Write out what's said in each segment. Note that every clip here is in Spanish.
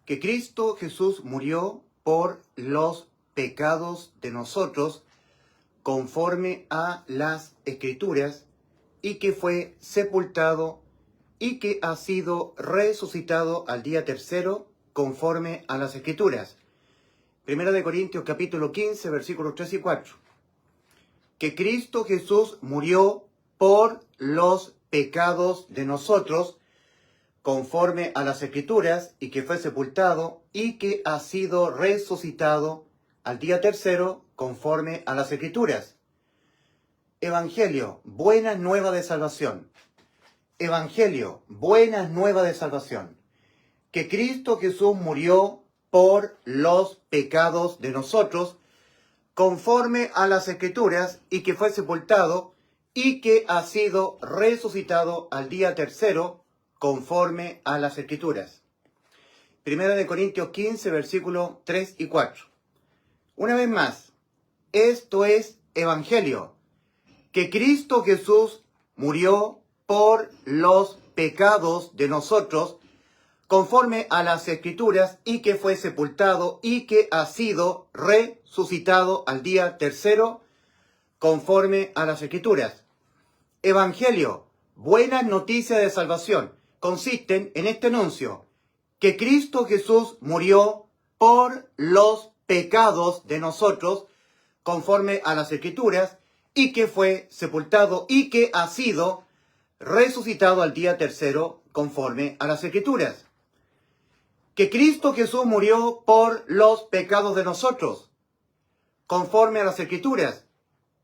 que Cristo Jesús murió por los pecados de nosotros conforme a las Escrituras y que fue sepultado y que ha sido resucitado al día tercero conforme a las Escrituras. Primera de Corintios capítulo 15 versículos 3 y 4. Que Cristo Jesús murió por los pecados de nosotros conforme a las Escrituras y que fue sepultado y que ha sido resucitado al día tercero conforme a las Escrituras. Evangelio, buena nueva de salvación. Evangelio, buena nueva de salvación. Que Cristo Jesús murió por los pecados de nosotros conforme a las Escrituras y que fue sepultado y que ha sido resucitado al día tercero conforme a las Escrituras. Primera de Corintios 15, versículos 3 y 4. Una vez más, esto es Evangelio, que Cristo Jesús murió por los pecados de nosotros, conforme a las Escrituras, y que fue sepultado y que ha sido resucitado al día tercero, conforme a las Escrituras. Evangelio, buenas noticias de salvación, consisten en este anuncio, que Cristo Jesús murió por los pecados de nosotros, conforme a las Escrituras, y que fue sepultado y que ha sido resucitado al día tercero, conforme a las Escrituras. Que Cristo Jesús murió por los pecados de nosotros, conforme a las Escrituras,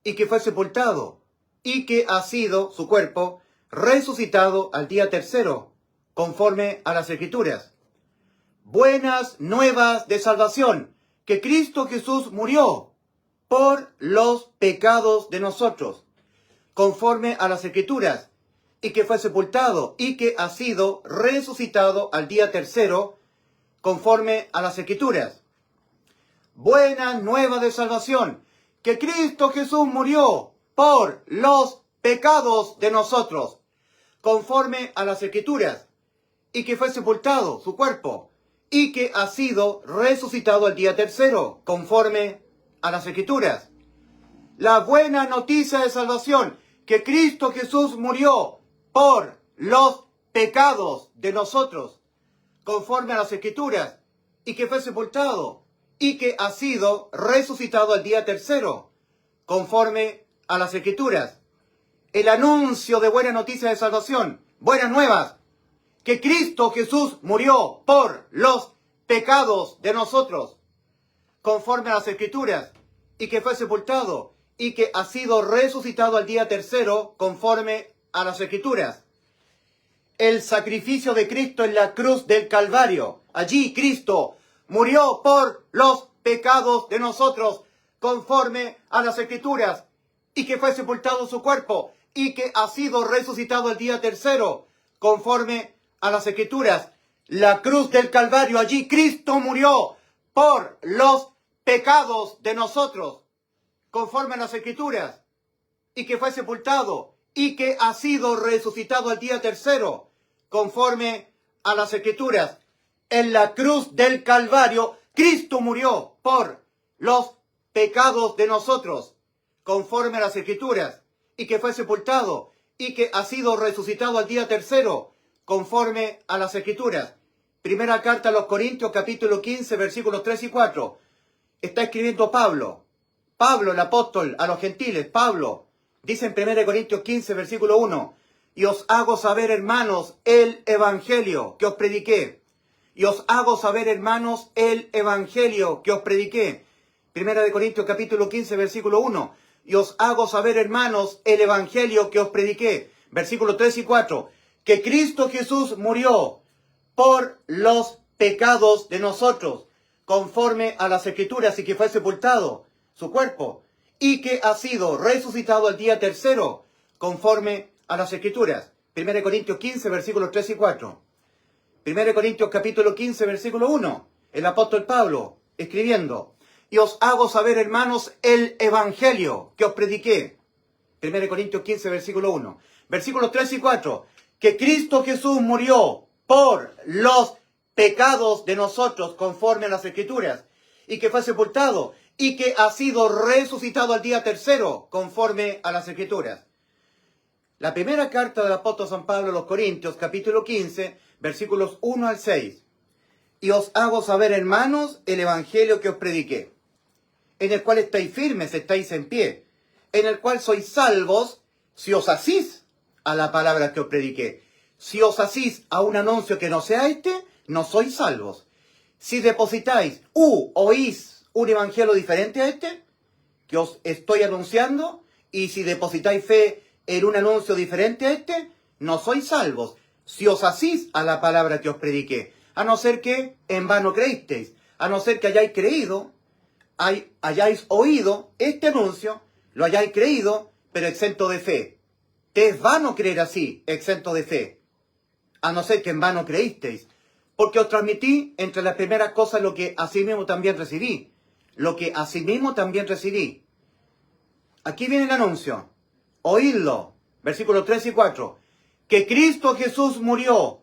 y que fue sepultado, y que ha sido su cuerpo resucitado al día tercero, conforme a las Escrituras. Buenas nuevas de salvación, que Cristo Jesús murió por los pecados de nosotros, conforme a las Escrituras, y que fue sepultado, y que ha sido resucitado al día tercero, conforme a las Escrituras. Buenas nuevas de salvación, que Cristo Jesús murió por los pecados de nosotros, conforme a las Escrituras, y que fue sepultado su cuerpo, y que ha sido resucitado al día tercero, conforme a las Escrituras. La buena noticia de salvación, que Cristo Jesús murió por los pecados de nosotros, conforme a las Escrituras, y que fue sepultado, y que ha sido resucitado al día tercero, conforme a las Escrituras. El anuncio de buena noticia de salvación, buenas nuevas, que Cristo Jesús murió por los pecados de nosotros, conforme a las Escrituras, y que fue sepultado, y que ha sido resucitado al día tercero, conforme a las Escrituras. El sacrificio de Cristo en la cruz del Calvario. Allí Cristo murió por los pecados de nosotros, conforme a las Escrituras, y que fue sepultado su cuerpo, y que ha sido resucitado el día tercero, conforme a las Escrituras. La cruz del Calvario, allí Cristo murió por los pecados de nosotros, conforme a las Escrituras, y que fue sepultado, y que ha sido resucitado al día tercero, conforme a las Escrituras. En la cruz del Calvario, Cristo murió por los pecados de nosotros, conforme a las Escrituras, y que fue sepultado, y que ha sido resucitado al día tercero, conforme a las Escrituras. Primera carta a los Corintios, capítulo 15, versículos 3 y 4. Está escribiendo Pablo, el apóstol a los gentiles. Pablo dice en 1 Corintios 15, versículo 1, y os hago saber, hermanos, el evangelio que os prediqué. Y os hago saber, hermanos, el evangelio que os prediqué. 1 Corintios capítulo 15, versículo 1. Y os hago saber, hermanos, el evangelio que os prediqué. Versículo 3 y 4. Que Cristo Jesús murió por los pecados de nosotros, conforme a las Escrituras, y que fue sepultado su cuerpo, y que ha sido resucitado al día tercero, conforme a las Escrituras. 1 Corintios 15, versículos 3 y 4. 1 Corintios capítulo 15, versículo 1. El apóstol Pablo escribiendo. Y os hago saber, hermanos, el evangelio que os prediqué. 1 Corintios 15, versículo 1. Versículos 3 y 4. Que Cristo Jesús murió por los pecados de nosotros conforme a las Escrituras, y que fue sepultado, y que ha sido resucitado al día tercero conforme a las Escrituras. La primera carta del apóstol San Pablo a los Corintios, capítulo 15, versículos 1 al 6. Y os hago saber, hermanos, el evangelio que os prediqué, en el cual estáis firmes, estáis en pie, en el cual sois salvos, si os asís a la palabra que os prediqué. Si os asís a un anuncio que no sea este, no sois salvos. Si depositáis oís un evangelio diferente a este, que os estoy anunciando, y si depositáis fe en un anuncio diferente a este, no sois salvos. Si os asís a la palabra que os prediqué, a no ser que en vano creísteis, a no ser que hayáis creído, hayáis oído este anuncio, lo hayáis creído, pero exento de fe. Te es vano creer así, exento de fe, a no ser que en vano creísteis, porque os transmití entre las primeras cosas lo que asimismo también recibí, Aquí viene el anuncio, oídlo, versículos 3 y 4, que Cristo Jesús murió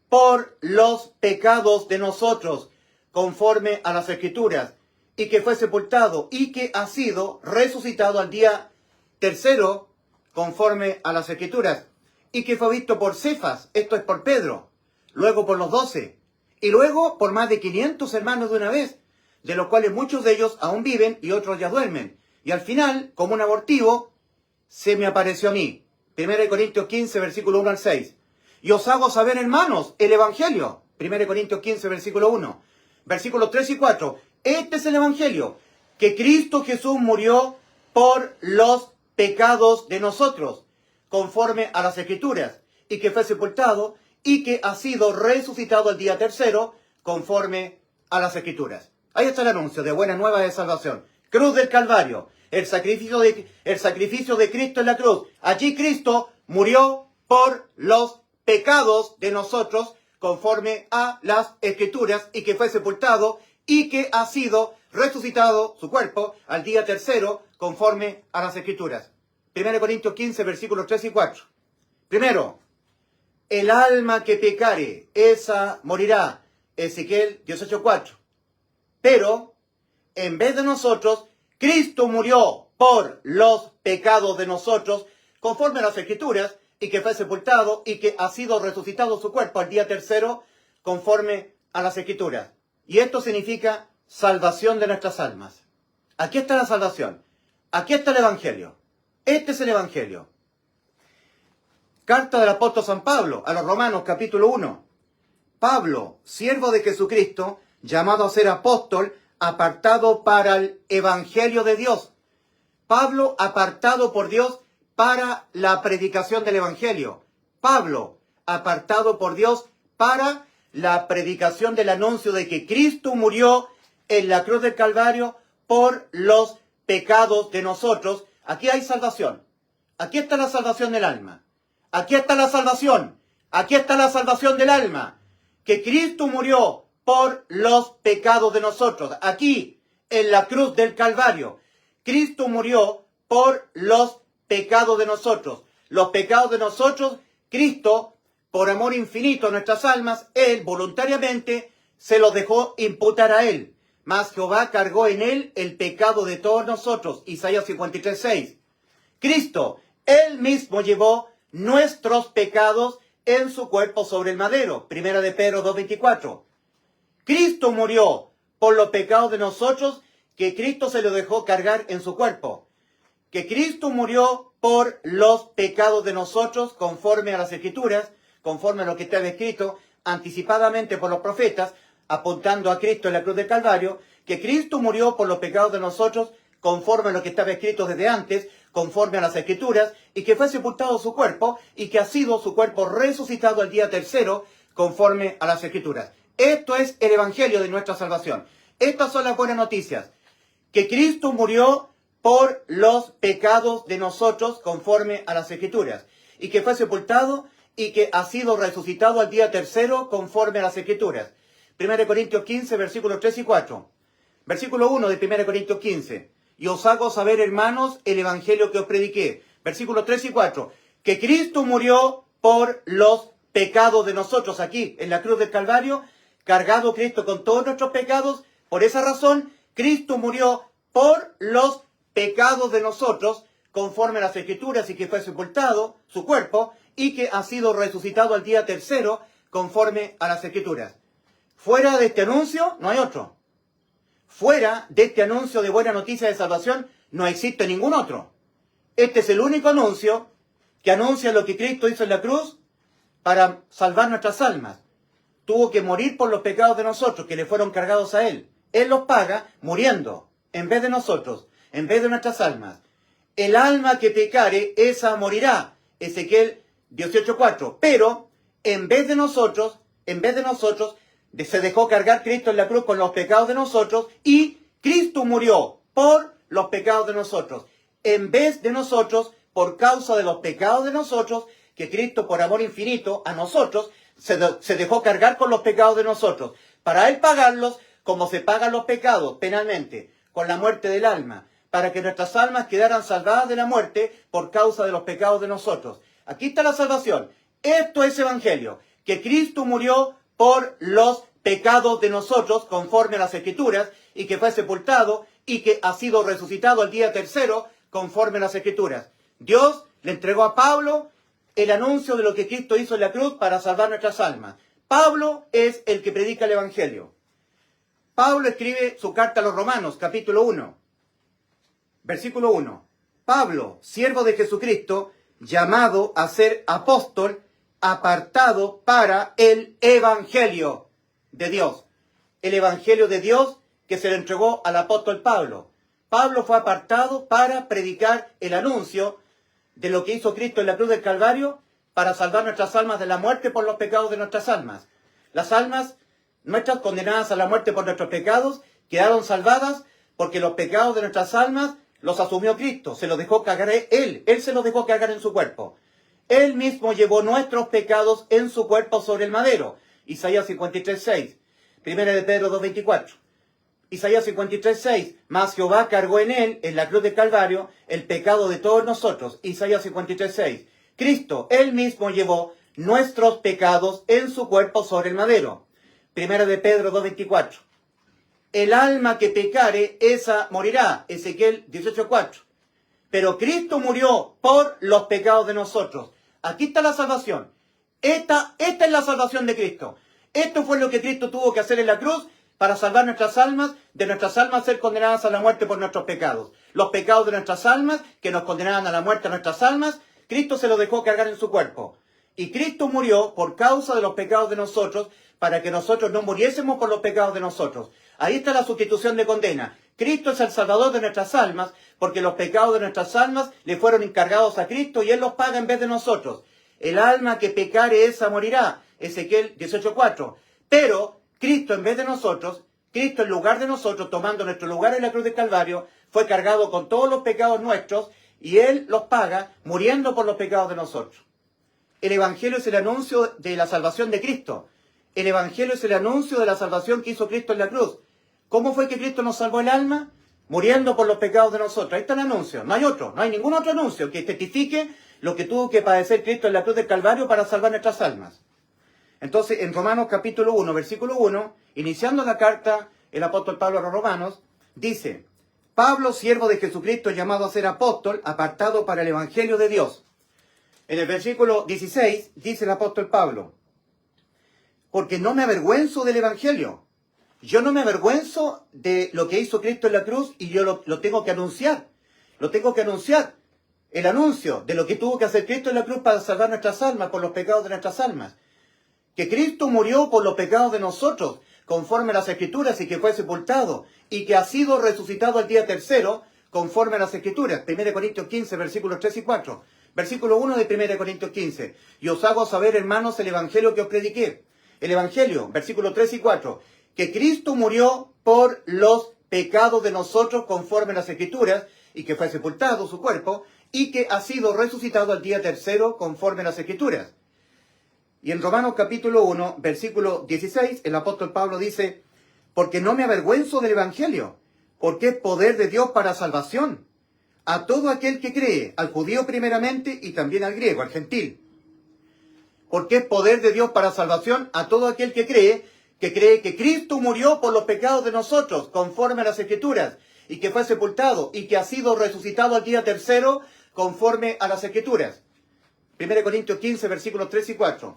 por los pecados de nosotros, conforme a las Escrituras, y que fue sepultado, y que ha sido resucitado al día tercero, conforme a las Escrituras, y que fue visto por Cefas, esto es por Pedro, luego por los 12, y luego por más de 500 hermanos de una vez, de los cuales muchos de ellos aún viven y otros ya duermen. Y al final, como un abortivo, se me apareció a mí. 1 Corintios 15, versículo 1 al 6. Y os hago saber, hermanos, el Evangelio. 1 Corintios 15, versículo 1. Versículos 3 y 4. Este es el Evangelio, que Cristo Jesús murió por los pecados de nosotros, conforme a las Escrituras, y que fue sepultado, y que ha sido resucitado el día tercero, conforme a las Escrituras. Ahí está el anuncio de buena nueva de salvación. Cruz del Calvario, el sacrificio de Cristo en la cruz. Allí Cristo murió por los pecados de nosotros, conforme a las Escrituras, y que fue sepultado, y que ha sido resucitado su cuerpo al día tercero, conforme a las Escrituras. 1 Corintios 15, versículos 3 y 4. Primero, el alma que pecare, esa morirá. Ezequiel 18:4. Pero, en vez de nosotros, Cristo murió por los pecados de nosotros, conforme a las Escrituras, y que fue sepultado, y que ha sido resucitado su cuerpo al día tercero, conforme a las Escrituras. Y esto significa salvación de nuestras almas. Aquí está la salvación. Aquí está el Evangelio. Este es el Evangelio. Carta del apóstol San Pablo a los Romanos, capítulo 1. Pablo, siervo de Jesucristo, llamado a ser apóstol, apartado para el Evangelio de Dios. Pablo, apartado por Dios para la predicación del Evangelio. Pablo, apartado por Dios para la predicación del anuncio de que Cristo murió en la cruz del Calvario por los pecados de nosotros. Aquí hay salvación. Aquí está la salvación del alma. Aquí está la salvación. Aquí está la salvación del alma. Que Cristo murió por los pecados de nosotros. Aquí, en la cruz del Calvario. Cristo murió por los pecados de nosotros. Los pecados de nosotros, Cristo, por amor infinito a nuestras almas, Él voluntariamente se los dejó imputar a Él. Mas Jehová cargó en Él el pecado de todos nosotros. Isaías 53:6. Cristo, Él mismo llevó nuestros pecados en su cuerpo sobre el madero. Primera de Pedro 2:24. Cristo murió por los pecados de nosotros, que Cristo se lo dejó cargar en su cuerpo. Que Cristo murió por los pecados de nosotros, conforme a las Escrituras, conforme a lo que estaba escrito anticipadamente por los profetas, apuntando a Cristo en la cruz del Calvario, que Cristo murió por los pecados de nosotros, conforme a lo que estaba escrito desde antes, conforme a las Escrituras, y que fue sepultado su cuerpo, y que ha sido su cuerpo resucitado al día tercero, conforme a las Escrituras. Esto es el Evangelio de nuestra salvación. Estas son las buenas noticias. Que Cristo murió por los pecados de nosotros, conforme a las Escrituras, y que fue sepultado, y que ha sido resucitado al día tercero, conforme a las Escrituras. 1 Corintios 15, versículos 3 y 4. Versículo 1 de 1 Corintios 15. Y os hago saber, hermanos, el Evangelio que os prediqué. Versículos 3 y 4. Que Cristo murió por los pecados de nosotros aquí, en la cruz del Calvario. cargado Cristo con todos nuestros pecados. Por esa razón, Cristo murió por los pecados de nosotros, conforme a las Escrituras, y que fue sepultado su cuerpo, y que ha sido resucitado al día tercero, conforme a las Escrituras. Fuera de este anuncio, no hay otro. Fuera de este anuncio de buena noticia de salvación, no existe ningún otro. Este es el único anuncio que anuncia lo que Cristo hizo en la cruz para salvar nuestras almas. Tuvo que morir por los pecados de nosotros, que le fueron cargados a Él. Él los paga muriendo, en vez de nosotros, en vez de nuestras almas. El alma que pecare, esa morirá. Ezequiel 18:4. Pero, en vez de nosotros, se dejó cargar Cristo en la cruz con los pecados de nosotros, y Cristo murió por los pecados de nosotros. En vez de nosotros, por causa de los pecados de nosotros, que Cristo, por amor infinito a nosotros, se dejó cargar con los pecados de nosotros, para Él pagarlos como se pagan los pecados penalmente, con la muerte del alma, para que nuestras almas quedaran salvadas de la muerte por causa de los pecados de nosotros. Aquí está la salvación. Esto es Evangelio, que Cristo murió por los pecados de nosotros, conforme a las Escrituras, y que fue sepultado, y que ha sido resucitado al día tercero, conforme a las Escrituras. Dios le entregó a Pablo el anuncio de lo que Cristo hizo en la cruz para salvar nuestras almas. Pablo es el que predica el Evangelio. Pablo escribe su carta a los Romanos, capítulo 1, versículo 1. Pablo, siervo de Jesucristo, llamado a ser apóstol, apartado para el Evangelio de Dios. El Evangelio de Dios que se le entregó al apóstol Pablo. Pablo fue apartado para predicar el anuncio de lo que hizo Cristo en la cruz del Calvario para salvar nuestras almas de la muerte por los pecados de nuestras almas. Las almas nuestras condenadas a la muerte por nuestros pecados quedaron salvadas porque los pecados de nuestras almas los asumió Cristo, se los dejó cargar Él se los dejó cargar en su cuerpo. Él mismo llevó nuestros pecados en su cuerpo sobre el madero. Isaías 53:6, Primera de Pedro 2:24. Isaías 53:6, mas Jehová cargó en Él, en la cruz de Calvario, el pecado de todos nosotros. Isaías 53:6. Cristo, Él mismo llevó nuestros pecados en su cuerpo sobre el madero. Primera de Pedro 2:24. El alma que pecare, esa morirá. Ezequiel 18:4. Pero Cristo murió por los pecados de nosotros. Aquí está la salvación. Esta es la salvación de Cristo. Esto fue lo que Cristo tuvo que hacer en la cruz para salvar nuestras almas, de nuestras almas ser condenadas a la muerte por nuestros pecados. Los pecados de nuestras almas, que nos condenaban a la muerte a nuestras almas, Cristo se los dejó cargar en su cuerpo. Y Cristo murió por causa de los pecados de nosotros, para que nosotros no muriésemos por los pecados de nosotros. Ahí está la sustitución de condena. Cristo es el Salvador de nuestras almas, porque los pecados de nuestras almas le fueron encargados a Cristo y Él los paga en vez de nosotros. El alma que pecare, esa morirá. Ezequiel 18:4. Pero Cristo en vez de nosotros, Cristo en lugar de nosotros, tomando nuestro lugar en la cruz del Calvario, fue cargado con todos los pecados nuestros y Él los paga muriendo por los pecados de nosotros. El Evangelio es el anuncio de la salvación de Cristo. El Evangelio es el anuncio de la salvación que hizo Cristo en la cruz. ¿Cómo fue que Cristo nos salvó el alma? Muriendo por los pecados de nosotros. Ahí está el anuncio. No hay otro. No hay ningún otro anuncio que testifique lo que tuvo que padecer Cristo en la cruz del Calvario para salvar nuestras almas. Entonces, en Romanos capítulo 1, versículo 1, iniciando la carta, el apóstol Pablo a los Romanos, dice: Pablo, siervo de Jesucristo, llamado a ser apóstol, apartado para el Evangelio de Dios. En el versículo 16, dice el apóstol Pablo: porque no me avergüenzo del Evangelio. Yo no me avergüenzo de lo que hizo Cristo en la cruz y yo lo tengo que anunciar. Lo tengo que anunciar. El anuncio de lo que tuvo que hacer Cristo en la cruz para salvar nuestras almas, por los pecados de nuestras almas. Que Cristo murió por los pecados de nosotros, conforme a las Escrituras, y que fue sepultado, y que ha sido resucitado al día tercero, conforme a las Escrituras. 1 Corintios 15, versículos 3 y 4. Versículo 1 de 1 Corintios 15. Y os hago saber, hermanos, el Evangelio que os prediqué. El Evangelio, versículos 3 y 4. Que Cristo murió por los pecados de nosotros, conforme a las Escrituras, y que fue sepultado su cuerpo, y que ha sido resucitado al día tercero, conforme a las Escrituras. Y en Romanos capítulo 1, versículo 16, el apóstol Pablo dice: porque no me avergüenzo del Evangelio, porque es poder de Dios para salvación a todo aquel que cree, al judío primeramente y también al griego, al gentil. Porque es poder de Dios para salvación a todo aquel que cree, que cree que Cristo murió por los pecados de nosotros, conforme a las Escrituras, y que fue sepultado, y que ha sido resucitado al día tercero, conforme a las Escrituras. 1 Corintios 15, versículos 3 y 4.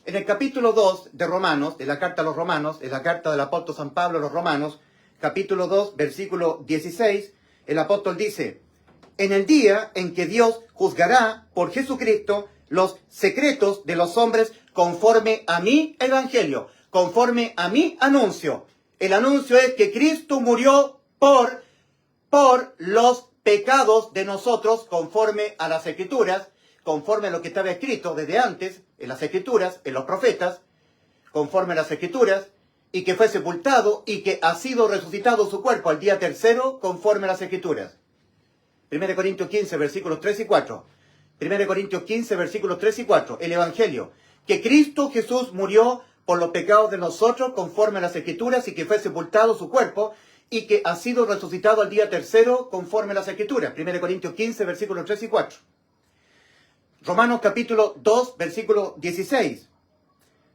En el capítulo 2 de Romanos, de la carta a los Romanos, en la carta del apóstol San Pablo a los Romanos, capítulo 2, versículo 16, el apóstol dice: en el día en que Dios juzgará por Jesucristo los secretos de los hombres conforme a mi evangelio, conforme a mi anuncio. El anuncio es que Cristo murió por los pecados de nosotros, conforme a las Escrituras, conforme a lo que estaba escrito desde antes, en las Escrituras, en los profetas, conforme a las Escrituras, y que fue sepultado y que ha sido resucitado su cuerpo al día tercero, conforme a las Escrituras. 1 Corintios 15, versículos 3 y 4. 1 Corintios 15, versículos 3 y 4. El Evangelio. Que Cristo Jesús murió por los pecados de nosotros, conforme a las Escrituras, y que fue sepultado su cuerpo, y que ha sido resucitado al día tercero, conforme a las Escrituras. 1 Corintios 15, versículos 3 y 4. Romanos capítulo 2, versículo 16.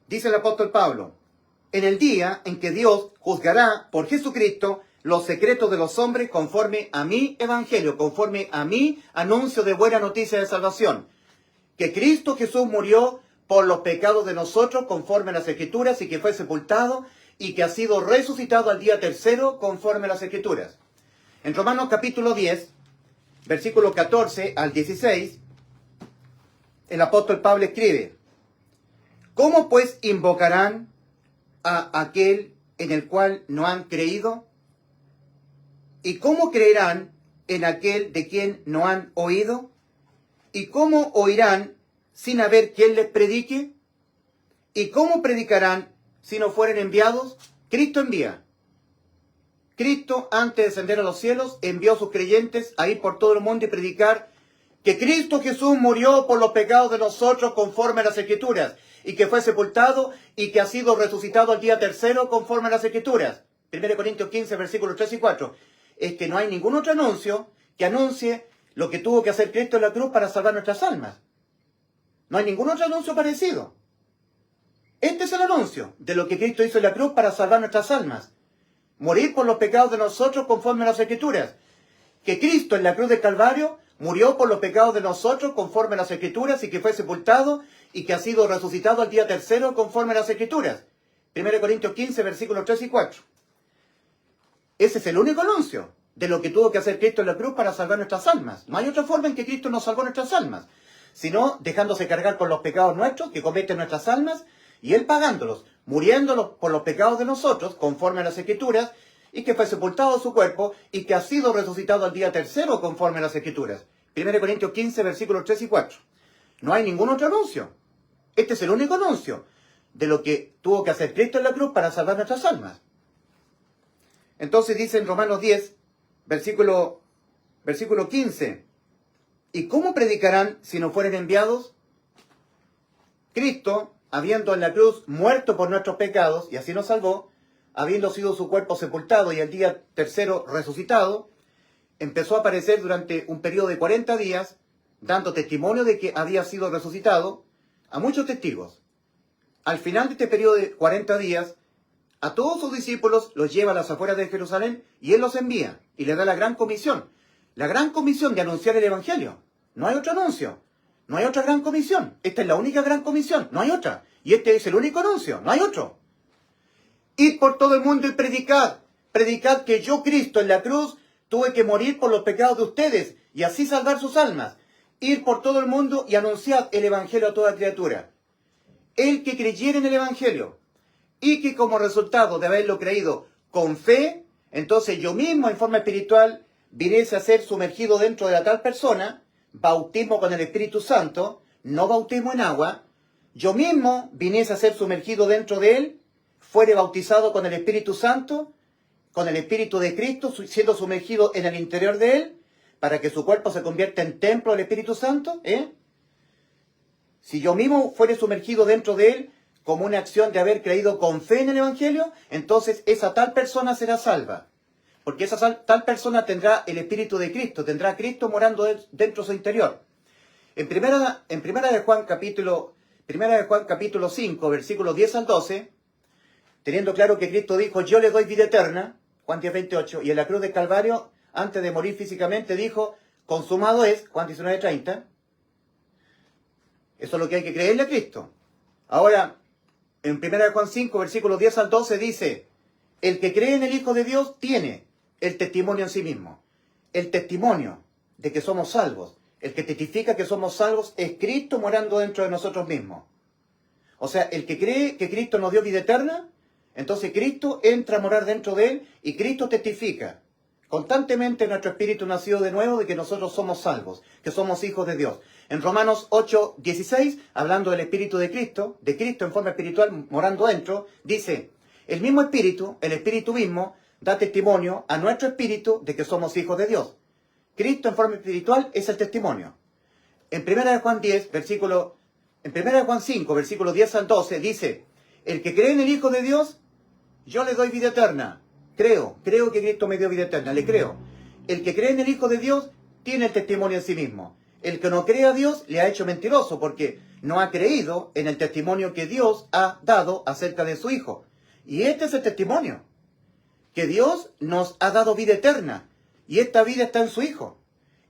Dice el apóstol Pablo: en el día en que Dios juzgará por Jesucristo los secretos de los hombres conforme a mi evangelio, conforme a mi anuncio de buena noticia de salvación. Que Cristo Jesús murió por los pecados de nosotros conforme a las Escrituras, y que fue sepultado y que ha sido resucitado al día tercero conforme a las Escrituras. En Romanos capítulo 10, versículo 14 al 16, el apóstol Pablo escribe: ¿cómo pues invocarán a aquel en el cual no han creído? ¿Y cómo creerán en aquel de quien no han oído? ¿Y cómo oirán sin haber quien les predique? ¿Y cómo predicarán si no fueren enviados? Cristo envía. Cristo, antes de ascender a los cielos, envió a sus creyentes a ir por todo el mundo y predicar que Cristo Jesús murió por los pecados de nosotros conforme a las Escrituras, y que fue sepultado y que ha sido resucitado al día tercero conforme a las Escrituras. 1 Corintios 15, versículos 3 y 4. Es que no hay ningún otro anuncio que anuncie lo que tuvo que hacer Cristo en la cruz para salvar nuestras almas. No hay ningún otro anuncio parecido. Este es el anuncio de lo que Cristo hizo en la cruz para salvar nuestras almas. Morir por los pecados de nosotros conforme a las Escrituras. Que Cristo en la cruz del Calvario murió por los pecados de nosotros conforme a las Escrituras, y que fue sepultado y que ha sido resucitado al día tercero conforme a las Escrituras. 1 Corintios 15, versículos 3 y 4. Ese es el único anuncio de lo que tuvo que hacer Cristo en la cruz para salvar nuestras almas. No hay otra forma en que Cristo nos salvó nuestras almas, sino dejándose cargar por los pecados nuestros que cometen nuestras almas, y Él pagándolos, muriéndolos por los pecados de nosotros, conforme a las Escrituras, y que fue sepultado su cuerpo, y que ha sido resucitado al día tercero, conforme a las Escrituras. 1 Corintios 15, versículos 3 y 4. No hay ningún otro anuncio. Este es el único anuncio de lo que tuvo que hacer Cristo en la cruz para salvar nuestras almas. Entonces dice en Romanos 10, versículo 15, ¿y cómo predicarán si no fueren enviados? Cristo, habiendo en la cruz muerto por nuestros pecados, y así nos salvó, habiendo sido su cuerpo sepultado y el día tercero resucitado, empezó a aparecer durante un periodo de 40 días, dando testimonio de que había sido resucitado a muchos testigos. Al final de este periodo de 40 días, a todos sus discípulos los lleva a las afueras de Jerusalén, y Él los envía y les da la gran comisión de anunciar el Evangelio. No hay otro anuncio, no hay otra gran comisión. Esta es la única gran comisión, no hay otra. Y este es el único anuncio, no hay otro. Id por todo el mundo y predicad que yo, Cristo, en la cruz, tuve que morir por los pecados de ustedes y así salvar sus almas. Ir por todo el mundo y anunciad el Evangelio a toda criatura. El que creyere en el Evangelio, y que como resultado de haberlo creído con fe, entonces yo mismo en forma espiritual viniese a ser sumergido dentro de la tal persona, bautismo con el Espíritu Santo, no bautismo en agua, yo mismo viniese a ser sumergido dentro de él, fuere bautizado con el Espíritu Santo, con el Espíritu de Cristo, siendo sumergido en el interior de él, para que su cuerpo se convierta en templo del Espíritu Santo, Si yo mismo fuere sumergido dentro de él, como una acción de haber creído con fe en el Evangelio, entonces esa tal persona será salva. Porque esa tal persona tendrá el Espíritu de Cristo, tendrá a Cristo morando dentro de su interior. En primera de Juan capítulo 5, versículos 10 al 12, teniendo claro que Cristo dijo, yo le doy vida eterna, Juan 10:28, y en la cruz del Calvario, antes de morir físicamente, dijo, consumado es, Juan 19:30. Eso es lo que hay que creerle a Cristo. Ahora, en 1 Juan 5, versículos 10 al 12, dice, el que cree en el Hijo de Dios tiene el testimonio en sí mismo. El testimonio de que somos salvos. El que testifica que somos salvos es Cristo morando dentro de nosotros mismos. O sea, el que cree que Cristo nos dio vida eterna, entonces Cristo entra a morar dentro de él y Cristo testifica constantemente en nuestro espíritu nacido de nuevo de que nosotros somos salvos, que somos hijos de Dios. En Romanos 8:16, hablando del Espíritu de Cristo en forma espiritual morando dentro, dice, el mismo Espíritu, el Espíritu mismo, da testimonio a nuestro espíritu de que somos hijos de Dios. Cristo en forma espiritual es el testimonio. En 1 Juan 5, versículo 10 al 12, dice, el que cree en el Hijo de Dios, yo le doy vida eterna. Creo que Cristo me dio vida eterna, le creo. El que cree en el Hijo de Dios tiene el testimonio en sí mismo. El que no cree a Dios le ha hecho mentiroso porque no ha creído en el testimonio que Dios ha dado acerca de su Hijo. Y este es el testimonio, que Dios nos ha dado vida eterna y esta vida está en su Hijo.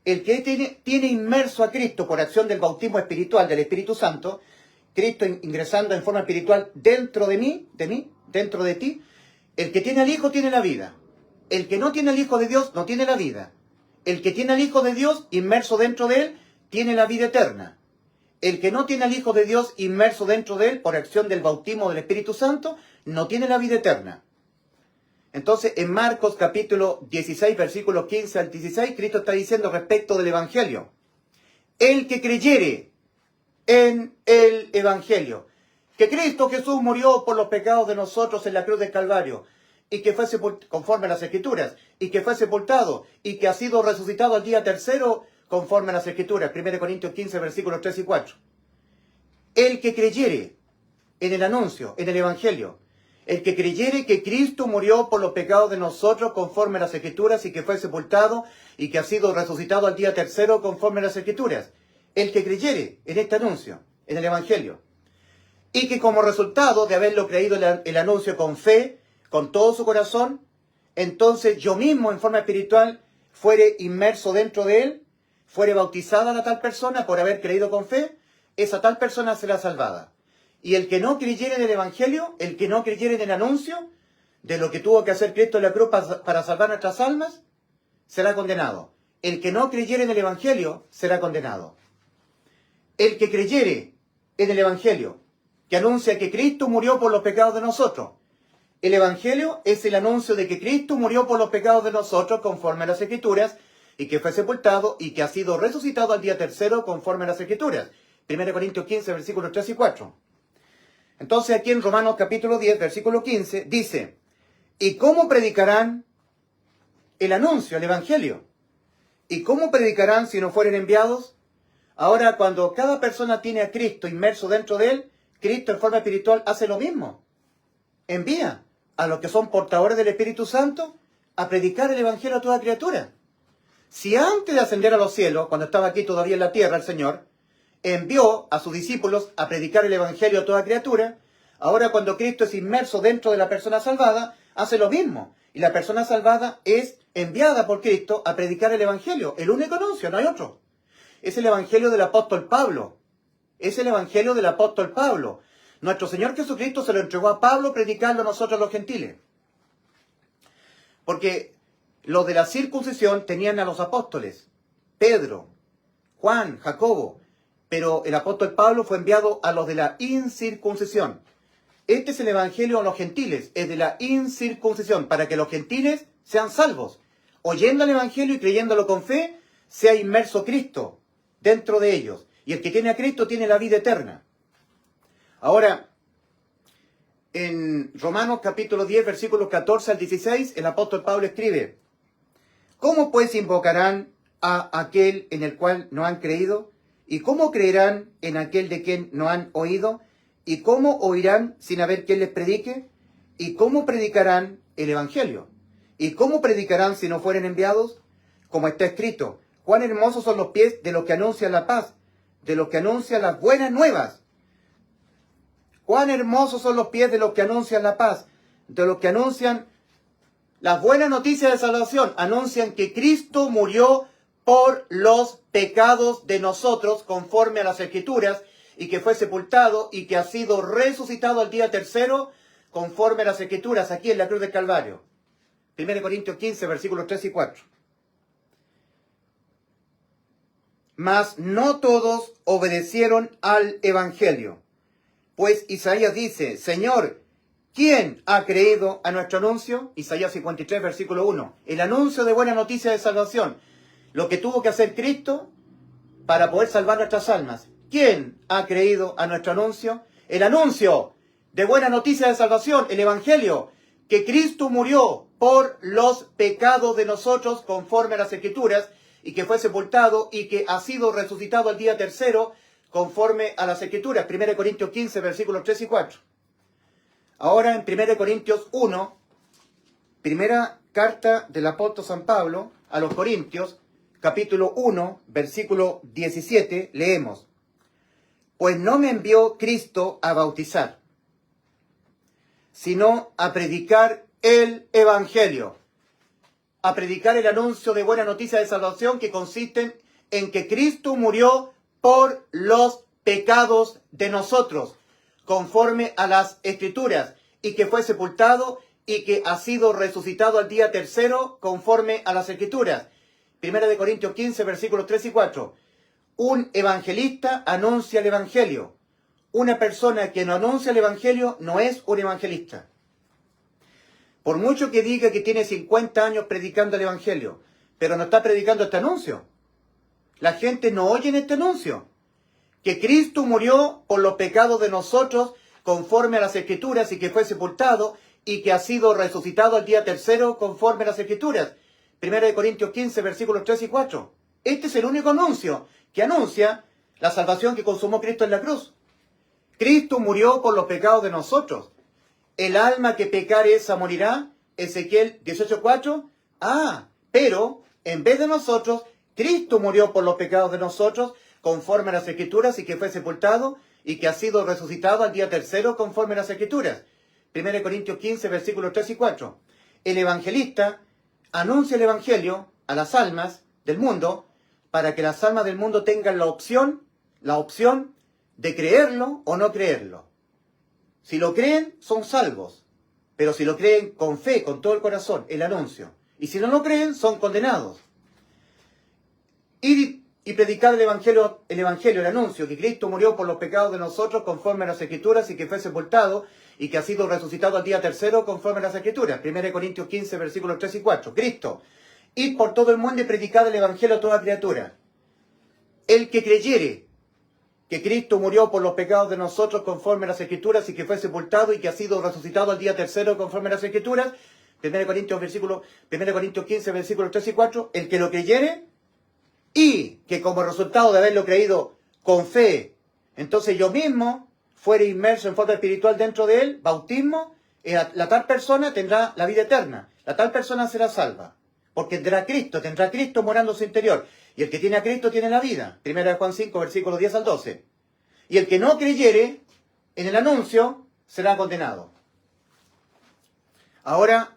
El que tiene inmerso a Cristo por acción del bautismo espiritual del Espíritu Santo, Cristo ingresando en forma espiritual dentro de mí, dentro de ti, el que tiene al Hijo tiene la vida. El que no tiene al Hijo de Dios no tiene la vida. El que tiene al Hijo de Dios inmerso dentro de él tiene la vida eterna. El que no tiene al Hijo de Dios inmerso dentro de él por acción del bautismo del Espíritu Santo no tiene la vida eterna. Entonces, en Marcos capítulo 16, versículos 15 al 16, Cristo está diciendo respecto del Evangelio. El que creyere en el Evangelio, que Cristo Jesús murió por los pecados de nosotros en la cruz del Calvario, y que fue sepultado conforme a las Escrituras, y que fue sepultado, y que ha sido resucitado al día tercero conforme a las Escrituras, 1 Corintios 15, versículos 3 y 4. El que creyere en el anuncio, en el Evangelio, el que creyere que Cristo murió por los pecados de nosotros conforme a las Escrituras, y que fue sepultado, y que ha sido resucitado al día tercero conforme a las Escrituras. El que creyere en este anuncio, en el Evangelio, y que como resultado de haberlo creído el anuncio con fe, con todo su corazón, entonces yo mismo en forma espiritual fuere inmerso dentro de él, fuere bautizada la tal persona por haber creído con fe, esa tal persona será salvada. Y el que no creyere en el Evangelio, el que no creyere en el anuncio de lo que tuvo que hacer Cristo en la cruz para salvar nuestras almas, será condenado. El que no creyere en el Evangelio será condenado. El que creyere en el Evangelio, que anuncia que Cristo murió por los pecados de nosotros. El Evangelio es el anuncio de que Cristo murió por los pecados de nosotros conforme a las Escrituras y que fue sepultado y que ha sido resucitado al día tercero conforme a las Escrituras. 1 Corintios 15, versículos 3 y 4. Entonces aquí en Romanos capítulo 10, versículo 15, dice, ¿y cómo predicarán el anuncio, el Evangelio? ¿Y cómo predicarán si no fueren enviados? Ahora, cuando cada persona tiene a Cristo inmerso dentro de él, Cristo en forma espiritual hace lo mismo. Envía a los que son portadores del Espíritu Santo a predicar el Evangelio a toda criatura. Si antes de ascender a los cielos, cuando estaba aquí todavía en la tierra el Señor, envió a sus discípulos a predicar el Evangelio a toda criatura, ahora cuando Cristo es inmerso dentro de la persona salvada, hace lo mismo. Y la persona salvada es enviada por Cristo a predicar el Evangelio. El único anuncio, no hay otro. Es el Evangelio del apóstol Pablo. Es el Evangelio del apóstol Pablo. Nuestro Señor Jesucristo se lo entregó a Pablo predicarlo a nosotros los gentiles. Porque los de la circuncisión tenían a los apóstoles, Pedro, Juan, Jacobo, pero el apóstol Pablo fue enviado a los de la incircuncisión. Este es el Evangelio a los gentiles, es de la incircuncisión, para que los gentiles sean salvos. Oyendo el Evangelio y creyéndolo con fe, sea inmerso Cristo dentro de ellos. Y el que tiene a Cristo tiene la vida eterna. Ahora, en Romanos capítulo 10, versículos 14 al 16, el apóstol Pablo escribe, ¿cómo pues invocarán a aquel en el cual no han creído? ¿Y cómo creerán en aquel de quien no han oído? ¿Y cómo oirán sin haber quien les predique? ¿Y cómo predicarán el Evangelio? ¿Y cómo predicarán si no fueren enviados? Como está escrito, cuán hermosos son los pies de los que anuncian la paz, de los que anuncian las buenas nuevas. Cuán hermosos son los pies de los que anuncian la paz, de los que anuncian las buenas noticias de salvación, anuncian que Cristo murió por los pecados de nosotros, conforme a las Escrituras, y que fue sepultado y que ha sido resucitado al día tercero, conforme a las Escrituras, aquí en la cruz del Calvario. 1 Corintios 15, versículos 3 y 4. Mas no todos obedecieron al Evangelio. Pues Isaías dice, Señor, ¿quién ha creído a nuestro anuncio? Isaías 53, versículo 1. El anuncio de buena noticia de salvación. Lo que tuvo que hacer Cristo para poder salvar nuestras almas. ¿Quién ha creído a nuestro anuncio? El anuncio de buena noticia de salvación, el Evangelio, que Cristo murió por los pecados de nosotros conforme a las Escrituras, y que fue sepultado y que ha sido resucitado al día tercero conforme a las Escrituras. 1 Corintios 15, versículos 3 y 4. Ahora en 1 Corintios 1, primera carta del apóstol San Pablo a los Corintios, capítulo 1, versículo 17, leemos. Pues no me envió Cristo a bautizar, sino a predicar el Evangelio. A predicar el anuncio de buena noticia de salvación, que consiste en que Cristo murió por los pecados de nosotros, conforme a las Escrituras, y que fue sepultado y que ha sido resucitado al día tercero, conforme a las Escrituras. 1 Corintios 15, versículos 3 y 4. Un evangelista anuncia el Evangelio. Una persona que no anuncia el Evangelio no es un evangelista. Por mucho que diga que tiene 50 años predicando el Evangelio, pero no está predicando este anuncio. La gente no oye en este anuncio que Cristo murió por los pecados de nosotros conforme a las Escrituras y que fue sepultado y que ha sido resucitado al día tercero conforme a las Escrituras. 1 Corintios 15, versículos 3 y 4. Este es el único anuncio que anuncia la salvación que consumó Cristo en la cruz. Cristo murió por los pecados de nosotros. El alma que pecare esa morirá. Ezequiel 18:4. Pero en vez de nosotros, Cristo murió por los pecados de nosotros, conforme a las Escrituras, y que fue sepultado, y que ha sido resucitado al día tercero, conforme a las Escrituras. 1 Corintios 15, versículos 3 y 4. El evangelista anuncia el Evangelio a las almas del mundo, para que las almas del mundo tengan la opción de creerlo o no creerlo. Si lo creen, son salvos. Pero si lo creen con fe, con todo el corazón, el anuncio. Y si no lo creen, son condenados. Ir y predicar el Evangelio, el anuncio, que Cristo murió por los pecados de nosotros conforme a las Escrituras y que fue sepultado y que ha sido resucitado al día tercero conforme a las Escrituras. 1 Corintios 15, versículos 3 y 4. Cristo, id por todo el mundo y predicad el Evangelio a toda criatura. El que creyere que Cristo murió por los pecados de nosotros conforme a las Escrituras y que fue sepultado y que ha sido resucitado al día tercero conforme a las Escrituras. 1 Corintios 15, versículos 3 y 4. El que lo creyere y que como resultado de haberlo creído con fe, entonces yo mismo fuera inmerso en forma espiritual dentro de él, bautismo, la tal persona tendrá la vida eterna. La tal persona será salva. Porque tendrá Cristo morando en su interior. Y el que tiene a Cristo tiene la vida. 1 Juan 5, versículos 10 al 12. Y el que no creyere en el anuncio será condenado. Ahora,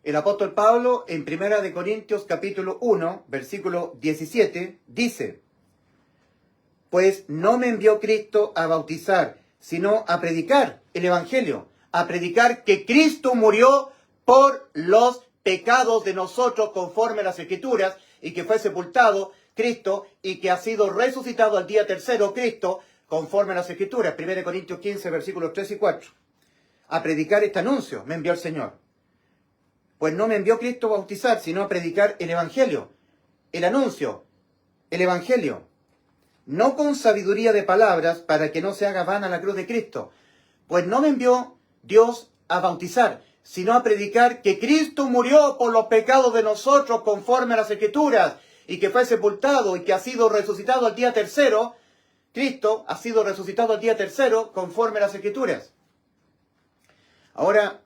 el apóstol Pablo en 1 Corintios capítulo 1, versículo 17, dice, pues no me envió Cristo a bautizar, sino a predicar el Evangelio, a predicar que Cristo murió por los pecados de nosotros conforme a las Escrituras, y que fue sepultado Cristo, y que ha sido resucitado al día tercero Cristo, conforme a las Escrituras. 1 Corintios 15, versículos 3 y 4. A predicar este anuncio me envió el Señor. Pues no me envió Cristo a bautizar, sino a predicar el Evangelio, el anuncio, el Evangelio. No con sabiduría de palabras, para que no se haga vana la cruz de Cristo. Pues no me envió Dios a bautizar, sino a predicar que Cristo murió por los pecados de nosotros conforme a las Escrituras, y que fue sepultado y que ha sido resucitado al día tercero. Cristo ha sido resucitado al día tercero conforme a las Escrituras. Ahora,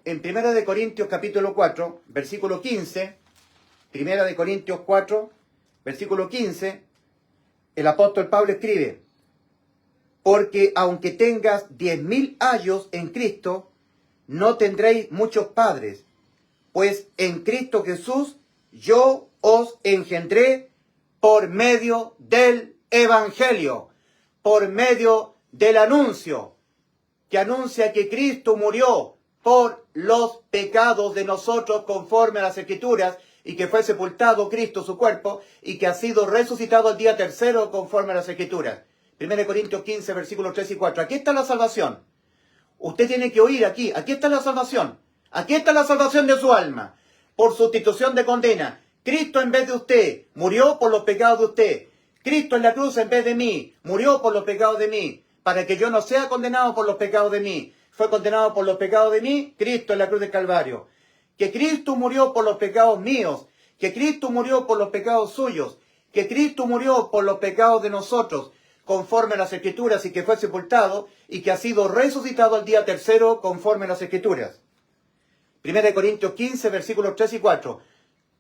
en 1 Corintios capítulo 4, versículo 15, 1 Corintios 4, versículo 15, el apóstol Pablo escribe, porque aunque tengas 10.000 años en Cristo, no tendréis muchos padres, pues en Cristo Jesús yo os engendré por medio del Evangelio, por medio del anuncio, que anuncia que Cristo murió por los pecados de nosotros conforme a las Escrituras, y que fue sepultado Cristo, su cuerpo, y que ha sido resucitado al día tercero conforme a las Escrituras. 1 Corintios 15, versículos 3 y 4. Aquí está la salvación. Usted tiene que oír aquí. Aquí está la salvación. Aquí está la salvación de su alma. Por sustitución de condena. Cristo en vez de usted murió por los pecados de usted. Cristo en la cruz en vez de mí murió por los pecados de mí. Para que yo no sea condenado por los pecados de mí. Fue condenado por los pecados de mí, Cristo en la cruz del Calvario. Que Cristo murió por los pecados míos. Que Cristo murió por los pecados suyos. Que Cristo murió por los pecados de nosotros, conforme a las Escrituras, y que fue sepultado, y que ha sido resucitado al día tercero, conforme a las Escrituras. 1 Corintios 15, versículos 3 y 4.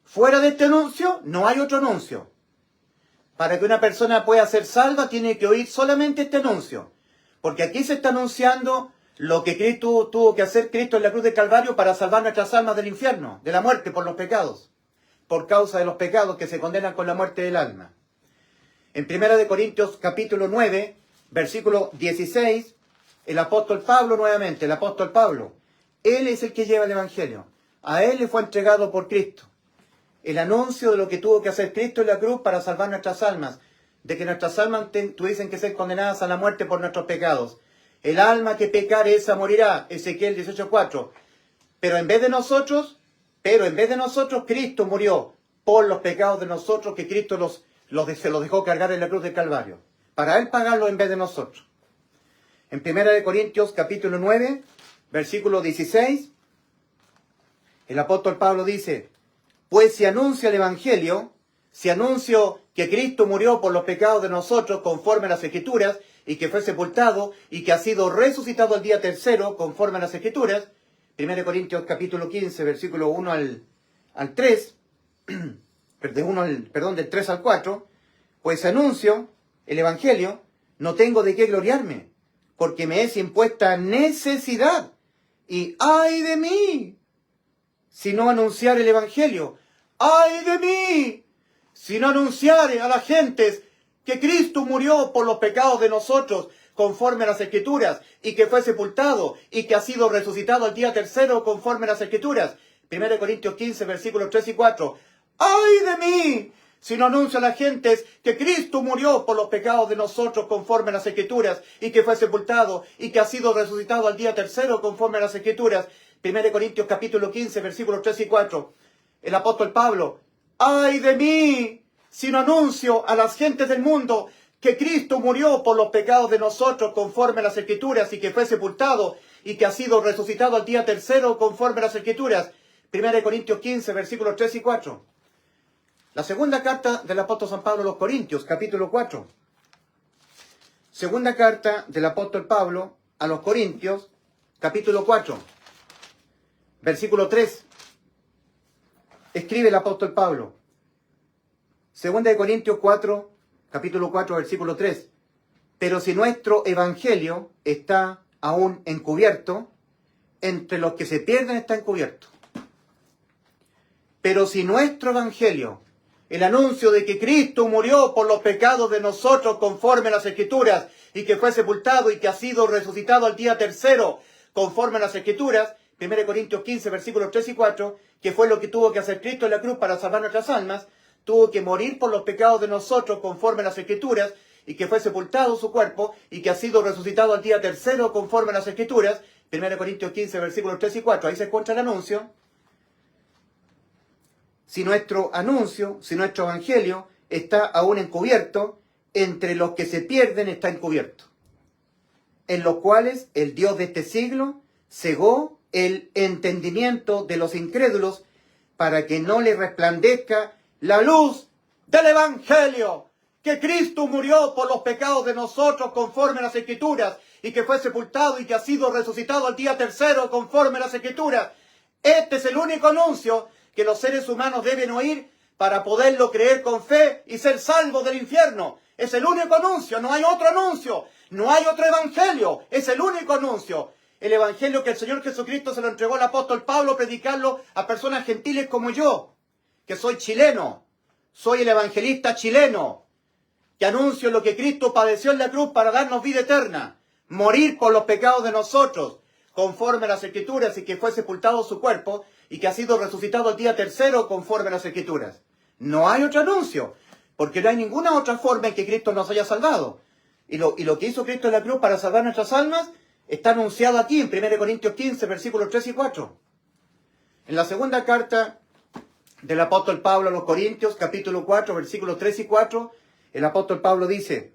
Fuera de este anuncio, no hay otro anuncio. Para que una persona pueda ser salva, tiene que oír solamente este anuncio. Porque aquí se está anunciando lo que Cristo tuvo que hacer Cristo en la cruz del Calvario para salvar nuestras almas del infierno, de la muerte por los pecados, por causa de los pecados que se condenan con la muerte del alma. En 1 Corintios capítulo 9, versículo 16, el apóstol Pablo nuevamente, el apóstol Pablo, él es el que lleva el Evangelio. A él le fue entregado por Cristo el anuncio de lo que tuvo que hacer Cristo en la cruz para salvar nuestras almas, de que nuestras almas tuviesen que ser condenadas a la muerte por nuestros pecados. El alma que pecare, esa morirá, Ezequiel 18:4. Pero en vez de nosotros, Cristo murió por los pecados de nosotros, que Cristo se los dejó cargar en la cruz del Calvario, para Él pagarlo en vez de nosotros. En 1 Corintios capítulo 9, versículo 16, el apóstol Pablo dice: pues si anuncio el Evangelio, si anuncio que Cristo murió por los pecados de nosotros conforme a las Escrituras, y que fue sepultado, y que ha sido resucitado al día tercero conforme a las Escrituras, 1 Corintios capítulo 15, versículo 1 al 3, del 3 al 4, pues anuncio el Evangelio, no tengo de qué gloriarme, porque me es impuesta necesidad, y ¡ay de mí! Si no anunciar el Evangelio, ¡ay de mí! Si no anunciare a las gentes que Cristo murió por los pecados de nosotros, conforme a las Escrituras, y que fue sepultado, y que ha sido resucitado al día tercero, conforme a las Escrituras. 1 Corintios 15, versículos 3 y 4. ¡Ay de mí! Si no anuncio a las gentes que Cristo murió por los pecados de nosotros, conforme a las Escrituras, y que fue sepultado, y que ha sido resucitado al día tercero, conforme a las Escrituras. 1 Corintios capítulo 15, versículos 3 y 4. El apóstol Pablo: ¡ay de mí! Si no anuncio a las gentes del mundo que Cristo murió por los pecados de nosotros conforme a las Escrituras, y que fue sepultado, y que ha sido resucitado al día tercero conforme a las Escrituras. 1 Corintios 15, versículos 3 y 4. La segunda carta del apóstol San Pablo a los Corintios, capítulo 4. Segunda carta del apóstol Pablo a los Corintios, capítulo 4, versículo 3. Escribe el apóstol Pablo. Segunda de Corintios 4, capítulo 4, versículo 3. Pero si nuestro evangelio está aún encubierto, entre los que se pierden está encubierto. Pero si nuestro evangelio, el anuncio de que Cristo murió por los pecados de nosotros conforme a las Escrituras, y que fue sepultado y que ha sido resucitado al día tercero conforme a las Escrituras, 1 Corintios 15, versículos 3 y 4, que fue lo que tuvo que hacer Cristo en la cruz para salvar nuestras almas, tuvo que morir por los pecados de nosotros conforme a las Escrituras, y que fue sepultado su cuerpo, y que ha sido resucitado al día tercero conforme a las Escrituras, 1 Corintios 15, versículos 3 y 4, ahí se encuentra el anuncio. Si nuestro anuncio, si nuestro evangelio está aún encubierto, entre los que se pierden está encubierto, en los cuales el Dios de este siglo cegó el entendimiento de los incrédulos, para que no les resplandezca la luz del Evangelio, que Cristo murió por los pecados de nosotros conforme a las Escrituras, y que fue sepultado y que ha sido resucitado al día tercero conforme a las Escrituras. Este es el único anuncio que los seres humanos deben oír para poderlo creer con fe y ser salvos del infierno. Es el único anuncio, no hay otro anuncio, no hay otro evangelio, es el único anuncio. El evangelio que el Señor Jesucristo se lo entregó al apóstol Pablo, predicarlo a personas gentiles como yo, que soy chileno, soy el evangelista chileno, que anuncio lo que Cristo padeció en la cruz para darnos vida eterna, morir por los pecados de nosotros, conforme a las Escrituras, y que fue sepultado su cuerpo, y que ha sido resucitado el día tercero, conforme a las Escrituras. No hay otro anuncio, porque no hay ninguna otra forma en que Cristo nos haya salvado. Y lo que hizo Cristo en la cruz para salvar nuestras almas está anunciado aquí en 1 Corintios 15, versículos 3 y 4. En la segunda carta del apóstol Pablo a los Corintios, capítulo 4, versículos 3 y 4, el apóstol Pablo dice: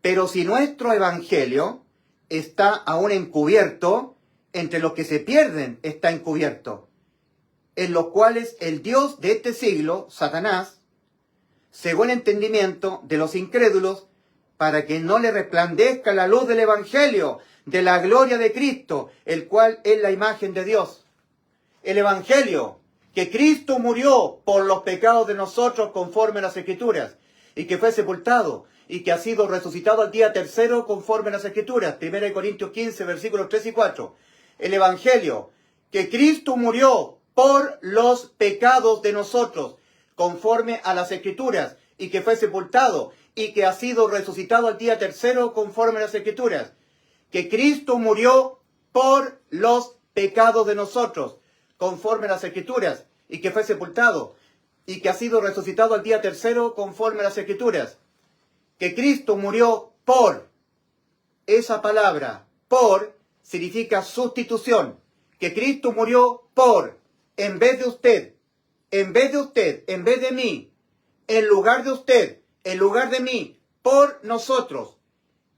pero si nuestro evangelio está aún encubierto, entre los que se pierden está encubierto, en los cuales el Dios de este siglo, Satanás, cegó el entendimiento de los incrédulos, para que no le resplandezca la luz del evangelio, de la gloria de Cristo, el cual es la imagen de Dios. El evangelio, que Cristo murió por los pecados de nosotros conforme a las Escrituras, y que fue sepultado, y que ha sido resucitado al día tercero conforme a las Escrituras. 1 Corintios 15, versículos 3 y 4. El evangelio, que Cristo murió por los pecados de nosotros, conforme a las Escrituras, y que fue sepultado, y que ha sido resucitado al día tercero conforme a las Escrituras. Que Cristo murió por los pecados de nosotros, conforme a las Escrituras, y que fue sepultado, y que ha sido resucitado al día tercero conforme a las Escrituras. Que Cristo murió por, esa palabra, por, significa sustitución. Que Cristo murió por, en vez de usted, en vez de usted, en vez de mí, en lugar de usted, en lugar de mí, por nosotros,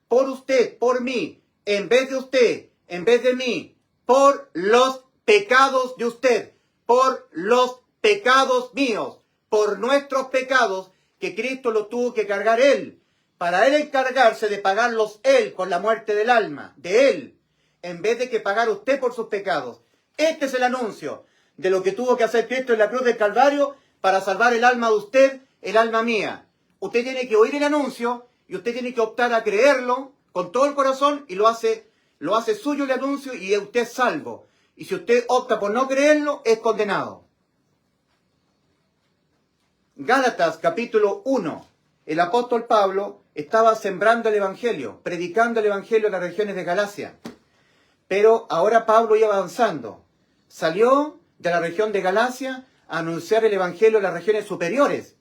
por usted, por mí, en vez de usted, en vez de mí, por los pecados de usted, por los pecados míos, por nuestros pecados, que Cristo los tuvo que cargar Él, para Él encargarse de pagarlos Él con la muerte del alma, de Él, en vez de que pagar usted por sus pecados. Este es el anuncio de lo que tuvo que hacer Cristo en la cruz del Calvario para salvar el alma de usted, el alma mía. Usted tiene que oír el anuncio y usted tiene que optar a creerlo con todo el corazón, y lo hace suyo el anuncio, y usted es salvo. Y si usted opta por no creerlo, es condenado. Gálatas capítulo 1. El apóstol Pablo estaba sembrando el evangelio, predicando el evangelio en las regiones de Galacia. Pero ahora Pablo iba avanzando. Salió de la región de Galacia a anunciar el evangelio en las regiones superiores.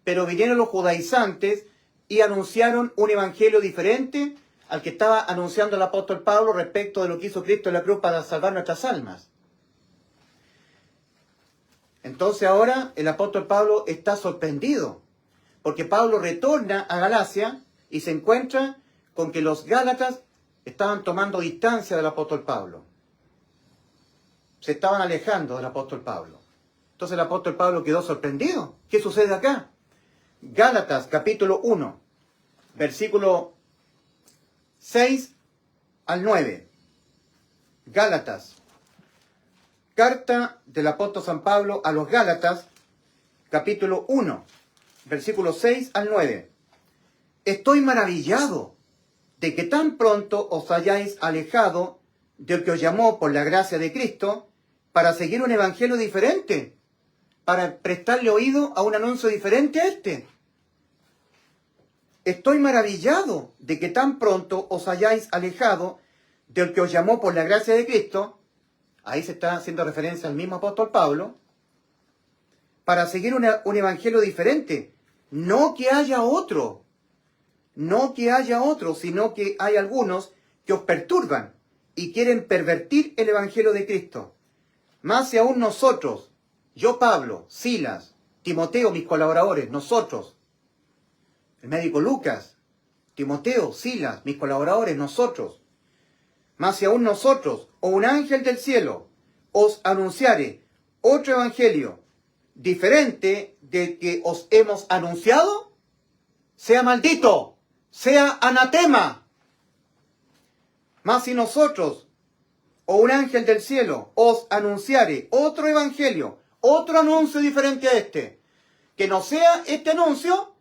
Pero vinieron los judaizantes y anunciaron un evangelio diferente al que estaba anunciando el apóstol Pablo respecto de lo que hizo Cristo en la cruz para salvar nuestras almas. Entonces ahora el apóstol Pablo está sorprendido, porque Pablo retorna a Galacia y se encuentra con que los gálatas estaban tomando distancia del apóstol Pablo. Se estaban alejando del apóstol Pablo. Entonces el apóstol Pablo quedó sorprendido. ¿Qué sucede acá? Gálatas capítulo 1, versículo 6 al 9. Gálatas. Carta del apóstol San Pablo a los Gálatas, capítulo 1, versículos 6 al 9. Estoy maravillado de que tan pronto os hayáis alejado del que os llamó por la gracia de Cristo para seguir un evangelio diferente, para prestarle oído a un anuncio diferente a este. Estoy maravillado de que tan pronto os hayáis alejado del que os llamó por la gracia de Cristo. Ahí se está haciendo referencia al mismo apóstol Pablo, para seguir un evangelio diferente. No que haya otro, sino que hay algunos que os perturban y quieren pervertir el evangelio de Cristo. Más y aún nosotros, yo Pablo, Silas, Timoteo, mis colaboradores, nosotros, el médico Lucas, Timoteo, Silas, mis colaboradores, nosotros, más y aún nosotros, o un ángel del cielo, os anunciare otro evangelio diferente del que os hemos anunciado, sea maldito, sea anatema. Mas si nosotros, o un ángel del cielo, os anunciare otro evangelio, otro anuncio diferente a este, que no sea este anuncio,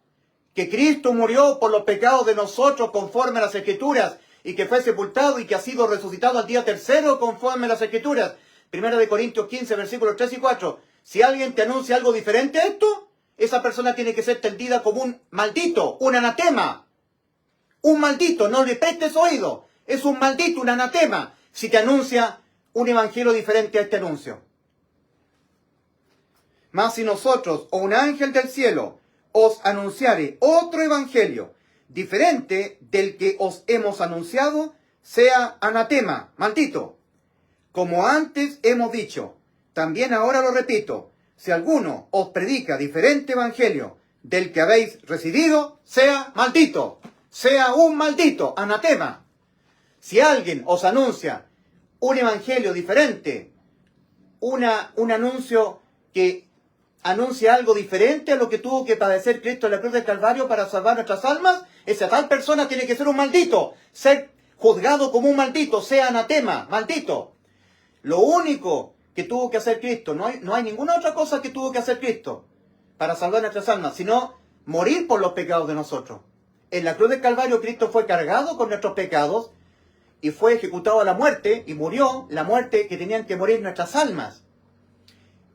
que Cristo murió por los pecados de nosotros conforme a las Escrituras, y que fue sepultado y que ha sido resucitado al día tercero conforme a las Escrituras. 1 Corintios 15, versículos 3 y 4. Si alguien te anuncia algo diferente a esto, esa persona tiene que ser tendida como un maldito, un anatema. Un maldito, no le prestes oído. Es un maldito, un anatema, si te anuncia un evangelio diferente a este anuncio. Mas si nosotros o un ángel del cielo os anunciare otro evangelio diferente del que os hemos anunciado, sea anatema, maldito. Como antes hemos dicho, también ahora lo repito, si alguno os predica diferente evangelio del que habéis recibido, sea maldito, sea un maldito, anatema. Si alguien os anuncia un evangelio diferente, un anuncio que anuncia algo diferente a lo que tuvo que padecer Cristo en la cruz del Calvario para salvar nuestras almas, esa tal persona tiene que ser un maldito, ser juzgado como un maldito, sea anatema, maldito. Lo único que tuvo que hacer Cristo, no hay ninguna otra cosa que tuvo que hacer Cristo para salvar nuestras almas, sino morir por los pecados de nosotros. En la cruz del Calvario Cristo fue cargado con nuestros pecados y fue ejecutado a la muerte y murió la muerte que tenían que morir nuestras almas.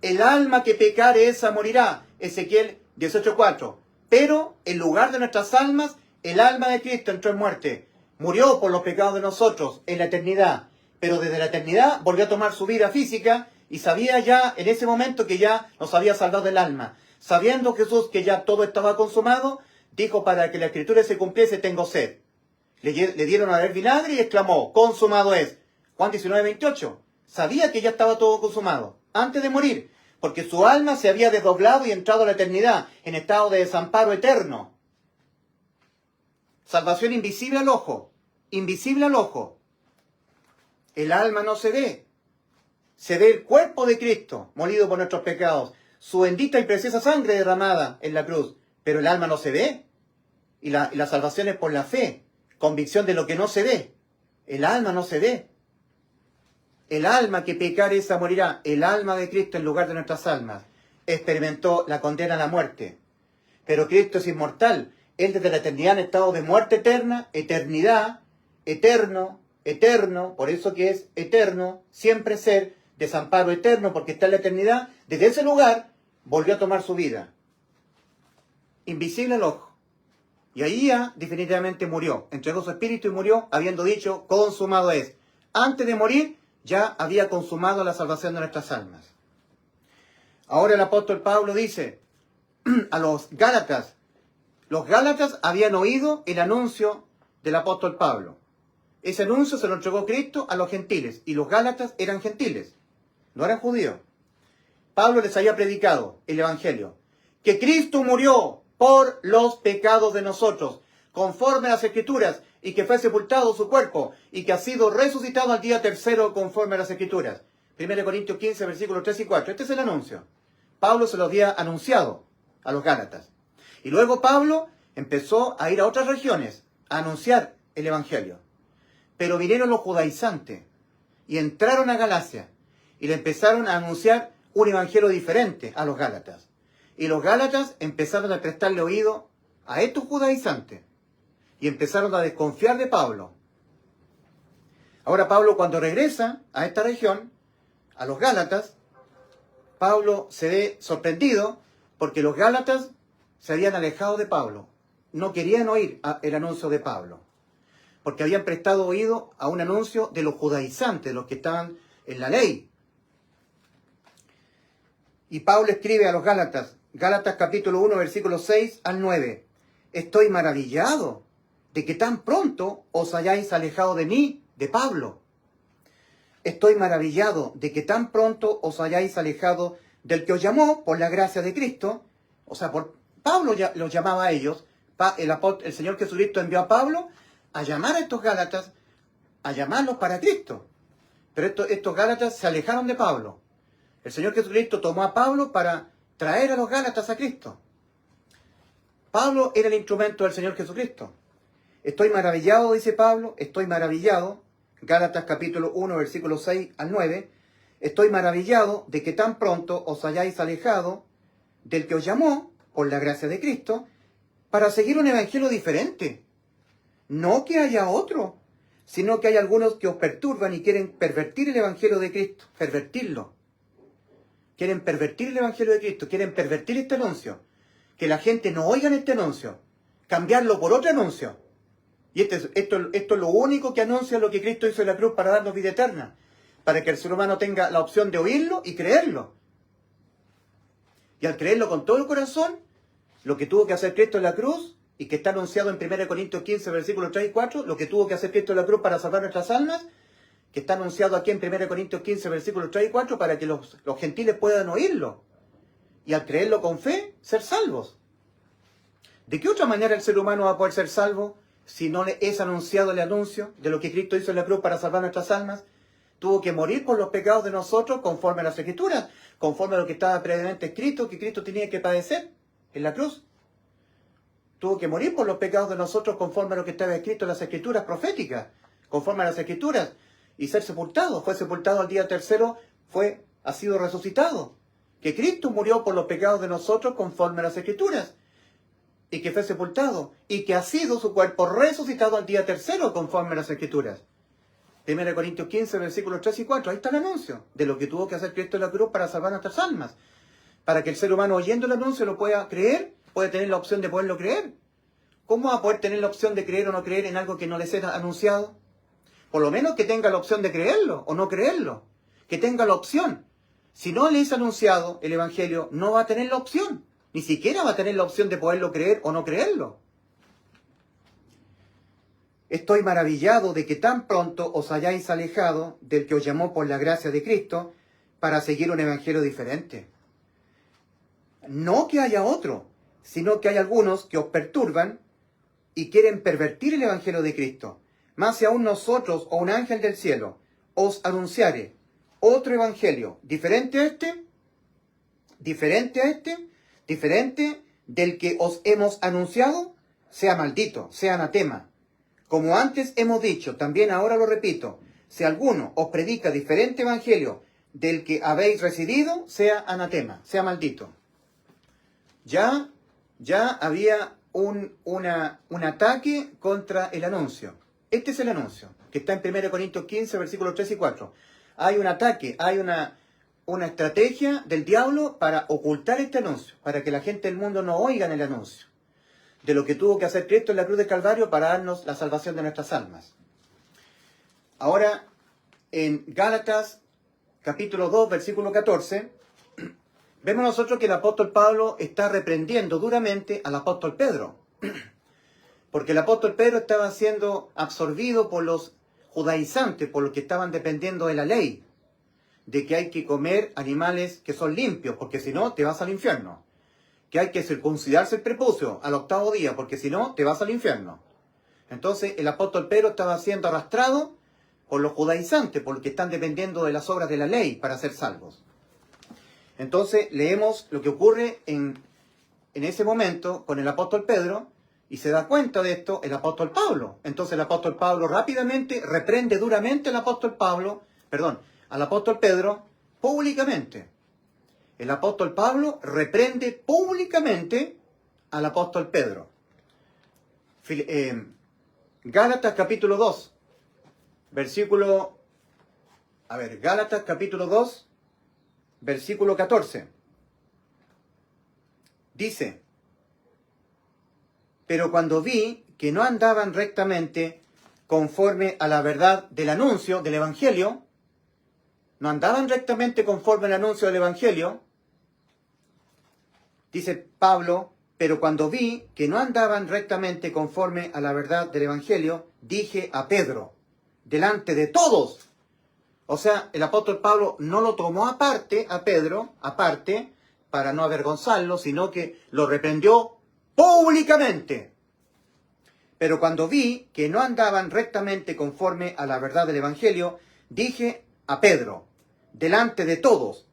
El alma que pecare esa morirá, Ezequiel 18:4. Pero en lugar de nuestras almas, el alma de Cristo entró en muerte. Murió por los pecados de nosotros en la eternidad. Pero desde la eternidad volvió a tomar su vida física y sabía ya en ese momento que ya nos había salvado el alma. Sabiendo Jesús que ya todo estaba consumado, dijo: para que la escritura se cumpliese, tengo sed. Le dieron a beber vinagre y exclamó: consumado es. Juan 19:28. Sabía que ya estaba todo consumado antes de morir, porque su alma se había desdoblado y entrado a la eternidad en estado de desamparo eterno. Salvación invisible al ojo, invisible al ojo. El alma no se ve el cuerpo de Cristo molido por nuestros pecados, su bendita y preciosa sangre derramada en la cruz, pero el alma no se ve, y la salvación es por la fe, convicción de lo que no se ve. El alma no se ve. El alma que pecare esa morirá. El alma de Cristo en lugar de nuestras almas experimentó la condena a la muerte. Pero Cristo es inmortal. Él desde la eternidad en estado de muerte eterna, eternidad, eterno, eterno, por eso que es eterno, siempre ser, desamparo eterno, porque está en la eternidad. Desde ese lugar volvió a tomar su vida. Invisible al ojo. Y ahí ya definitivamente murió. Entregó su espíritu y murió habiendo dicho: consumado es. Antes de morir ya había consumado la salvación de nuestras almas. Ahora el apóstol Pablo dice a los Gálatas habían oído el anuncio del apóstol Pablo. Ese anuncio se lo entregó Cristo a los gentiles, y los Gálatas eran gentiles, no eran judíos. Pablo les había predicado el evangelio, que Cristo murió por los pecados de nosotros, conforme a las Escrituras, y que fue sepultado su cuerpo, y que ha sido resucitado al día tercero conforme a las Escrituras. 1 Corintios 15, versículos 3 y 4. Este es el anuncio. Pablo se lo había anunciado a los Gálatas. Y luego Pablo empezó a ir a otras regiones a anunciar el evangelio. Pero vinieron los judaizantes y entraron a Galacia y le empezaron a anunciar un evangelio diferente a los Gálatas. Y los Gálatas empezaron a prestarle oído a estos judaizantes y empezaron a desconfiar de Pablo. Ahora Pablo, cuando regresa a esta región, a los Gálatas, Pablo se ve sorprendido porque los Gálatas se habían alejado de Pablo. No querían oír el anuncio de Pablo, porque habían prestado oído a un anuncio de los judaizantes, los que estaban en la ley. Y Pablo escribe a los Gálatas, Gálatas capítulo 1, versículos 6 al 9. Estoy maravillado de que tan pronto os hayáis alejado de mí, de Pablo. Estoy maravillado de que tan pronto os hayáis alejado del que os llamó por la gracia de Cristo. O sea, por Pablo los llamaba a ellos. El Señor Jesucristo envió a Pablo a llamar a estos Gálatas, a llamarlos para Cristo. Pero estos Gálatas se alejaron de Pablo. El Señor Jesucristo tomó a Pablo para traer a los Gálatas a Cristo. Pablo era el instrumento del Señor Jesucristo. Estoy maravillado, dice Pablo, estoy maravillado, Gálatas capítulo 1, versículos 6 al 9, estoy maravillado de que tan pronto os hayáis alejado del que os llamó, por la gracia de Cristo, para seguir un evangelio diferente. No que haya otro, sino que hay algunos que os perturban y quieren pervertir el Evangelio de Cristo, pervertirlo. Quieren pervertir el Evangelio de Cristo, quieren pervertir este anuncio. Que la gente no oiga este anuncio, cambiarlo por otro anuncio. Y esto es lo único que anuncia lo que Cristo hizo en la cruz para darnos vida eterna, para que el ser humano tenga la opción de oírlo y creerlo. Y al creerlo con todo el corazón, lo que tuvo que hacer Cristo en la cruz, y que está anunciado en 1 Corintios 15, versículos 3 y 4, lo que tuvo que hacer Cristo en la cruz para salvar nuestras almas, que está anunciado aquí en 1 Corintios 15, versículos 3 y 4, para que los gentiles puedan oírlo. Y al creerlo con fe, ser salvos. ¿De qué otra manera el ser humano va a poder ser salvo si no le es anunciado el anuncio de lo que Cristo hizo en la cruz para salvar nuestras almas? Tuvo que morir por los pecados de nosotros conforme a las Escrituras, conforme a lo que estaba previamente escrito, que Cristo tenía que padecer en la cruz. Tuvo que morir por los pecados de nosotros conforme a lo que estaba escrito en las Escrituras proféticas, conforme a las Escrituras, y ser sepultado. Fue sepultado al día tercero, ha sido resucitado. Que Cristo murió por los pecados de nosotros conforme a las Escrituras, y que fue sepultado, y que ha sido su cuerpo resucitado al día tercero conforme a las Escrituras. 1 Corintios 15, versículos 3 y 4, ahí está el anuncio de lo que tuvo que hacer Cristo en la cruz para salvar nuestras almas. Para que el ser humano oyendo el anuncio lo pueda creer, puede tener la opción de poderlo creer. ¿Cómo va a poder tener la opción de creer o no creer en algo que no les es anunciado? Por lo menos que tenga la opción de creerlo o no creerlo. Que tenga la opción. Si no le es anunciado el Evangelio, no va a tener la opción. Ni siquiera va a tener la opción de poderlo creer o no creerlo. Estoy maravillado de que tan pronto os hayáis alejado del que os llamó por la gracia de Cristo para seguir un evangelio diferente. No que haya otro, sino que hay algunos que os perturban y quieren pervertir el evangelio de Cristo. Más si aún nosotros o un ángel del cielo os anunciare otro evangelio diferente del que os hemos anunciado, sea maldito, sea anatema. Como antes hemos dicho, también ahora lo repito, si alguno os predica diferente evangelio del que habéis recibido, sea anatema, sea maldito. Ya había un ataque contra el anuncio. Este es el anuncio, que está en 1 Corintios 15, versículos 3 y 4. Hay un ataque, hay una estrategia del diablo para ocultar este anuncio, para que la gente del mundo no oiga el anuncio de lo que tuvo que hacer Cristo en la cruz del Calvario para darnos la salvación de nuestras almas. Ahora, en Gálatas, capítulo 2, versículo 14, vemos nosotros que el apóstol Pablo está reprendiendo duramente al apóstol Pedro. Porque el apóstol Pedro estaba siendo absorbido por los judaizantes, por los que estaban dependiendo de la ley, de que hay que comer animales que son limpios, porque si no, te vas al infierno. Que hay que circuncidarse el prepucio al 8º día, porque si no, te vas al infierno. Entonces, el apóstol Pedro estaba siendo arrastrado por los judaizantes, porque están dependiendo de las obras de la ley para ser salvos. Entonces, leemos lo que ocurre en ese momento con el apóstol Pedro, y se da cuenta de esto el apóstol Pablo. Entonces, el apóstol Pablo rápidamente reprende duramente al apóstol Pedro, públicamente. El apóstol Pablo reprende públicamente al apóstol Pedro. Gálatas capítulo 2, Gálatas capítulo 2, versículo 14. Dice: pero cuando vi que no andaban rectamente conforme a la verdad del anuncio del Evangelio, dice Pablo, pero cuando vi que no andaban rectamente conforme a la verdad del Evangelio, dije a Pedro, delante de todos. O sea, el apóstol Pablo no lo tomó aparte, a Pedro, aparte, para no avergonzarlo, sino que lo reprendió públicamente. Pero cuando vi que no andaban rectamente conforme a la verdad del Evangelio, dije a Pedro, delante de todos,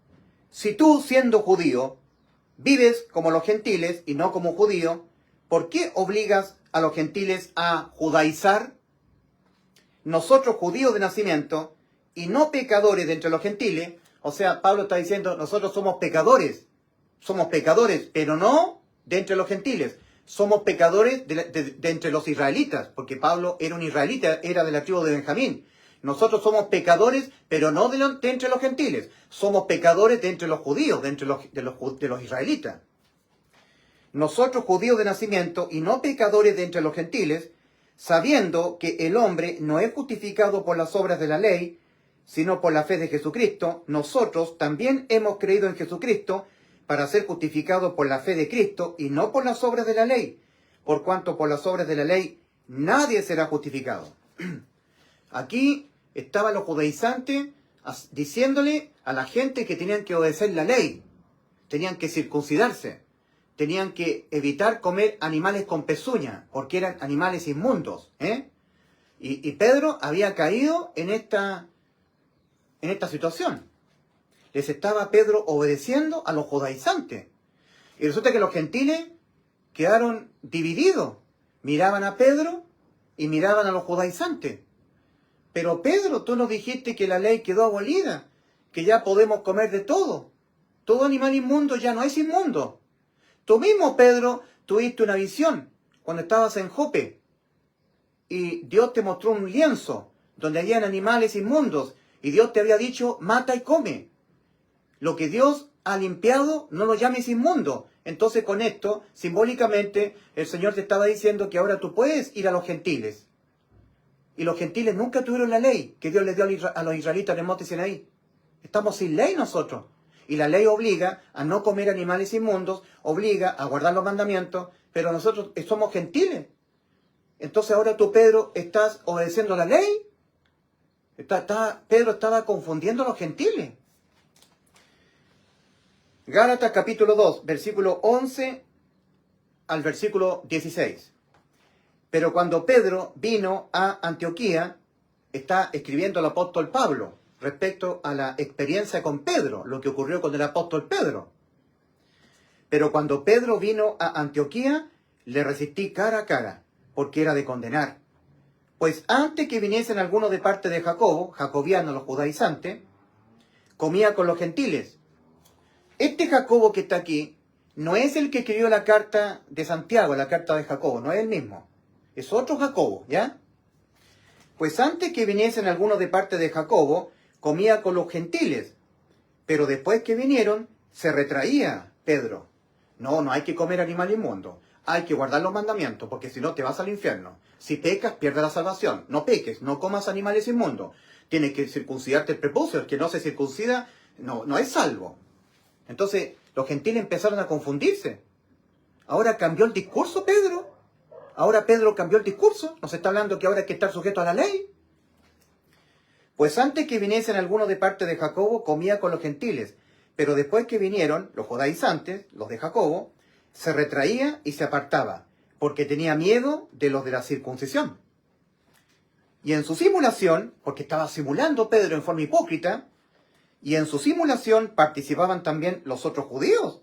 si tú, siendo judío, vives como los gentiles y no como judío, ¿por qué obligas a los gentiles a judaizar? Nosotros, judíos de nacimiento, y no pecadores de entre los gentiles, o sea, Pablo está diciendo, nosotros somos pecadores, pero no de entre los gentiles. somos pecadores de entre los israelitas, porque Pablo era un israelita, era de la tribu de Benjamín. Nosotros somos pecadores, pero no de entre los gentiles. Somos pecadores de entre los judíos, de entre los israelitas. Nosotros, judíos de nacimiento, y no pecadores de entre los gentiles, sabiendo que el hombre no es justificado por las obras de la ley, sino por la fe de Jesucristo, nosotros también hemos creído en Jesucristo para ser justificados por la fe de Cristo y no por las obras de la ley, por cuanto por las obras de la ley nadie será justificado. Aquí estaban los judaizantes diciéndole a la gente que tenían que obedecer la ley, tenían que circuncidarse, tenían que evitar comer animales con pezuña, porque eran animales inmundos. Y Pedro había caído en esta situación. Les estaba Pedro obedeciendo a los judaizantes. Y resulta que los gentiles quedaron divididos. Miraban a Pedro y miraban a los judaizantes. Pero Pedro, tú nos dijiste que la ley quedó abolida, que ya podemos comer de todo. Todo animal inmundo ya no es inmundo. Tú mismo, Pedro, tuviste una visión cuando estabas en Jope. Y Dios te mostró un lienzo donde habían animales inmundos. Y Dios te había dicho, mata y come. Lo que Dios ha limpiado, no lo llames inmundo. Entonces con esto, simbólicamente, el Señor te estaba diciendo que ahora tú puedes ir a los gentiles. Y los gentiles nunca tuvieron la ley que Dios les dio a los israelitas en el monte Sinaí. Estamos sin ley nosotros. Y la ley obliga a no comer animales inmundos, obliga a guardar los mandamientos, pero nosotros somos gentiles. Entonces ahora tú, Pedro, estás obedeciendo la ley. Pedro estaba confundiendo a los gentiles. Gálatas capítulo 2, versículo 11 al versículo 16. Pero cuando Pedro vino a Antioquía, está escribiendo el apóstol Pablo respecto a la experiencia con Pedro, lo que ocurrió con el apóstol Pedro. Pero cuando Pedro vino a Antioquía, le resistí cara a cara, porque era de condenar. Pues antes que viniesen algunos de parte de Jacobo, jacobiano, los judaizantes, comía con los gentiles. Este Jacobo que está aquí, no es el que escribió la carta de Santiago, la carta de Jacobo, no es el mismo. Es otro Jacobo, ¿ya? Pues antes que viniesen algunos de parte de Jacobo, comía con los gentiles. Pero después que vinieron, se retraía Pedro. No hay que comer animal inmundo. Hay que guardar los mandamientos, porque si no te vas al infierno. Si pecas, pierdes la salvación. No peques, no comas animales inmundos. Tienes que circuncidarte el prepucio. El que no se circuncida no es salvo. Entonces, los gentiles empezaron a confundirse. Ahora cambió el discurso Pedro. Ahora Pedro cambió el discurso. Nos está hablando que ahora hay que estar sujeto a la ley. Pues antes que viniesen algunos de parte de Jacobo, comía con los gentiles. Pero después que vinieron los judaizantes, los de Jacobo, se retraía y se apartaba, porque tenía miedo de los de la circuncisión. Y en su simulación, porque estaba simulando Pedro en forma hipócrita, y en su simulación participaban también los otros judíos,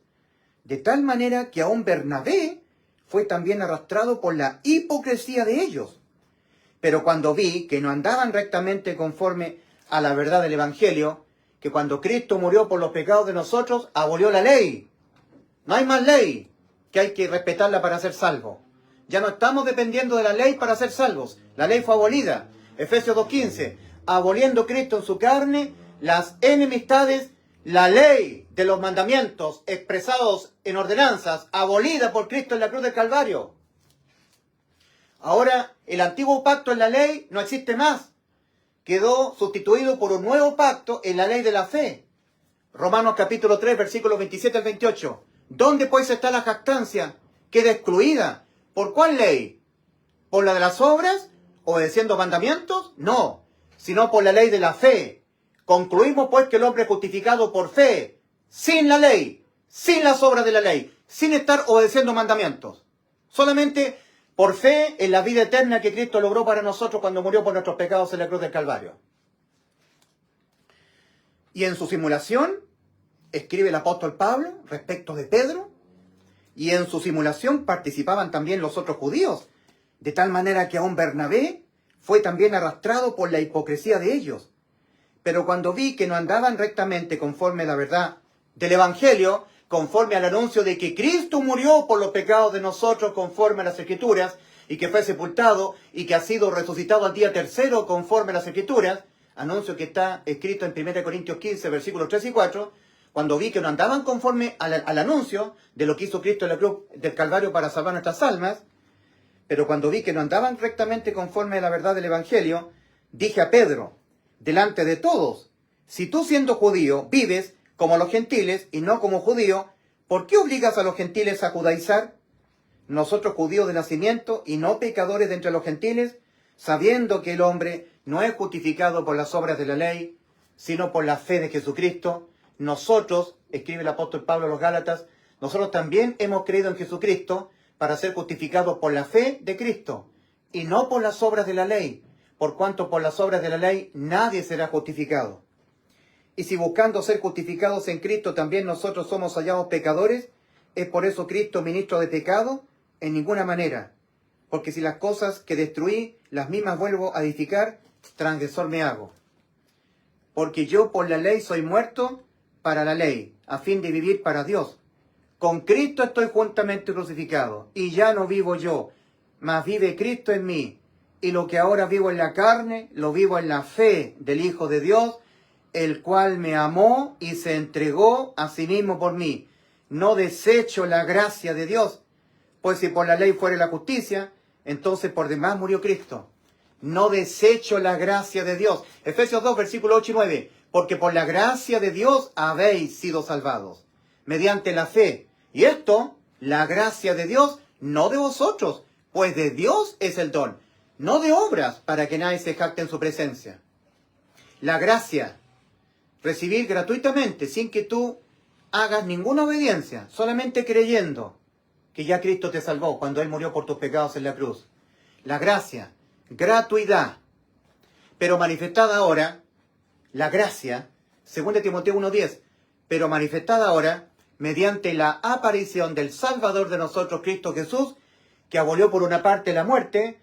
de tal manera que aún Bernabé fue también arrastrado por la hipocresía de ellos. Pero cuando vi que no andaban rectamente conforme a la verdad del Evangelio, que cuando Cristo murió por los pecados de nosotros, abolió la ley. No hay más ley, que hay que respetarla para ser salvo. Ya no estamos dependiendo de la ley para ser salvos. La ley fue abolida. Efesios 2:15, aboliendo Cristo en su carne las enemistades, la ley de los mandamientos expresados en ordenanzas, abolida por Cristo en la cruz del Calvario. Ahora, el antiguo pacto en la ley no existe más. Quedó sustituido por un nuevo pacto en la ley de la fe. Romanos capítulo 3, versículos 27 al 28. ¿Dónde pues está la jactancia? Queda excluida. ¿Por cuál ley? ¿Por la de las obras? ¿Obedeciendo mandamientos? No, sino por la ley de la fe. Concluimos pues que el hombre es justificado por fe, sin la ley, sin las obras de la ley, sin estar obedeciendo mandamientos. Solamente por fe en la vida eterna que Cristo logró para nosotros cuando murió por nuestros pecados en la cruz del Calvario. Y en su simulación, escribe el apóstol Pablo respecto de Pedro, y en su simulación participaban también los otros judíos, de tal manera que aún Bernabé fue también arrastrado por la hipocresía de ellos. Pero cuando vi que no andaban rectamente conforme a la verdad del Evangelio, conforme al anuncio de que Cristo murió por los pecados de nosotros conforme a las Escrituras, y que fue sepultado y que ha sido resucitado al día tercero conforme a las Escrituras, anuncio que está escrito en 1 Corintios 15, versículos 3 y 4, cuando vi que no andaban conforme al anuncio de lo que hizo Cristo en la cruz del Calvario para salvar nuestras almas, pero cuando vi que no andaban rectamente conforme a la verdad del Evangelio, dije a Pedro, delante de todos, si tú siendo judío vives como los gentiles y no como judío, ¿por qué obligas a los gentiles a judaizar? Nosotros judíos de nacimiento y no pecadores de entre los gentiles, sabiendo que el hombre no es justificado por las obras de la ley, sino por la fe de Jesucristo, nosotros, escribe el apóstol Pablo a los Gálatas, nosotros también hemos creído en Jesucristo para ser justificados por la fe de Cristo, y no por las obras de la ley, por cuanto por las obras de la ley nadie será justificado. Y si buscando ser justificados en Cristo también nosotros somos hallados pecadores, ¿es por eso Cristo ministro de pecado? En ninguna manera, porque si las cosas que destruí, las mismas vuelvo a edificar, transgresor me hago. Porque yo por la ley soy muerto para la ley, a fin de vivir para Dios. Con Cristo estoy juntamente crucificado, y ya no vivo yo, mas vive Cristo en mí. Y lo que ahora vivo en la carne, lo vivo en la fe del Hijo de Dios, el cual me amó y se entregó a sí mismo por mí. No desecho la gracia de Dios, pues si por la ley fuera la justicia, entonces por demás murió Cristo. No desecho la gracia de Dios. Efesios 2, versículos 8 y 9. Porque por la gracia de Dios habéis sido salvados, mediante la fe. Y esto, la gracia de Dios, no de vosotros, pues de Dios es el don, no de obras, para que nadie se jacte en su presencia. La gracia, recibir gratuitamente, sin que tú hagas ninguna obediencia, solamente creyendo que ya Cristo te salvó cuando Él murió por tus pecados en la cruz. La gracia, gratuidad, pero manifestada ahora, la gracia, 2 Timoteo 1:10, pero manifestada ahora mediante la aparición del Salvador de nosotros, Cristo Jesús, que abolió por una parte la muerte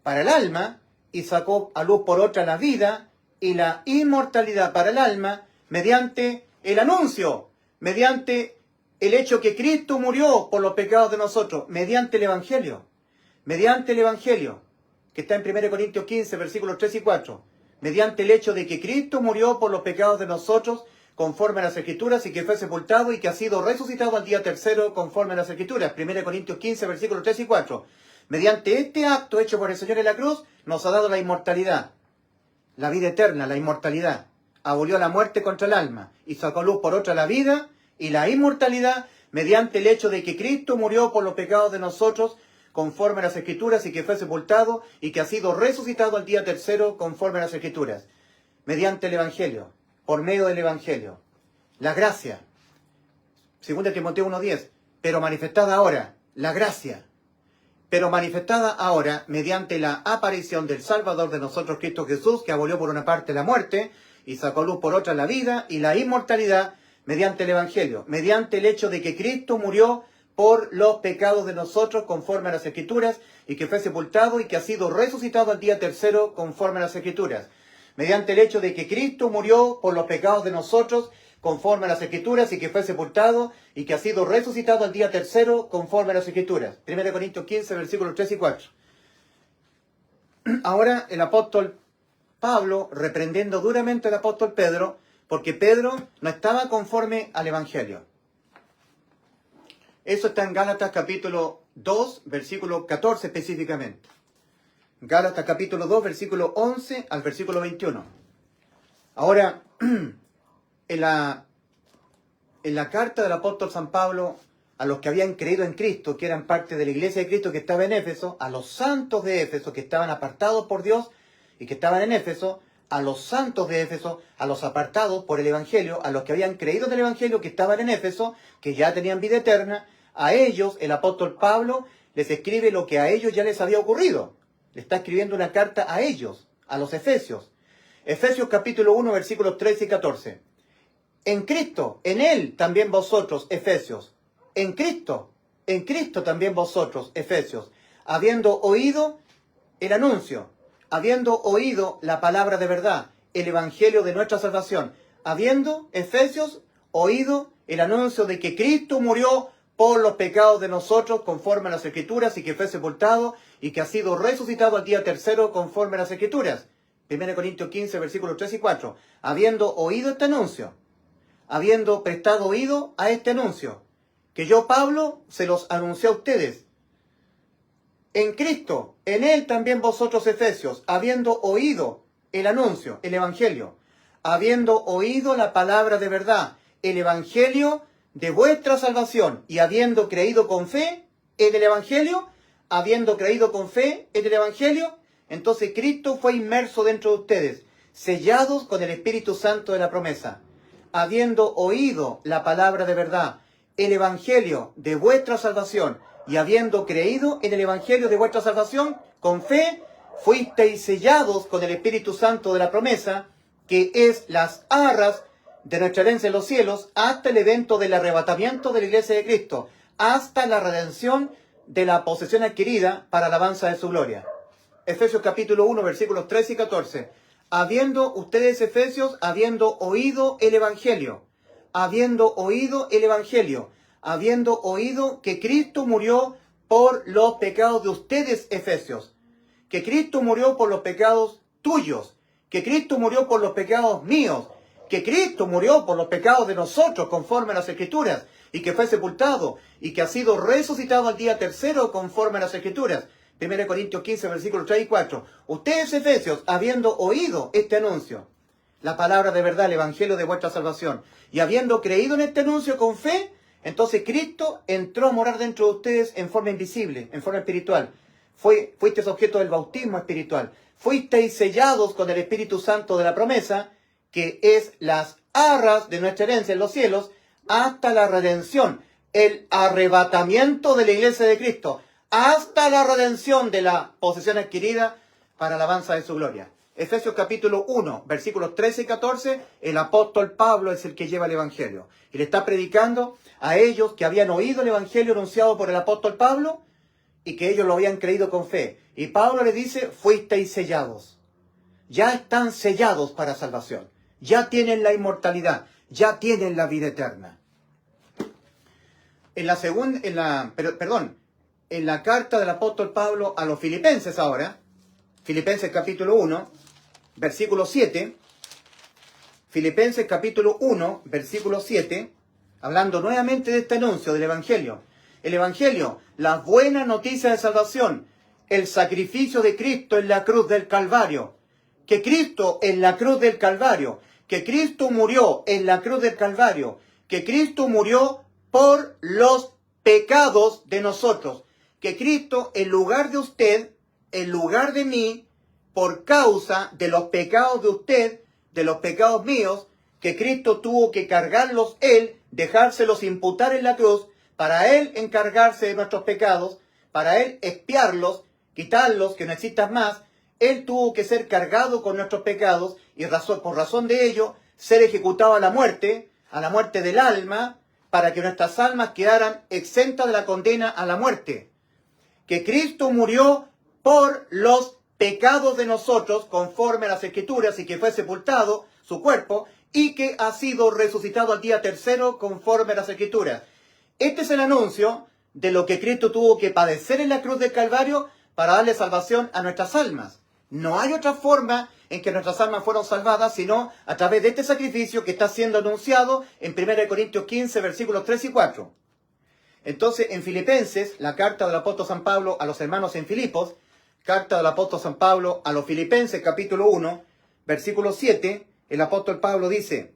para el alma y sacó a luz por otra la vida y la inmortalidad para el alma mediante el anuncio, mediante el hecho que Cristo murió por los pecados de nosotros, mediante el Evangelio, que está en 1 Corintios 15, versículos 3 y 4, mediante el hecho de que Cristo murió por los pecados de nosotros conforme a las Escrituras y que fue sepultado y que ha sido resucitado al día tercero conforme a las Escrituras, 1 Corintios 15, versículos 3 y 4. Mediante este acto hecho por el Señor en la cruz, nos ha dado la inmortalidad, la vida eterna, la inmortalidad. Abolió la muerte contra el alma y sacó luz por otra la vida y la inmortalidad mediante el hecho de que Cristo murió por los pecados de nosotros conforme a las Escrituras y que fue sepultado y que ha sido resucitado al día tercero conforme a las Escrituras. Mediante el Evangelio, por medio del Evangelio. La gracia, 2 Timoteo 1:10, pero manifestada ahora, la gracia, pero manifestada ahora mediante la aparición del Salvador de nosotros, Cristo Jesús, que abolió por una parte la muerte y sacó luz por otra la vida y la inmortalidad mediante el Evangelio, mediante el hecho de que Cristo murió por los pecados de nosotros conforme a las Escrituras y que fue sepultado y que ha sido resucitado al día tercero conforme a las Escrituras. Mediante el hecho de que Cristo murió por los pecados de nosotros conforme a las Escrituras y que fue sepultado y que ha sido resucitado al día tercero conforme a las Escrituras. 1 Corintios 15, versículos 3 y 4. Ahora el apóstol Pablo reprendiendo duramente al apóstol Pedro, porque Pedro no estaba conforme al Evangelio. Eso está en Gálatas capítulo 2, versículo 14 específicamente. Gálatas capítulo 2, versículo 11 al versículo 21. Ahora, en la carta del apóstol San Pablo a los que habían creído en Cristo, que eran parte de la iglesia de Cristo que estaba en Éfeso, a los santos de Éfeso que estaban apartados por Dios y que estaban en Éfeso, a los santos de Éfeso, a los apartados por el Evangelio, a los que habían creído en el Evangelio que estaban en Éfeso, que ya tenían vida eterna, a ellos el apóstol Pablo les escribe lo que a ellos ya les había ocurrido. Le está escribiendo una carta a ellos, a los efesios. Efesios capítulo 1, versículos 13 y 14. En Cristo, en Él también vosotros, efesios. En Cristo también vosotros, efesios. Habiendo oído el anuncio, habiendo oído la palabra de verdad, el evangelio de nuestra salvación, habiendo, efesios, oído el anuncio de que Cristo murió por los pecados de nosotros conforme a las Escrituras y que fue sepultado y que ha sido resucitado al día tercero conforme a las Escrituras. 1 Corintios 15, versículos 3 y 4. Habiendo oído este anuncio, habiendo prestado oído a este anuncio, que yo, Pablo, se los anuncié a ustedes. En Cristo, en Él también vosotros, Efesios, habiendo oído el anuncio, el Evangelio, habiendo oído la palabra de verdad, el Evangelio de vuestra salvación, y habiendo creído con fe en el Evangelio, entonces Cristo fue inmerso dentro de ustedes, sellados con el Espíritu Santo de la promesa, habiendo oído la palabra de verdad, el Evangelio de vuestra salvación, y habiendo creído en el Evangelio de vuestra salvación, con fe, fuisteis sellados con el Espíritu Santo de la promesa, que es las arras de nuestra herencia en los cielos, hasta el evento del arrebatamiento de la iglesia de Cristo, hasta la redención de la posesión adquirida para alabanza de su gloria. Efesios capítulo 1, versículos 13 y 14. Habiendo ustedes, Efesios, habiendo oído el Evangelio, habiendo oído que Cristo murió por los pecados de ustedes, Efesios, que Cristo murió por los pecados tuyos, que Cristo murió por los pecados míos, que Cristo murió por los pecados de nosotros conforme a las Escrituras, y que fue sepultado, y que ha sido resucitado al día tercero conforme a las Escrituras. 1 Corintios 15, versículos 3 y 4. Ustedes, Efesios, habiendo oído este anuncio, la palabra de verdad, el Evangelio de vuestra salvación, y habiendo creído en este anuncio con fe, entonces Cristo entró a morar dentro de ustedes en forma invisible, en forma espiritual. Fuisteis objeto del bautismo espiritual. Fuisteis sellados con el Espíritu Santo de la promesa, que es las arras de nuestra herencia en los cielos, hasta la redención, el arrebatamiento de la iglesia de Cristo, hasta la redención de la posesión adquirida para alabanza de su gloria. Efesios capítulo 1, versículos 13 y 14, el apóstol Pablo es el que lleva el Evangelio. Y le está predicando a ellos que habían oído el Evangelio anunciado por el apóstol Pablo y que ellos lo habían creído con fe. Y Pablo le dice, fuisteis sellados. Ya están sellados para salvación. Ya tienen la inmortalidad. Ya tienen la vida eterna. En la carta del apóstol Pablo a los filipenses ahora, Filipenses capítulo 1, versículo 7, Filipenses capítulo 1, versículo 7, hablando nuevamente de este anuncio del Evangelio. El Evangelio, la buena noticia de salvación, el sacrificio de Cristo en la cruz del Calvario, que Cristo en la cruz del Calvario, que Cristo murió en la cruz del Calvario, que Cristo murió por los pecados de nosotros, que Cristo en lugar de usted, en lugar de mí, por causa de los pecados de usted, de los pecados míos, que Cristo tuvo que cargarlos Él, dejárselos imputar en la cruz, para Él encargarse de nuestros pecados, para Él expiarlos, quitarlos, que no existan más. Él tuvo que ser cargado con nuestros pecados y por razón de ello ser ejecutado a la muerte del alma, para que nuestras almas quedaran exentas de la condena a la muerte. Que Cristo murió por los pecados de nosotros conforme a las Escrituras y que fue sepultado su cuerpo y que ha sido resucitado al día tercero conforme a las Escrituras. Este es el anuncio de lo que Cristo tuvo que padecer en la cruz del Calvario para darle salvación a nuestras almas. No hay otra forma en que nuestras almas fueron salvadas, sino a través de este sacrificio que está siendo anunciado en 1 Corintios 15, versículos 3 y 4. Entonces, en Filipenses, la carta del apóstol San Pablo a los hermanos en Filipos, carta del apóstol San Pablo a los Filipenses, capítulo 1, versículo 7, el apóstol Pablo dice,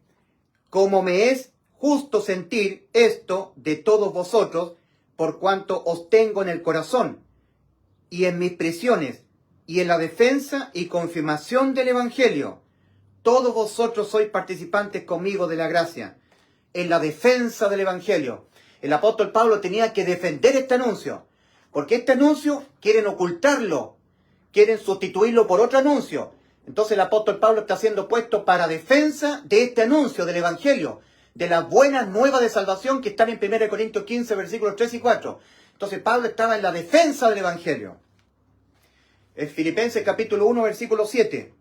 como me es justo sentir esto de todos vosotros, por cuanto os tengo en el corazón, y en mis prisiones, y en la defensa y confirmación del Evangelio. Todos vosotros sois participantes conmigo de la gracia, en la defensa del Evangelio. El apóstol Pablo tenía que defender este anuncio, porque este anuncio quieren ocultarlo, quieren sustituirlo por otro anuncio. Entonces el apóstol Pablo está siendo puesto para defensa de este anuncio del Evangelio, de las buenas nuevas de salvación que están en 1 Corintios 15, versículos 3 y 4. Entonces Pablo estaba en la defensa del Evangelio. En Filipenses capítulo 1, versículo 7.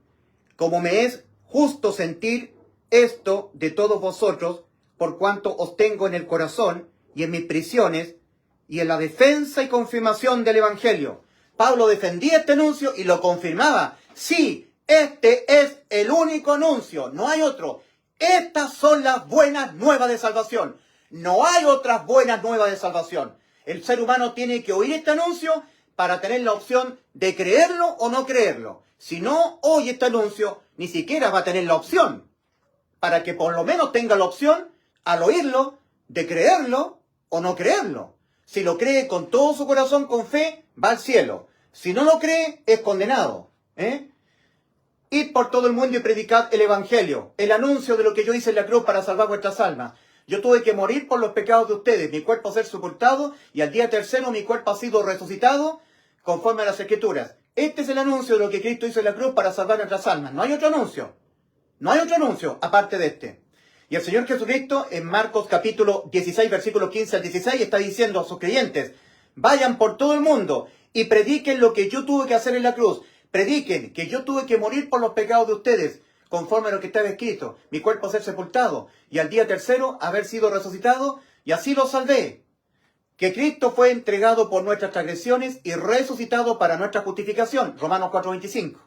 Como me es justo sentir esto de todos vosotros, por cuanto os tengo en el corazón y en mis prisiones y en la defensa y confirmación del Evangelio. Pablo defendía este anuncio y lo confirmaba. Sí, este es el único anuncio, no hay otro. Estas son las buenas nuevas de salvación. No hay otras buenas nuevas de salvación. El ser humano tiene que oír este anuncio para tener la opción de creerlo o no creerlo. Si no oye este anuncio, ni siquiera va a tener la opción. Para que por lo menos tenga la opción, al oírlo, de creerlo o no creerlo. Si lo cree con todo su corazón, con fe, va al cielo. Si no lo cree, es condenado. Id por todo el mundo y predicad el Evangelio, el anuncio de lo que yo hice en la cruz para salvar vuestras almas. Yo tuve que morir por los pecados de ustedes, mi cuerpo a ser sepultado, y al día tercero mi cuerpo ha sido resucitado, conforme a las Escrituras. Este es el anuncio de lo que Cristo hizo en la cruz para salvar nuestras almas. No hay otro anuncio. No hay otro anuncio aparte de este. Y el Señor Jesucristo en Marcos capítulo 16, versículos 15 al 16, está diciendo a sus creyentes, vayan por todo el mundo y prediquen lo que yo tuve que hacer en la cruz. Prediquen que yo tuve que morir por los pecados de ustedes, conforme a lo que estaba escrito, mi cuerpo ser sepultado, y al día tercero haber sido resucitado, y así los salvé. Que Cristo fue entregado por nuestras transgresiones y resucitado para nuestra justificación. Romanos 4:25.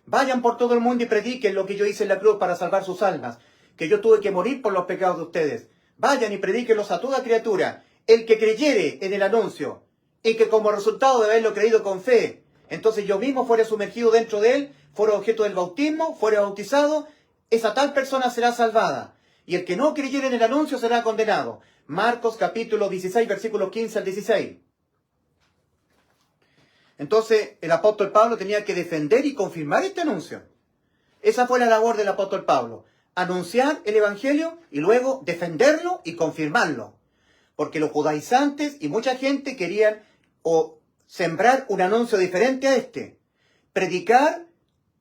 Vayan por todo el mundo y prediquen lo que yo hice en la cruz para salvar sus almas, que yo tuve que morir por los pecados de ustedes. Vayan y predíquenlos a toda criatura. El que creyere en el anuncio, y que como resultado de haberlo creído con fe, entonces yo mismo fuera sumergido dentro de él, fuera objeto del bautismo, fuera bautizado, esa tal persona será salvada. Y el que no creyere en el anuncio será condenado. Marcos capítulo 16, versículos 15 al 16. Entonces el apóstol Pablo tenía que defender y confirmar este anuncio. Esa fue la labor del apóstol Pablo. Anunciar el Evangelio y luego defenderlo y confirmarlo. Porque los judaizantes y mucha gente querían sembrar un anuncio diferente a este. Predicar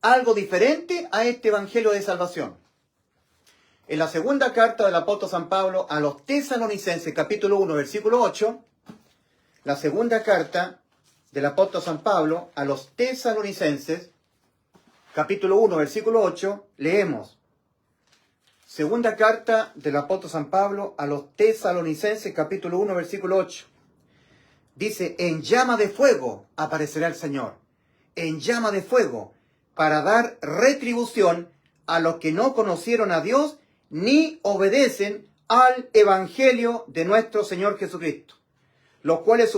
algo diferente a este Evangelio de salvación. En la segunda carta del apóstol San Pablo a los Tesalonicenses, capítulo 1, versículo 8, la segunda carta del apóstol San Pablo a los Tesalonicenses, capítulo 1, versículo 8, leemos. Segunda carta del apóstol San Pablo a los Tesalonicenses, capítulo 1, versículo 8. Dice, en llama de fuego aparecerá el Señor, en llama de fuego, para dar retribución a los que no conocieron a Dios ni obedecen al Evangelio de nuestro Señor Jesucristo, los cuales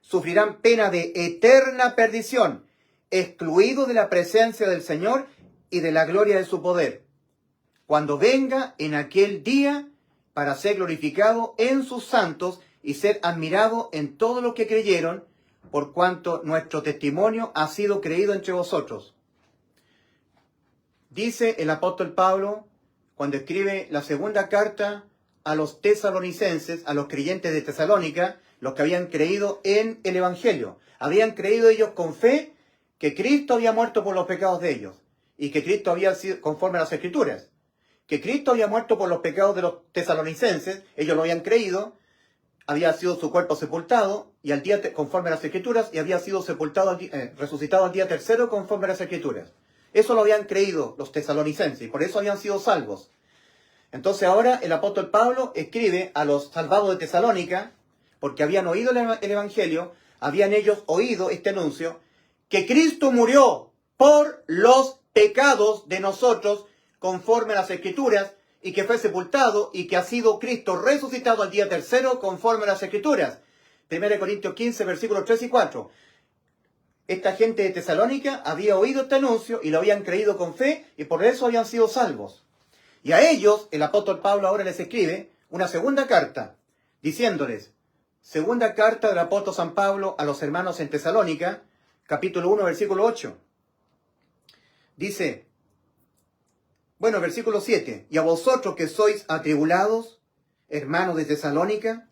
sufrirán pena de eterna perdición, excluidos de la presencia del Señor y de la gloria de su poder, cuando venga en aquel día para ser glorificado en sus santos y ser admirado en todo lo que creyeron, por cuanto nuestro testimonio ha sido creído entre vosotros. Dice el apóstol Pablo, cuando escribe la segunda carta a los tesalonicenses, a los creyentes de Tesalónica, los que habían creído en el Evangelio. Habían creído ellos con fe que Cristo había muerto por los pecados de ellos y que Cristo había sido conforme a las Escrituras. Que Cristo había muerto por los pecados de los tesalonicenses, ellos lo habían creído, había sido su cuerpo sepultado y al día conforme a las Escrituras y había sido sepultado resucitado al día tercero conforme a las Escrituras. Eso lo habían creído los tesalonicenses y por eso habían sido salvos. Entonces ahora el apóstol Pablo escribe a los salvados de Tesalónica, porque habían oído el Evangelio, habían ellos oído este anuncio, que Cristo murió por los pecados de nosotros conforme a las Escrituras, y que fue sepultado, y que ha sido Cristo resucitado al día tercero conforme a las Escrituras. 1 Corintios 15, versículos 3 y 4. Esta gente de Tesalónica había oído este anuncio y lo habían creído con fe, y por eso habían sido salvos. Y a ellos, el apóstol Pablo ahora les escribe una segunda carta, diciéndoles, segunda carta del apóstol San Pablo a los hermanos en Tesalónica, capítulo 1, versículo 8. Dice, bueno, versículo 7, y a vosotros que sois atribulados, hermanos de Tesalónica,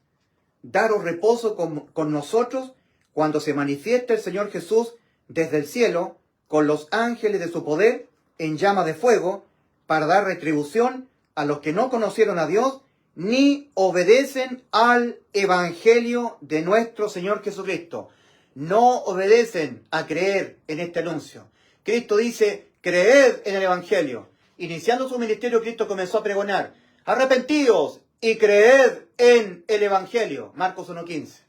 daros reposo con nosotros cuando se manifieste el Señor Jesús desde el cielo, con los ángeles de su poder, en llama de fuego, para dar retribución a los que no conocieron a Dios, ni obedecen al Evangelio de nuestro Señor Jesucristo. No obedecen a creer en este anuncio. Cristo dice, creed en el Evangelio. Iniciando su ministerio, Cristo comenzó a pregonar, arrepentíos y creed en el Evangelio. Marcos 1:15.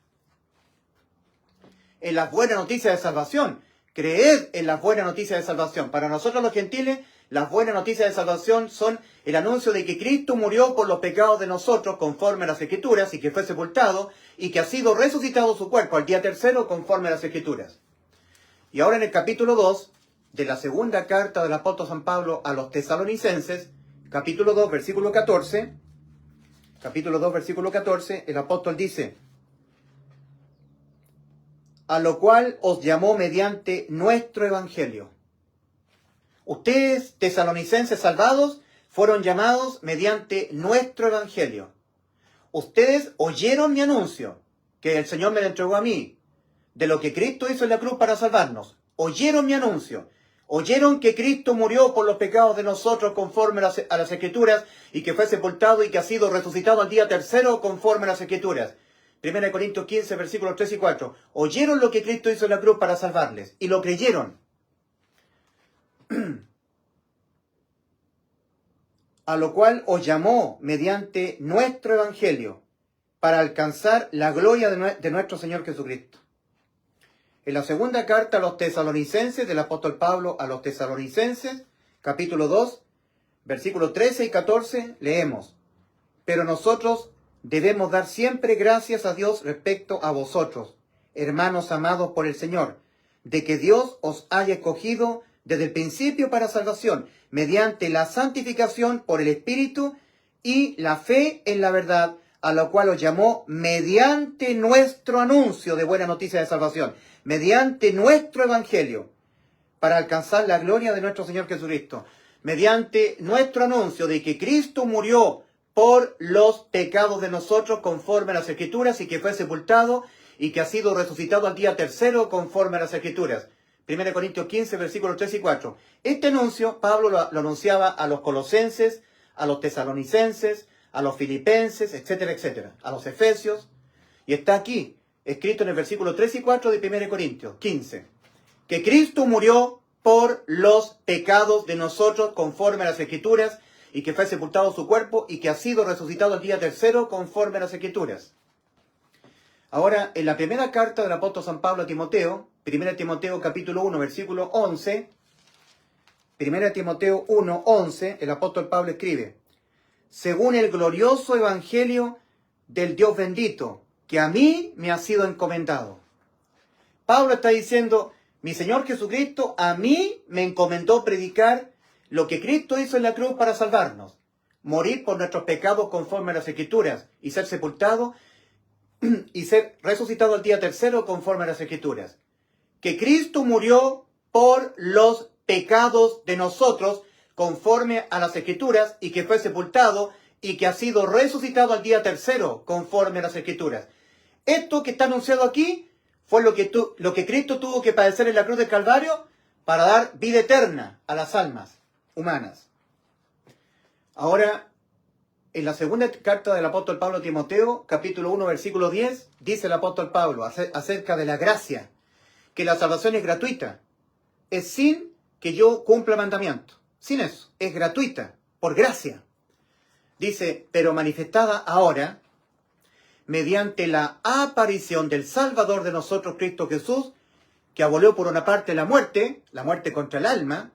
En las buenas noticias de salvación. Creed en las buenas noticias de salvación. Para nosotros los gentiles, las buenas noticias de salvación son el anuncio de que Cristo murió por los pecados de nosotros conforme a las Escrituras y que fue sepultado y que ha sido resucitado su cuerpo al día tercero conforme a las Escrituras. Y ahora en el capítulo 2 de la segunda carta del apóstol San Pablo a los tesalonicenses, capítulo 2, versículo 14, el apóstol dice: a lo cual os llamó mediante nuestro evangelio. Ustedes, tesalonicenses salvados, fueron llamados mediante nuestro evangelio. Ustedes oyeron mi anuncio, que el Señor me lo entregó a mí, de lo que Cristo hizo en la cruz para salvarnos. Oyeron mi anuncio. Oyeron que Cristo murió por los pecados de nosotros conforme a las Escrituras y que fue sepultado y que ha sido resucitado al día tercero conforme a las Escrituras. 1 Corintios 15, versículos 3 y 4. Oyeron lo que Cristo hizo en la cruz para salvarles y lo creyeron. A lo cual os llamó mediante nuestro evangelio para alcanzar la gloria de nuestro Señor Jesucristo. En la segunda carta a los tesalonicenses del apóstol Pablo a los tesalonicenses, capítulo 2, versículos 13 y 14, leemos: pero nosotros debemos dar siempre gracias a Dios respecto a vosotros, hermanos amados por el Señor, de que Dios os haya escogido desde el principio para salvación, mediante la santificación por el Espíritu y la fe en la verdad, a la cual os llamó mediante nuestro anuncio de buena noticia de salvación, mediante nuestro evangelio, para alcanzar la gloria de nuestro Señor Jesucristo, mediante nuestro anuncio de que Cristo murió por los pecados de nosotros conforme a las Escrituras y que fue sepultado y que ha sido resucitado al día tercero conforme a las Escrituras. 1 Corintios 15, versículos 3 y 4. Este anuncio Pablo lo anunciaba a los colosenses, a los tesalonicenses, a los filipenses, etcétera, etcétera, a los efesios. Y está aquí, escrito en el versículo 3 y 4 de 1 Corintios 15, que Cristo murió por los pecados de nosotros conforme a las Escrituras y que fue sepultado su cuerpo y que ha sido resucitado el día tercero conforme a las Escrituras. Ahora, en la primera carta del apóstol San Pablo a Timoteo, 1 Timoteo capítulo 1, versículo 11, 1 Timoteo 1, 11, el apóstol Pablo escribe: según el glorioso evangelio del Dios bendito, que a mí me ha sido encomendado. Pablo está diciendo: mi Señor Jesucristo a mí me encomendó predicar lo que Cristo hizo en la cruz para salvarnos, morir por nuestros pecados conforme a las Escrituras y ser sepultado y ser resucitado al día tercero conforme a las Escrituras. Que Cristo murió por los pecados de nosotros conforme a las Escrituras y que fue sepultado y que ha sido resucitado al día tercero conforme a las Escrituras. Esto que está anunciado aquí fue lo que Cristo tuvo que padecer en la cruz del Calvario para dar vida eterna a las almas humanas. Ahora, en la segunda carta del apóstol Pablo a Timoteo, capítulo 1, versículo 10, dice el apóstol Pablo acerca de la gracia, que la salvación es gratuita, es sin que yo cumpla mandamiento, sin eso, es gratuita, por gracia. Dice: pero manifestada ahora, mediante la aparición del Salvador de nosotros, Cristo Jesús, que abolió por una parte la muerte contra el alma,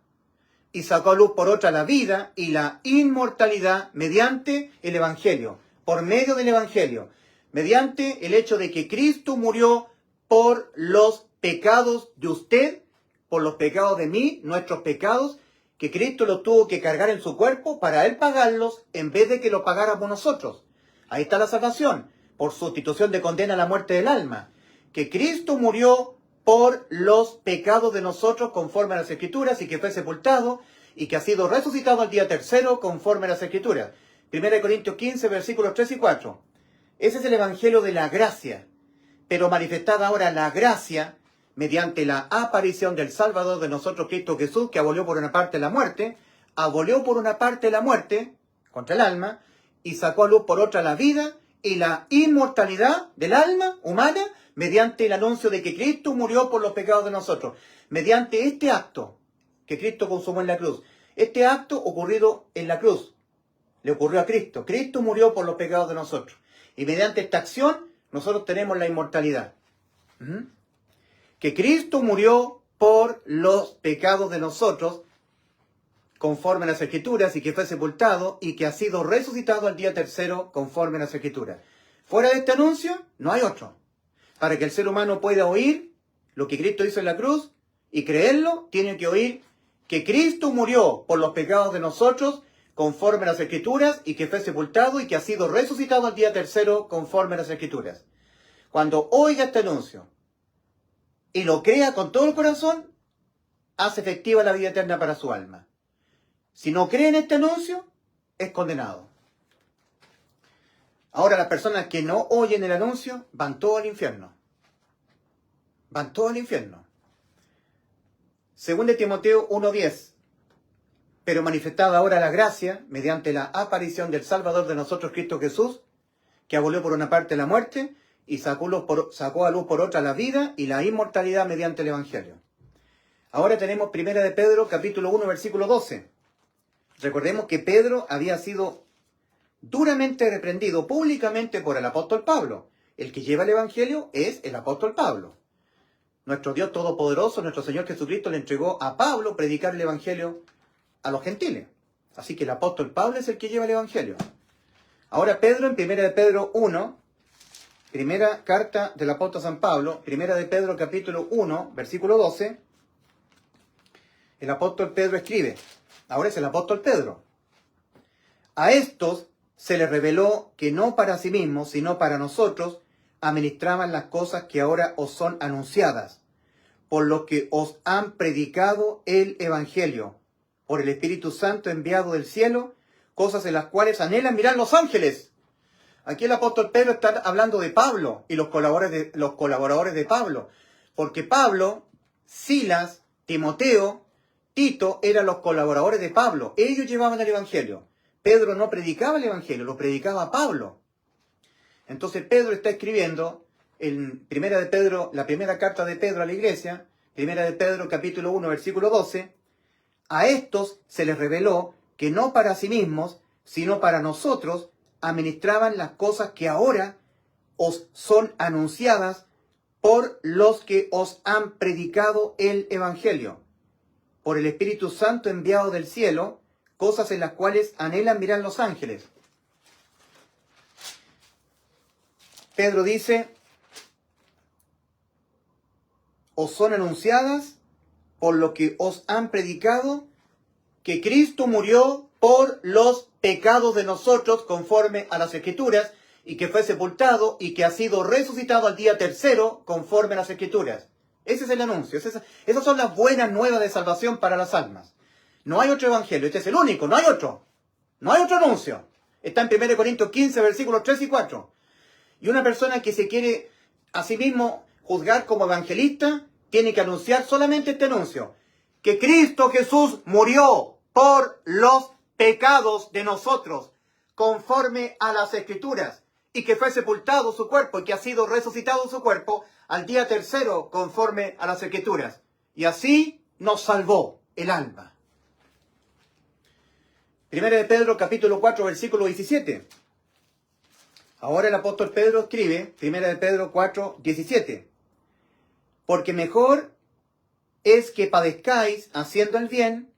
y sacó a luz por otra la vida y la inmortalidad mediante el Evangelio, por medio del Evangelio, mediante el hecho de que Cristo murió por los pecados de usted, por los pecados de mí, nuestros pecados, que Cristo los tuvo que cargar en su cuerpo para Él pagarlos en vez de que lo pagáramos nosotros. Ahí está la salvación, por sustitución de condena a la muerte del alma, que Cristo murió por los pecados de nosotros conforme a las Escrituras y que fue sepultado y que ha sido resucitado al día tercero conforme a las Escrituras. 1 Corintios 15, versículos 3 y 4. Ese es el Evangelio de la gracia, pero manifestada ahora la gracia mediante la aparición del Salvador de nosotros, Cristo Jesús, que abolió por una parte la muerte contra el alma y sacó a luz por otra la vida y la inmortalidad del alma humana mediante el anuncio de que Cristo murió por los pecados de nosotros, mediante este acto que Cristo consumó en la cruz, este acto ocurrido en la cruz, le ocurrió a Cristo. Cristo murió por los pecados de nosotros. Y mediante esta acción, nosotros tenemos la inmortalidad. ¿Mm? Que Cristo murió por los pecados de nosotros, conforme a las Escrituras, y que fue sepultado, y que ha sido resucitado al día tercero, conforme a las Escrituras. Fuera de este anuncio, no hay otro. Para que el ser humano pueda oír lo que Cristo hizo en la cruz y creerlo, tiene que oír que Cristo murió por los pecados de nosotros, conforme a las Escrituras, y que fue sepultado y que ha sido resucitado al día tercero, conforme a las Escrituras. Cuando oiga este anuncio y lo crea con todo el corazón, hace efectiva la vida eterna para su alma. Si no cree en este anuncio, es condenado. Ahora, las personas que no oyen el anuncio van todos al infierno. Van todos al infierno. Según de Timoteo 1:10. Pero manifestada ahora la gracia, mediante la aparición del Salvador de nosotros, Cristo Jesús, que abolió por una parte la muerte y sacó a luz por otra la vida y la inmortalidad mediante el Evangelio. Ahora tenemos 1 de Pedro, capítulo 1, versículo 12. Recordemos que Pedro había sido duramente reprendido públicamente por el apóstol Pablo. El que lleva el Evangelio es el apóstol Pablo. Nuestro Dios Todopoderoso, nuestro Señor Jesucristo, le entregó a Pablo predicar el Evangelio a los gentiles. Así que el apóstol Pablo es el que lleva el Evangelio. Ahora Pedro, en 1 de Pedro 1, primera carta del apóstol San Pablo, 1 de Pedro capítulo 1, versículo 12, el apóstol Pedro escribe, ahora es el apóstol Pedro, a estos se les reveló que no para sí mismos, sino para nosotros, administraban las cosas que ahora os son anunciadas, por lo que os han predicado el Evangelio, por el Espíritu Santo enviado del cielo, cosas en las cuales anhelan mirar los ángeles. Aquí el apóstol Pedro está hablando de Pablo y los colaboradores de Pablo, porque Pablo, Silas, Timoteo, Tito eran los colaboradores de Pablo. Ellos llevaban el Evangelio. Pedro no predicaba el Evangelio, lo predicaba Pablo. Entonces Pedro está escribiendo en Primera de Pedro, la primera carta de Pedro a la iglesia, Primera de Pedro capítulo 1, versículo 12, a estos se les reveló que no para sí mismos, sino para nosotros, administraban las cosas que ahora os son anunciadas por los que os han predicado el Evangelio, por el Espíritu Santo enviado del cielo, cosas en las cuales anhelan mirar los ángeles. Pedro dice, os son anunciadas por lo que os han predicado que Cristo murió por los pecados de nosotros conforme a las Escrituras y que fue sepultado y que ha sido resucitado al día tercero conforme a las Escrituras. Ese es el anuncio. Esas son las buenas nuevas de salvación para las almas. No hay otro evangelio. Este es el único. No hay otro. No hay otro anuncio. Está en 1 Corintios 15, versículos 3 y 4. Y una persona que se quiere a sí mismo juzgar como evangelista tiene que anunciar solamente este anuncio. Que Cristo Jesús murió por los pecados de nosotros, conforme a las Escrituras, y que fue sepultado su cuerpo y que ha sido resucitado su cuerpo al día tercero, conforme a las Escrituras. Y así nos salvó el alma. Primera de Pedro, capítulo 4, versículo 17. Ahora el apóstol Pedro escribe, Primera de Pedro 4, 17. Porque mejor es que padezcáis haciendo el bien.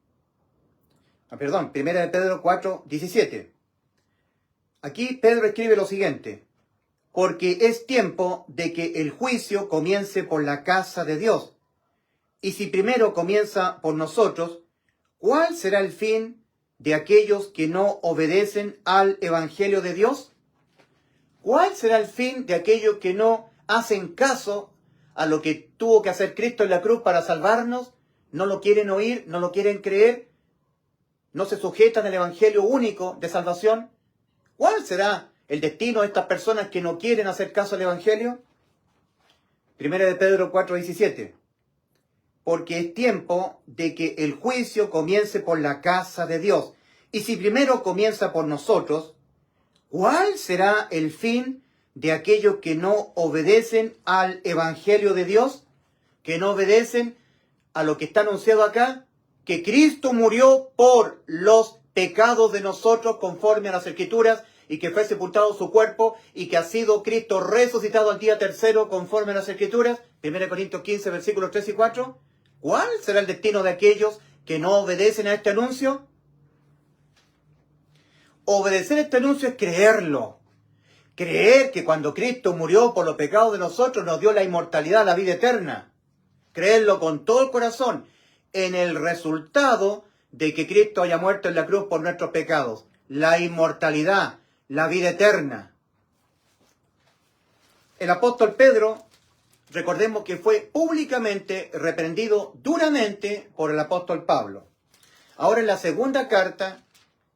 Primera de Pedro 4, 17. Aquí Pedro escribe lo siguiente. Porque es tiempo de que el juicio comience por la casa de Dios. Y si primero comienza por nosotros, ¿cuál será el fin de aquellos que no obedecen al Evangelio de Dios? ¿Cuál será el fin de aquellos que no hacen caso a lo que tuvo que hacer Cristo en la cruz para salvarnos? No lo quieren oír, no lo quieren creer, no se sujetan al Evangelio único de salvación. ¿Cuál será el destino de estas personas que no quieren hacer caso al Evangelio? Primera de Pedro 4:17. Porque es tiempo de que el juicio comience por la casa de Dios. Y si primero comienza por nosotros, ¿cuál será el fin de aquellos que no obedecen al Evangelio de Dios? Que no obedecen a lo que está anunciado acá, que Cristo murió por los pecados de nosotros conforme a las Escrituras, y que fue sepultado su cuerpo, y que ha sido Cristo resucitado al día tercero conforme a las Escrituras. 1 Corintios 15, versículos 3 y 4. ¿Cuál será el destino de aquellos que no obedecen a este anuncio? Obedecer este anuncio es creerlo. Creer que cuando Cristo murió por los pecados de nosotros nos dio la inmortalidad, la vida eterna. Creerlo con todo el corazón en el resultado de que Cristo haya muerto en la cruz por nuestros pecados. La inmortalidad, la vida eterna. El apóstol Pedro, recordemos que fue públicamente reprendido duramente por el apóstol Pablo. Ahora en la segunda carta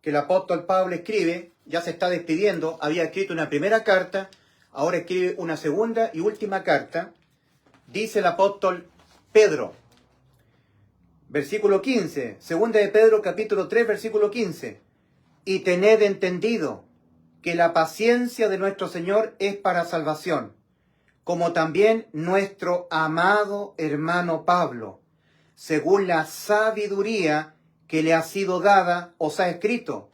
que el apóstol Pablo escribe, ya se está despidiendo, había escrito una primera carta, ahora escribe una segunda y última carta. Dice el apóstol Pedro, versículo 15, segunda de Pedro capítulo 3, versículo 15. Y tened entendido que la paciencia de nuestro Señor es para salvación, como también nuestro amado hermano Pablo, según la sabiduría que le ha sido dada, os ha escrito,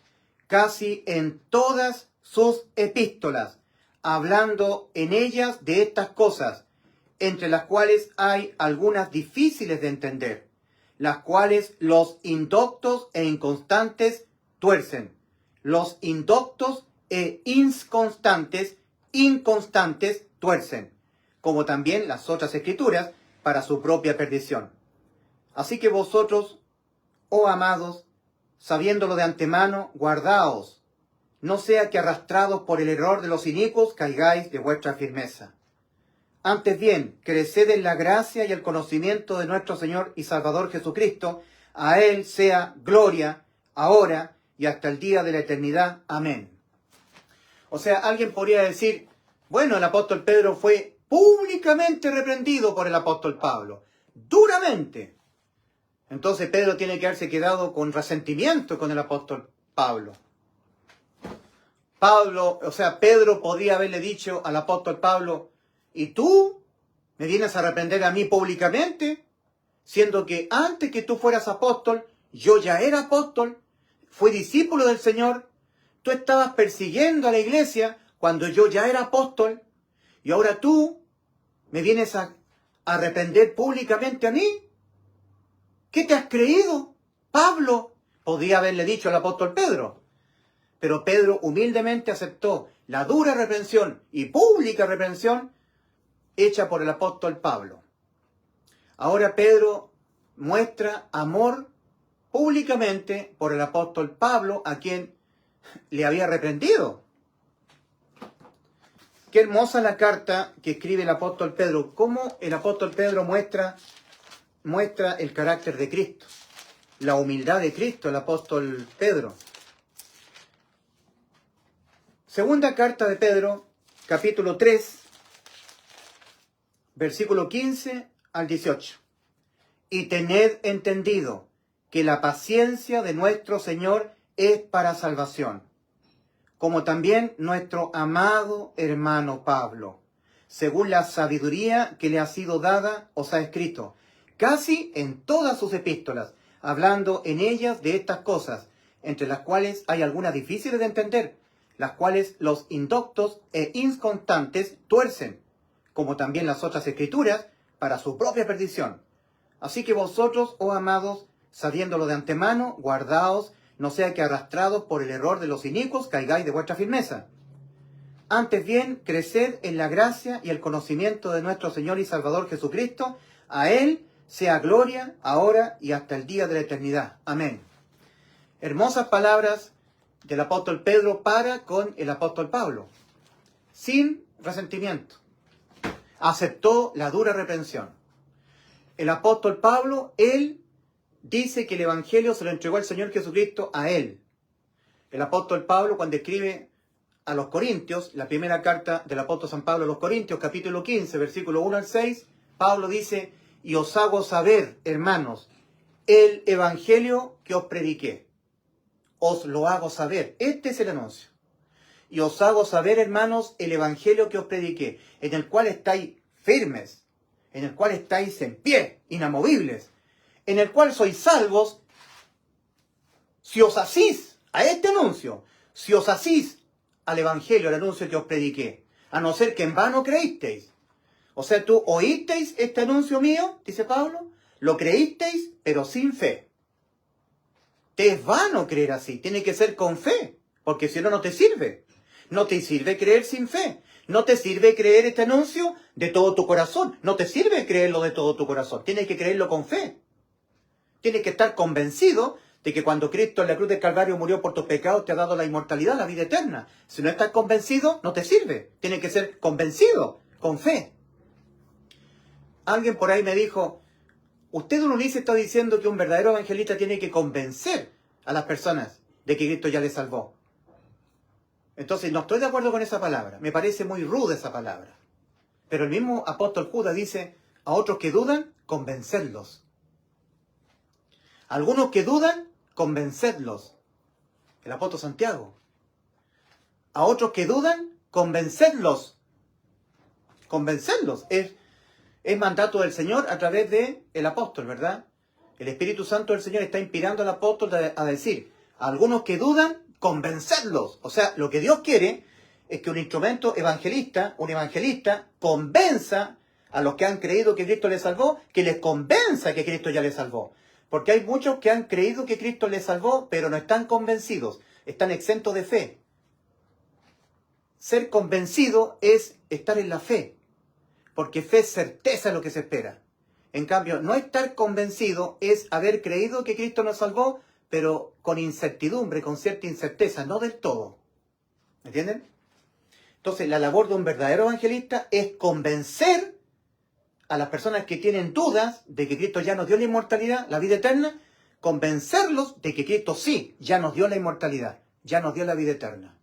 casi en todas sus epístolas, hablando en ellas de estas cosas, entre las cuales hay algunas difíciles de entender, las cuales los indoctos e inconstantes tuercen. Los indoctos e inconstantes tuercen, como también las otras escrituras, para su propia perdición. Así que vosotros, oh amados, sabiéndolo de antemano, guardaos, no sea que arrastrados por el error de los inicuos caigáis de vuestra firmeza. Antes bien, creced en la gracia y el conocimiento de nuestro Señor y Salvador Jesucristo. A Él sea gloria, ahora y hasta el día de la eternidad. Amén. O sea, alguien podría decir, bueno, el apóstol Pedro fue públicamente reprendido por el apóstol Pablo, duramente. Entonces Pedro tiene que haberse quedado con resentimiento con el apóstol Pablo. Pedro podría haberle dicho al apóstol Pablo, ¿y tú me vienes a reprender a mí públicamente? Siendo que antes que tú fueras apóstol, yo ya era apóstol, fui discípulo del Señor, tú estabas persiguiendo a la iglesia cuando yo ya era apóstol, y ahora tú me vienes a reprender públicamente a mí. ¿Qué te has creído? Pablo podría haberle dicho al apóstol Pedro. Pero Pedro humildemente aceptó la dura reprensión y pública reprensión hecha por el apóstol Pablo. Ahora Pedro muestra amor públicamente por el apóstol Pablo, a quien le había reprendido. Qué hermosa la carta que escribe el apóstol Pedro. Cómo el apóstol Pedro muestra el carácter de Cristo, la humildad de Cristo, el apóstol Pedro. Segunda carta de Pedro, capítulo 3, versículo 15 al 18. Y tened entendido que la paciencia de nuestro Señor es para salvación, como también nuestro amado hermano Pablo, según la sabiduría que le ha sido dada, os ha escrito, casi en todas sus epístolas, hablando en ellas de estas cosas, entre las cuales hay algunas difíciles de entender, las cuales los indoctos e inconstantes tuercen, como también las otras escrituras, para su propia perdición. Así que vosotros, oh amados, sabiéndolo de antemano, guardaos, no sea que arrastrados por el error de los inicuos caigáis de vuestra firmeza. Antes bien, creced en la gracia y el conocimiento de nuestro Señor y Salvador Jesucristo. A Él sea gloria, ahora y hasta el día de la eternidad. Amén. Hermosas palabras del apóstol Pedro para con el apóstol Pablo. Sin resentimiento. Aceptó la dura reprensión. El apóstol Pablo, él dice que el evangelio se lo entregó el Señor Jesucristo a él. El apóstol Pablo, cuando escribe a los Corintios, la primera carta del apóstol San Pablo a los Corintios, capítulo 15, versículo 1 al 6, Pablo dice, y os hago saber, hermanos, el evangelio que os prediqué. Os lo hago saber. Este es el anuncio. Y os hago saber, hermanos, el evangelio que os prediqué, en el cual estáis firmes, en el cual estáis en pie, inamovibles, en el cual sois salvos, si os asís a este anuncio, si os asís al evangelio, al anuncio que os prediqué, a no ser que en vano creísteis. O sea, tú oísteis este anuncio mío, dice Pablo, lo creísteis, pero sin fe. Te es vano creer así, tiene que ser con fe, porque si no, no te sirve. No te sirve creer sin fe. No te sirve creer este anuncio de todo tu corazón. No te sirve creerlo de todo tu corazón. Tienes que creerlo con fe. Tienes que estar convencido de que cuando Cristo en la cruz del Calvario murió por tus pecados te ha dado la inmortalidad, la vida eterna. Si no estás convencido, no te sirve. Tienes que ser convencido, con fe. Alguien por ahí me dijo, usted, don Ulises, está diciendo que un verdadero evangelista tiene que convencer a las personas de que Cristo ya les salvó. Entonces, no estoy de acuerdo con esa palabra. Me parece muy ruda esa palabra. Pero el mismo apóstol Judas dice, a otros que dudan, convencerlos. A algunos que dudan, convencedlos. El apóstol Santiago. A otros que dudan, convencedlos. Convencerlos. Es mandato del Señor a través del apóstol, ¿verdad? El Espíritu Santo del Señor está inspirando al apóstol a decir, a algunos que dudan, convencerlos. O sea, lo que Dios quiere es que un instrumento evangelista, un evangelista, convenza a los que han creído que Cristo les salvó, que les convenza que Cristo ya les salvó. Porque hay muchos que han creído que Cristo les salvó, pero no están convencidos, están exentos de fe. Ser convencido es estar en la fe, porque fe es certeza de lo que se espera. En cambio, no estar convencido es haber creído que Cristo nos salvó, pero con incertidumbre, con cierta incerteza, no del todo. ¿Me entienden? Entonces, la labor de un verdadero evangelista es convencer a las personas que tienen dudas de que Cristo ya nos dio la inmortalidad, la vida eterna, convencerlos de que Cristo sí, ya nos dio la inmortalidad, ya nos dio la vida eterna.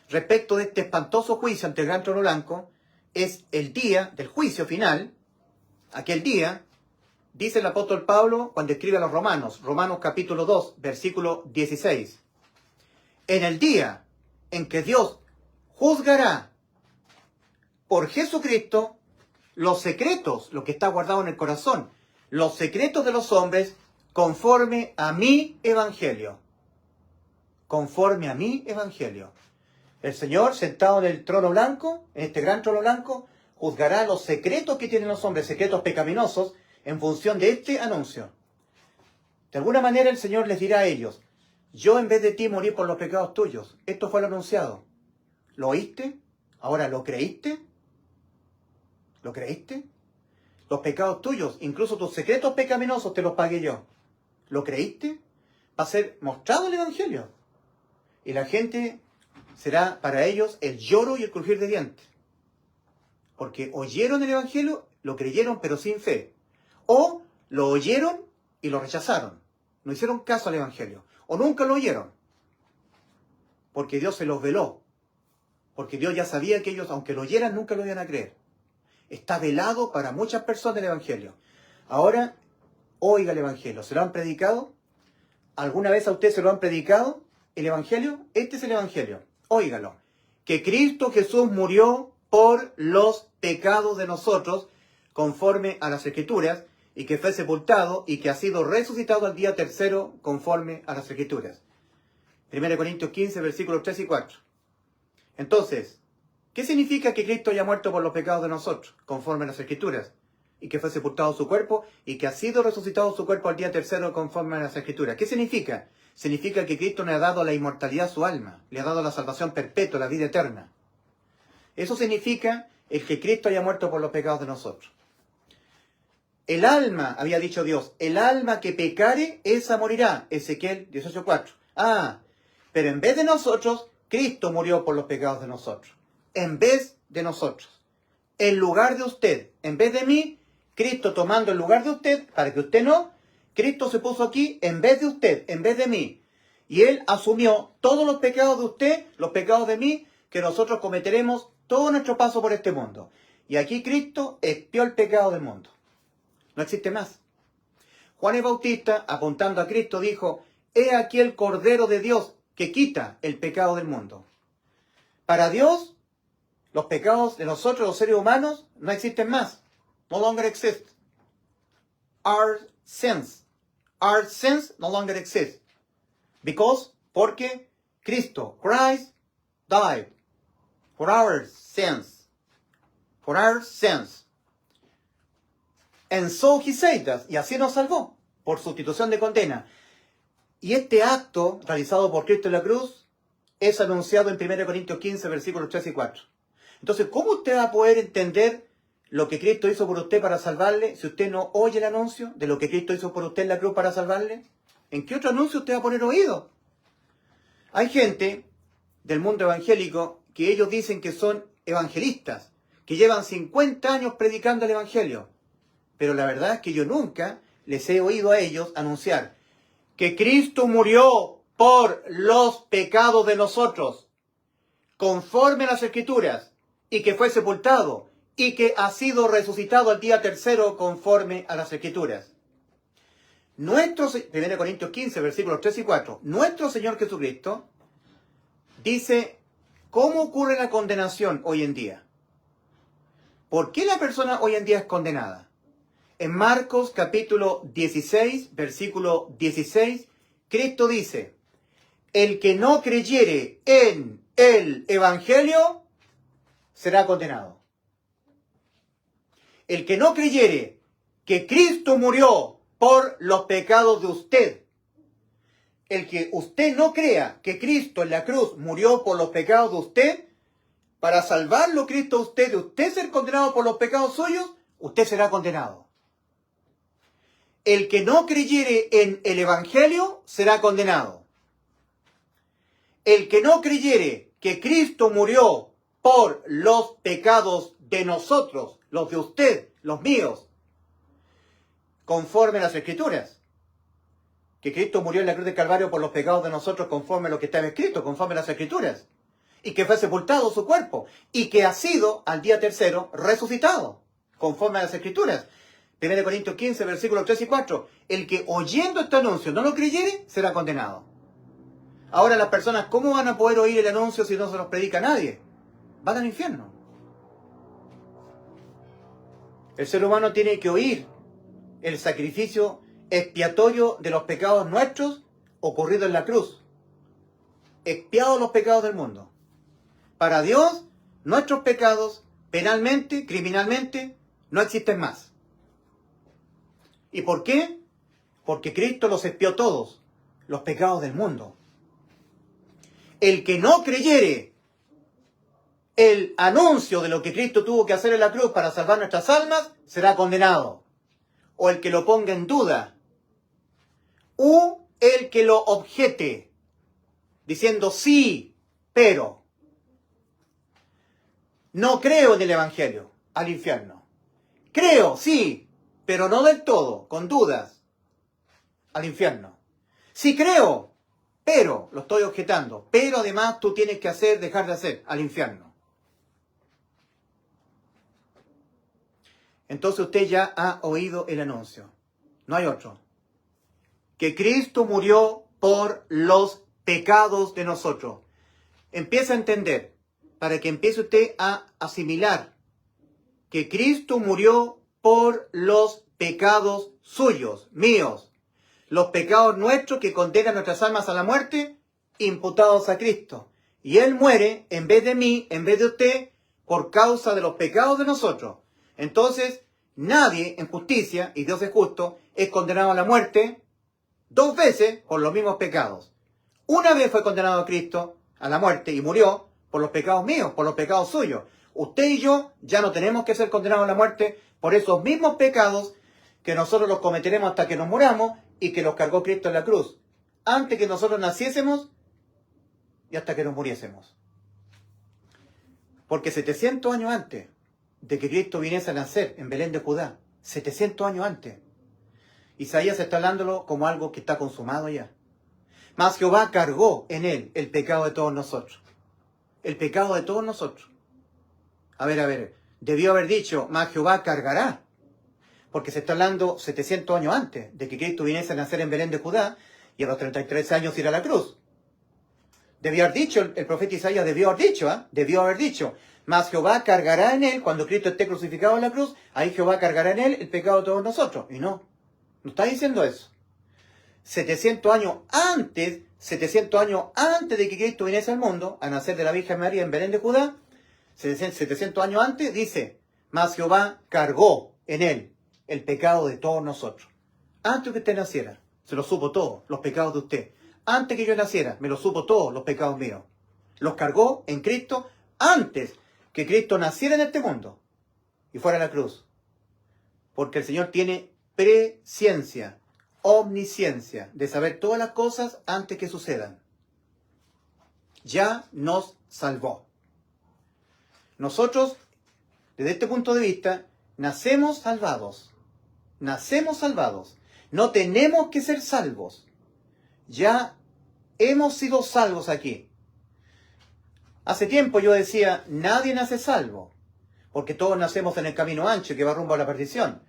Respecto de este espantoso juicio ante el gran trono blanco, es el día del juicio final, aquel día, dice el apóstol Pablo cuando escribe a los Romanos, Romanos capítulo 2, versículo 16. En el día en que Dios juzgará por Jesucristo los secretos, lo que está guardado en el corazón, los secretos de los hombres, conforme a mi evangelio. Conforme a mi evangelio. El Señor, sentado en el trono blanco, en este gran trono blanco, juzgará los secretos que tienen los hombres, secretos pecaminosos, en función de este anuncio. De alguna manera el Señor les dirá a ellos, yo en vez de ti morí por los pecados tuyos. Esto fue lo anunciado. ¿Lo oíste? ¿Ahora lo creíste? ¿Lo creíste? Los pecados tuyos, incluso tus secretos pecaminosos, te los pagué yo. ¿Lo creíste? Va a ser mostrado el Evangelio. Y la gente será para ellos el lloro y el crujir de dientes. Porque oyeron el Evangelio, lo creyeron pero sin fe. O lo oyeron y lo rechazaron. No hicieron caso al Evangelio. O nunca lo oyeron. Porque Dios se los veló. Porque Dios ya sabía que ellos, aunque lo oyeran, nunca lo iban a creer. Está velado para muchas personas el Evangelio. Ahora, oiga el Evangelio. ¿Se lo han predicado? ¿Alguna vez a usted se lo han predicado? ¿El Evangelio? Este es el Evangelio. Óigalo. Que Cristo Jesús murió por los pecados de nosotros, conforme a las Escrituras, y que fue sepultado y que ha sido resucitado al día tercero, conforme a las Escrituras. 1 Corintios 15, versículos 3 y 4. Entonces, ¿qué significa que Cristo haya muerto por los pecados de nosotros, conforme a las Escrituras? Y que fue sepultado su cuerpo y que ha sido resucitado su cuerpo al día tercero, conforme a las Escrituras. ¿Qué significa? Significa que Cristo le ha dado la inmortalidad a su alma, le ha dado la salvación perpetua, la vida eterna. Eso significa el que Cristo haya muerto por los pecados de nosotros. El alma, había dicho Dios, el alma que pecare, esa morirá. Ezequiel 18:4. Pero en vez de nosotros, Cristo murió por los pecados de nosotros. En vez de nosotros. En lugar de usted. En vez de mí, Cristo tomando el lugar de usted, para que usted no, Cristo se puso aquí en vez de usted, en vez de mí. Y Él asumió todos los pecados de usted, los pecados de mí, que nosotros cometeremos todo nuestro paso por este mundo. Y aquí Cristo expió el pecado del mundo. No existe más. Juan el Bautista, apuntando a Cristo, dijo, he aquí el Cordero de Dios que quita el pecado del mundo. Para Dios, los pecados de nosotros, los seres humanos, no existen más. No longer exist. Our sins no longer exist. Because Porque Cristo, Christ, died for our sins. For our sins. And so he saved us. Y así nos salvó, por sustitución de condena. Y este acto realizado por Cristo en la cruz es anunciado en 1 Corintios 15, versículos 3 y 4. Entonces, ¿cómo usted va a poder entender lo que Cristo hizo por usted para salvarle si usted no oye el anuncio de lo que Cristo hizo por usted en la cruz para salvarle? ¿En qué otro anuncio usted va a poner oído? Hay gente del mundo evangélico que ellos dicen que son evangelistas, que llevan 50 años predicando el evangelio. Pero la verdad es que yo nunca les he oído a ellos anunciar que Cristo murió por los pecados de nosotros, conforme a las Escrituras, y que fue sepultado, y que ha sido resucitado al día tercero, conforme a las Escrituras. 1 Corintios 15, versículos 3 y 4, nuestro Señor Jesucristo dice, ¿cómo ocurre la condenación hoy en día? ¿Por qué la persona hoy en día es condenada? En Marcos capítulo 16, versículo 16, Cristo dice, el que no creyere en el Evangelio será condenado. El que no creyere que Cristo murió por los pecados de usted, el que usted no crea que Cristo en la cruz murió por los pecados de usted, para salvarlo Cristo a usted, de usted ser condenado por los pecados suyos, usted será condenado. El que no creyere en el Evangelio será condenado. El que no creyere que Cristo murió por los pecados de nosotros, los de usted, los míos, conforme a las Escrituras, que Cristo murió en la cruz del Calvario por los pecados de nosotros conforme a lo que estaba escrito, conforme a las Escrituras, y que fue sepultado su cuerpo, y que ha sido al día tercero resucitado, conforme a las Escrituras. 1 Corintios 15, versículos 3 y 4. El que oyendo este anuncio no lo creyere, será condenado. Ahora las personas, ¿cómo van a poder oír el anuncio si no se los predica nadie? Van al infierno. El ser humano tiene que oír el sacrificio expiatorio de los pecados nuestros ocurrido en la cruz. Expiados los pecados del mundo. Para Dios, nuestros pecados, penalmente, criminalmente, no existen más. ¿Y por qué? Porque Cristo los expió todos, los pecados del mundo. El que no creyere el anuncio de lo que Cristo tuvo que hacer en la cruz para salvar nuestras almas, será condenado. O el que lo ponga en duda. O el que lo objete, diciendo sí, pero no creo en el Evangelio, al infierno. Creo, sí, pero no del todo, con dudas, al infierno. Sí creo, pero, lo estoy objetando, pero además tú tienes que hacer, dejar de hacer, al infierno. Entonces usted ya ha oído el anuncio. No hay otro. Que Cristo murió por los pecados de nosotros. Empieza a entender, para que empiece usted a asimilar, que Cristo murió por los pecados suyos, míos. Los pecados nuestros que condenan nuestras almas a la muerte, imputados a Cristo. Y Él muere, en vez de mí, en vez de usted, por causa de los pecados de nosotros. Entonces, nadie en justicia, y Dios es justo, es condenado a la muerte 2 veces por los mismos pecados. Una vez fue condenado a Cristo a la muerte y murió por los pecados míos, por los pecados suyos. Usted y yo ya no tenemos que ser condenados a la muerte por esos mismos pecados que nosotros los cometeremos hasta que nos muramos y que los cargó Cristo en la cruz, antes que nosotros naciésemos y hasta que nos muriésemos. Porque 700 años antes de que Cristo viniese a nacer en Belén de Judá, 700 años antes, Isaías está hablándolo como algo que está consumado ya. Mas Jehová cargó en él el pecado de todos nosotros. El pecado de todos nosotros. A ver, debió haber dicho, mas Jehová cargará. Porque se está hablando 700 años antes de que Cristo viniese a nacer en Belén de Judá y a los 33 años ir a la cruz. Debió haber dicho, el profeta Isaías debió haber dicho, mas Jehová cargará en él, cuando Cristo esté crucificado en la cruz, ahí Jehová cargará en él el pecado de todos nosotros. Y no está diciendo eso. 700 años antes de que Cristo viniese al mundo, a nacer de la Virgen María en Belén de Judá, 700 años antes, dice, mas Jehová cargó en él el pecado de todos nosotros. Antes que usted naciera, se lo supo todo, los pecados de usted. Antes que yo naciera, me lo supo todos los pecados míos. Los cargó en Cristo antes que Cristo naciera en este mundo y fuera a la cruz. Porque el Señor tiene presciencia, omnisciencia, de saber todas las cosas antes que sucedan. Ya nos salvó. Nosotros, desde este punto de vista, nacemos salvados. Nacemos salvados. No tenemos que ser salvos. Ya hemos sido salvos aquí. Hace tiempo yo decía, nadie nace salvo, porque todos nacemos en el camino ancho que va rumbo a la perdición.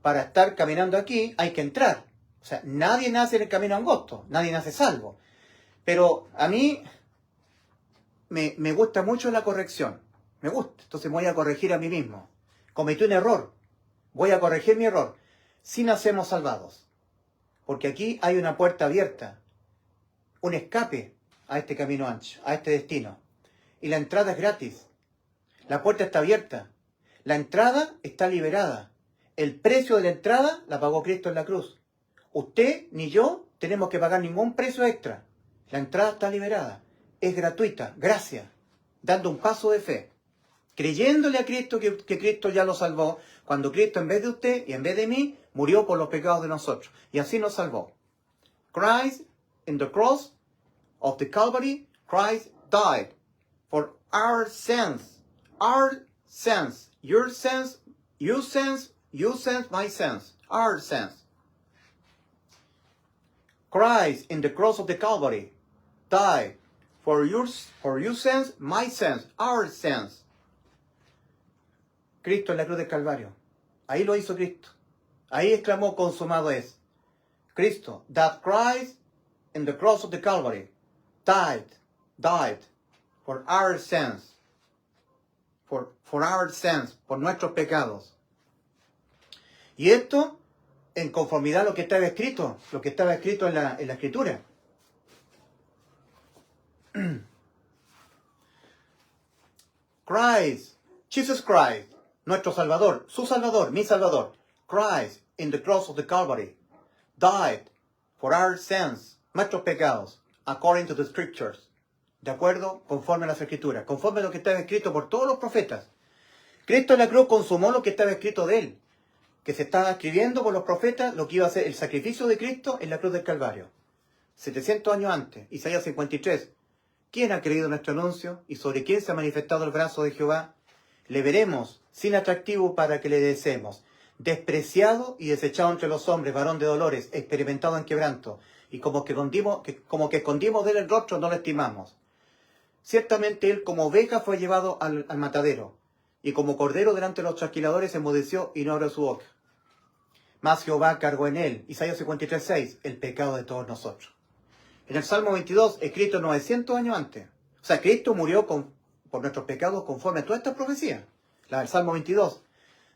Para estar caminando aquí hay que entrar. O sea, nadie nace en el camino angosto, nadie nace salvo. Pero a mí me gusta mucho la corrección. Me gusta, entonces me voy a corregir a mí mismo. Cometí un error, voy a corregir mi error. Sí nacemos salvados, porque aquí hay una puerta abierta, un escape a este camino ancho, a este destino. Y la entrada es gratis. La puerta está abierta. La entrada está liberada. El precio de la entrada la pagó Cristo en la cruz. Usted ni yo tenemos que pagar ningún precio extra. La entrada está liberada. Es gratuita. Gracias. Dando un paso de fe. Creyéndole a Cristo que Cristo ya lo salvó. Cuando Cristo en vez de usted y en vez de mí murió por los pecados de nosotros. Y así nos salvó. Christ in the cross of the Calvary, Christ died for our sins. Our sins. Your sins. Your sins. You sins. My sins. Our sins. Christ in the cross of the Calvary died for your sins, my sins, our sins. Cristo en la cruz del Calvario. Ahí lo hizo Cristo. Ahí exclamó, consumado es. Cristo, that Christ in the cross of the Calvary died for our sins. For our sins, por nuestros pecados. Y esto en conformidad a lo que estaba escrito en la Escritura. Christ, Jesus Christ, nuestro Salvador, su Salvador, mi Salvador, Christ in the cross of the Calvary, died for our sins, nuestros pecados, according to the Scriptures, de acuerdo, conforme a las Escrituras, conforme a lo que estaba escrito por todos los profetas. Cristo en la cruz consumó lo que estaba escrito de él, que se estaba escribiendo por los profetas lo que iba a ser el sacrificio de Cristo en la cruz del Calvario. 700 años antes, Isaías 53. ¿Quién ha creído nuestro anuncio? ¿Y sobre quién se ha manifestado el brazo de Jehová? Le veremos, sin atractivo para que le deseemos. Despreciado y desechado entre los hombres, varón de dolores, experimentado en quebranto. Y como que escondimos de él el rostro, no lo estimamos. Ciertamente él como oveja fue llevado al matadero. Y como cordero delante de los trasquiladores enmudeció y no abrió su boca. Mas Jehová cargó en él, Isaías 53:6, el pecado de todos nosotros. En el Salmo 22, escrito 900 años antes. O sea, Cristo murió por nuestros pecados conforme a todas estas profecías. La del Salmo 22.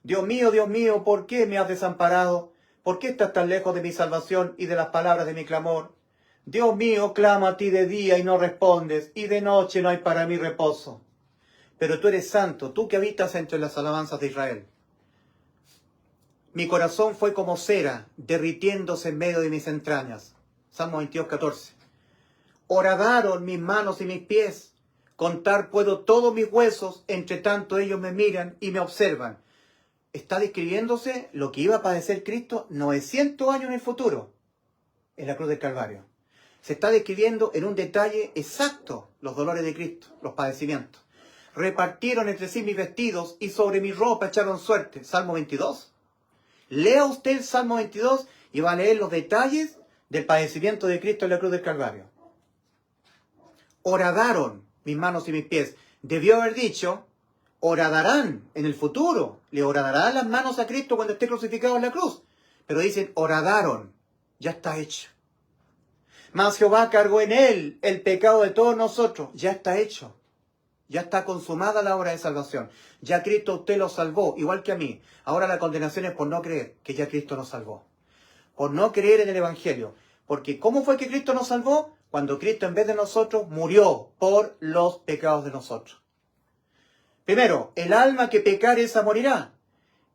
Dios mío, ¿por qué me has desamparado? ¿Por qué estás tan lejos de mi salvación y de las palabras de mi clamor? Dios mío, clamo a ti de día y no respondes, y de noche no hay para mí reposo. Pero tú eres santo, tú que habitas entre las alabanzas de Israel. Mi corazón fue como cera, derritiéndose en medio de mis entrañas. Salmo 22:14. Horadaron mis manos y mis pies. Contar puedo todos mis huesos, entre tanto ellos me miran y me observan. Está describiéndose lo que iba a padecer Cristo 900 años en el futuro, en la cruz del Calvario. Se está describiendo en un detalle exacto los dolores de Cristo, los padecimientos. Repartieron entre sí mis vestidos y sobre mi ropa echaron suerte. Salmo 22. Lea usted el Salmo 22 y va a leer los detalles del padecimiento de Cristo en la cruz del Calvario. Horadaron mis manos y mis pies. Debió haber dicho, horadarán en el futuro. Le horadarán las manos a Cristo cuando esté crucificado en la cruz. Pero dicen, horadaron. Ya está hecho. Mas Jehová cargó en él el pecado de todos nosotros. Ya está hecho. Ya está consumada la obra de salvación. Ya Cristo usted lo salvó, igual que a mí. Ahora la condenación es por no creer que ya Cristo nos salvó. Por no creer en el Evangelio. Porque ¿cómo fue que Cristo nos salvó? Cuando Cristo en vez de nosotros murió por los pecados de nosotros. Primero, el alma que pecare esa morirá.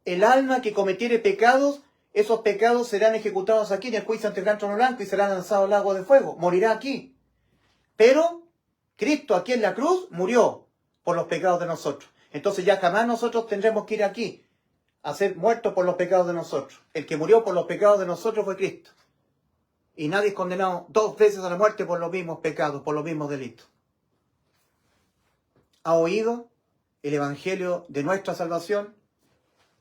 El alma que cometiere pecados, esos pecados serán ejecutados aquí en el juicio ante el gran trono blanco y serán lanzados al lago de fuego. Morirá aquí. Pero Cristo aquí en la cruz murió por los pecados de nosotros. Entonces ya jamás nosotros tendremos que ir aquí a ser muertos por los pecados de nosotros. El que murió por los pecados de nosotros fue Cristo. Y nadie es condenado 2 veces a la muerte por los mismos pecados, por los mismos delitos. ¿Ha oído el evangelio de nuestra salvación?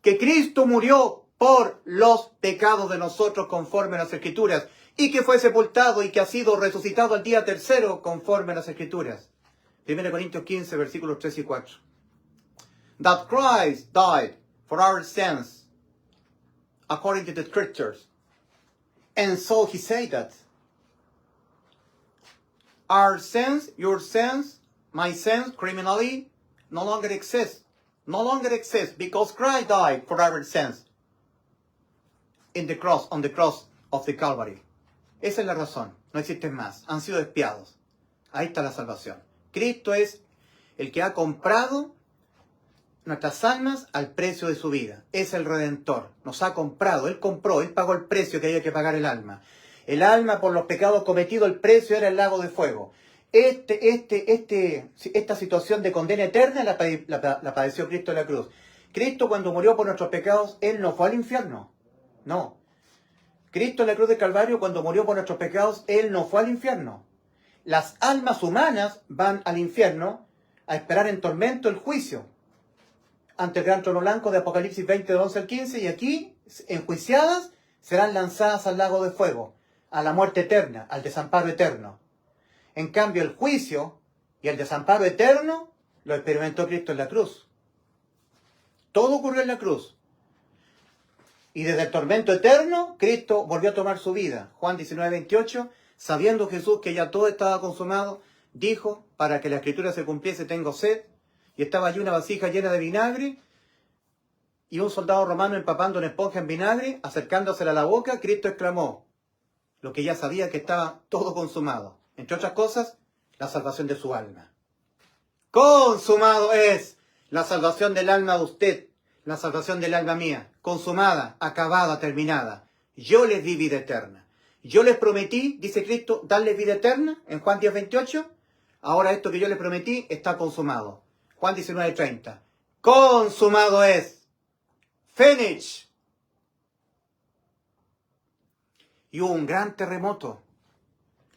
Que Cristo murió por los pecados de nosotros conforme a las Escrituras, y que fue sepultado y que ha sido resucitado al día tercero conforme a las Escrituras. 1 Corintios 15, versículos 3 y 4. That Christ died for our sins, according to the Scriptures. And so he said that our sins, your sins, my sins, criminally, no longer exist. No longer exist because Christ died for our sins in the cross, on the cross of the Calvary. Esa es la razón. No existen más. Han sido expiados. Ahí está la salvación. Cristo es el que ha comprado nuestras almas al precio de su vida. Es el Redentor. Nos ha comprado. Él compró. Él pagó el precio que había que pagar el alma. El alma por los pecados cometidos, el precio era el lago de fuego. Esta situación de condena eterna la padeció Cristo en la cruz. Cristo cuando murió por nuestros pecados, Él no fue al infierno. No. Cristo en la cruz de Calvario cuando murió por nuestros pecados, Él no fue al infierno. Las almas humanas van al infierno a esperar en tormento el juicio ante el gran trono blanco de Apocalipsis 20, del 11 al 15, y aquí, enjuiciadas, serán lanzadas al lago de fuego, a la muerte eterna, al desamparo eterno. En cambio, el juicio y el desamparo eterno lo experimentó Cristo en la cruz. Todo ocurrió en la cruz. Y desde el tormento eterno, Cristo volvió a tomar su vida. Juan 19, 28, sabiendo Jesús que ya todo estaba consumado, dijo, para que la escritura se cumpliese, tengo sed. Y estaba allí una vasija llena de vinagre, y un soldado romano empapando una esponja en vinagre, acercándosela a la boca, Cristo exclamó, lo que ya sabía que estaba todo consumado. Entre otras cosas, la salvación de su alma. Consumado es la salvación del alma de usted, la salvación del alma mía, consumada, acabada, terminada. Yo les di vida eterna. Yo les prometí, dice Cristo, darles vida eterna en Juan 10, 28. Ahora esto que yo les prometí está consumado. Juan 19, 30. Consumado es. Finish. Y hubo un gran terremoto.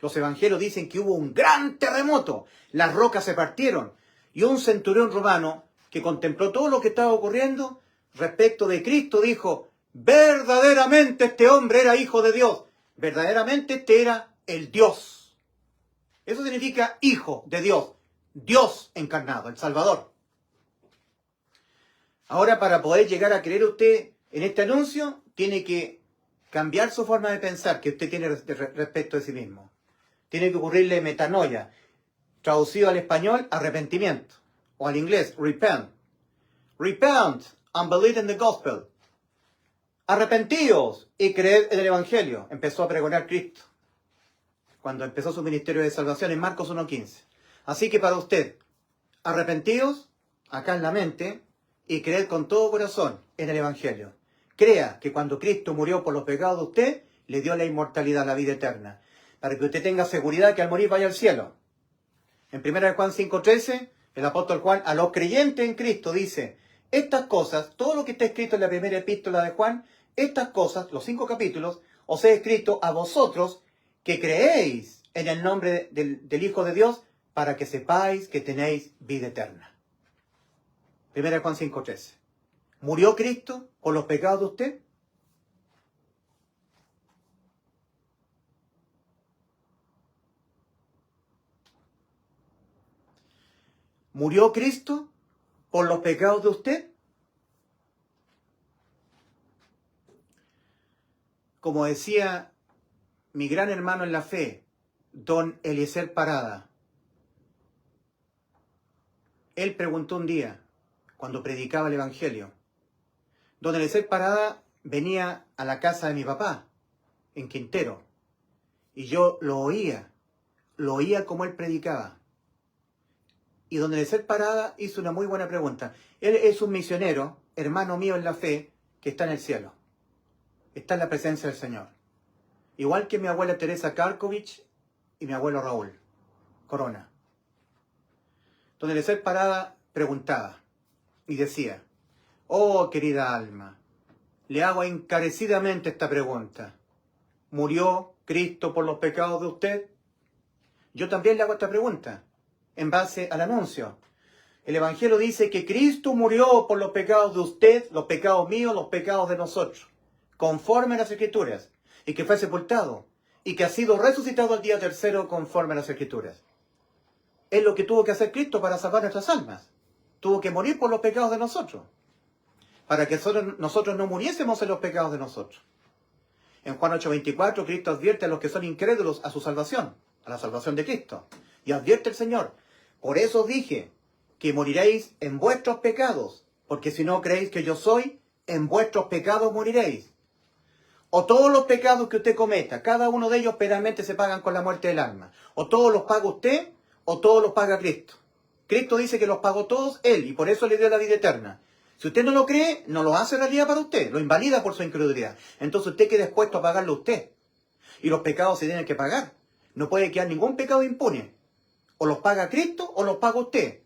Los evangelios dicen que hubo un gran terremoto. Las rocas se partieron. Y un centurión romano que contempló todo lo que estaba ocurriendo respecto de Cristo dijo, verdaderamente este hombre era hijo de Dios. Verdaderamente este era el Dios. Eso significa hijo de Dios. Dios encarnado, el Salvador. Ahora, para poder llegar a creer usted en este anuncio, tiene que cambiar su forma de pensar que usted tiene respecto de sí mismo. Tiene que ocurrirle metanoia, traducido al español, arrepentimiento, o al inglés, repent. Repent and believe in the gospel. Arrepentíos y creed en el evangelio. Empezó a pregonar Cristo cuando empezó su ministerio de salvación en Marcos 1:15. Así que para usted, arrepentíos, acá en la mente, y creed con todo corazón en el evangelio. Crea que cuando Cristo murió por los pecados de usted, le dio la inmortalidad, la vida eterna, para que usted tenga seguridad que al morir vaya al cielo. En 1 Juan 5:13, el apóstol Juan a los creyentes en Cristo dice, estas cosas, todo lo que está escrito en la primera epístola de Juan, estas cosas, los 5 capítulos, os he escrito a vosotros que creéis en el nombre del Hijo de Dios, para que sepáis que tenéis vida eterna. 1 Juan 5:13. ¿Murió Cristo por los pecados de usted? ¿Murió Cristo por los pecados de usted? Como decía mi gran hermano en la fe, don Eliezer Parada, él preguntó un día, cuando predicaba el Evangelio, don Eliezer Parada venía a la casa de mi papá, en Quintero, Y yo lo oía como él predicaba. Y donde de ser parada hizo una muy buena pregunta. Él es un misionero, hermano mío en la fe, que está en el cielo. Está en la presencia del Señor. Igual que mi abuela Teresa Karkovich y mi abuelo Raúl Corona. Donde de ser parada preguntaba y decía: oh, querida alma, le hago encarecidamente esta pregunta. ¿Murió Cristo por los pecados de usted? Yo también le hago esta pregunta, en base al anuncio. El Evangelio dice que Cristo murió por los pecados de usted, los pecados míos, los pecados de nosotros, conforme a las Escrituras, y que fue sepultado, y que ha sido resucitado al día tercero, conforme a las Escrituras. Es lo que tuvo que hacer Cristo para salvar nuestras almas. Tuvo que morir por los pecados de nosotros, para que nosotros no muriésemos en los pecados de nosotros. En Juan 8:24, Cristo advierte a los que son incrédulos a su salvación, a la salvación de Cristo. Y advierte el Señor: por eso os dije que moriréis en vuestros pecados, porque si no creéis que yo soy, en vuestros pecados moriréis. O todos los pecados que usted cometa, cada uno de ellos penalmente se pagan con la muerte del alma. O todos los paga usted, o todos los paga Cristo. Cristo dice que los pagó todos Él, y por eso le dio la vida eterna. Si usted no lo cree, no lo hace realidad para usted, lo invalida por su incredulidad. Entonces usted queda dispuesto a pagarlo usted. Y los pecados se tienen que pagar. No puede quedar ningún pecado impune. O los paga Cristo o los paga usted.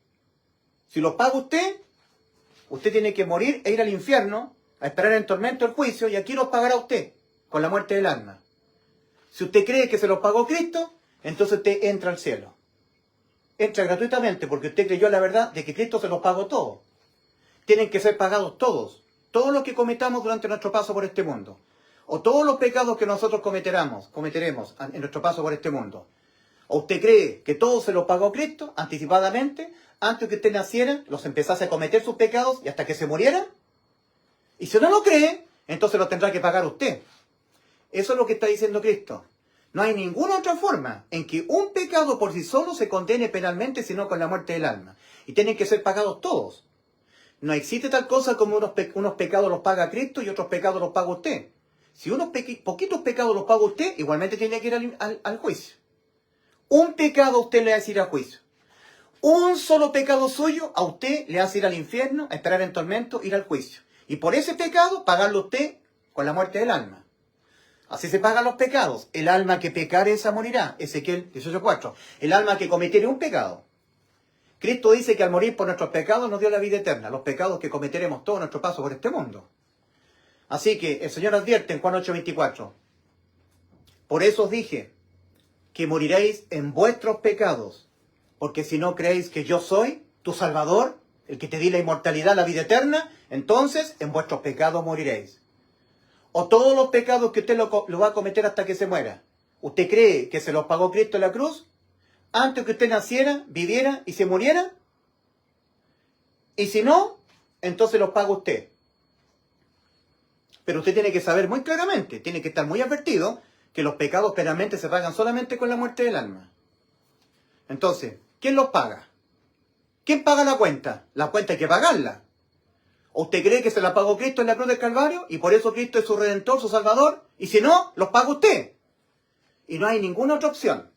Si los paga usted tiene que morir e ir al infierno, a esperar en tormento el juicio, y aquí los pagará usted, con la muerte del alma. Si usted cree que se los pagó Cristo, entonces usted entra al cielo. Entra gratuitamente porque usted creyó la verdad de que Cristo se los pagó todos. Tienen que ser pagados todos los que cometamos durante nuestro paso por este mundo, o todos los pecados que nosotros cometeremos en nuestro paso por este mundo. ¿O usted cree que todo se lo pagó Cristo anticipadamente, antes que usted naciera, los empezase a cometer sus pecados y hasta que se muriera? Y si no lo cree, entonces lo tendrá que pagar usted. Eso es lo que está diciendo Cristo. No hay ninguna otra forma en que un pecado por sí solo se condene penalmente, sino con la muerte del alma. Y tienen que ser pagados todos. No existe tal cosa como unos pecados los paga Cristo y otros pecados los paga usted. Si unos poquitos pecados los paga usted, igualmente tiene que ir al juicio. Un pecado a usted le hace ir al juicio. Un solo pecado suyo a usted le hace ir al infierno, a esperar en tormento, ir al juicio. Y por ese pecado, pagarlo usted con la muerte del alma. Así se pagan los pecados. El alma que pecare, esa morirá. Ezequiel 18:4. El alma que cometiere un pecado. Cristo dice que al morir por nuestros pecados nos dio la vida eterna, los pecados que cometeremos todo nuestro paso por este mundo. Así que el Señor advierte en Juan 8:24. Por eso os dije que moriréis en vuestros pecados, porque si no creéis que yo soy tu Salvador, el que te di la inmortalidad, la vida eterna, entonces en vuestros pecados moriréis. O todos los pecados que usted lo va a cometer hasta que se muera. ¿Usted cree que se los pagó Cristo en la cruz antes que usted naciera, viviera y se muriera? Y si no, entonces los paga usted. Pero usted tiene que saber muy claramente, tiene que estar muy advertido, que los pecados penalmente se pagan solamente con la muerte del alma. Entonces, ¿quién los paga? ¿Quién paga la cuenta? La cuenta hay que pagarla. ¿O usted cree que se la pagó Cristo en la cruz del Calvario y por eso Cristo es su Redentor, su Salvador? Y si no, los paga usted. Y no hay ninguna otra opción.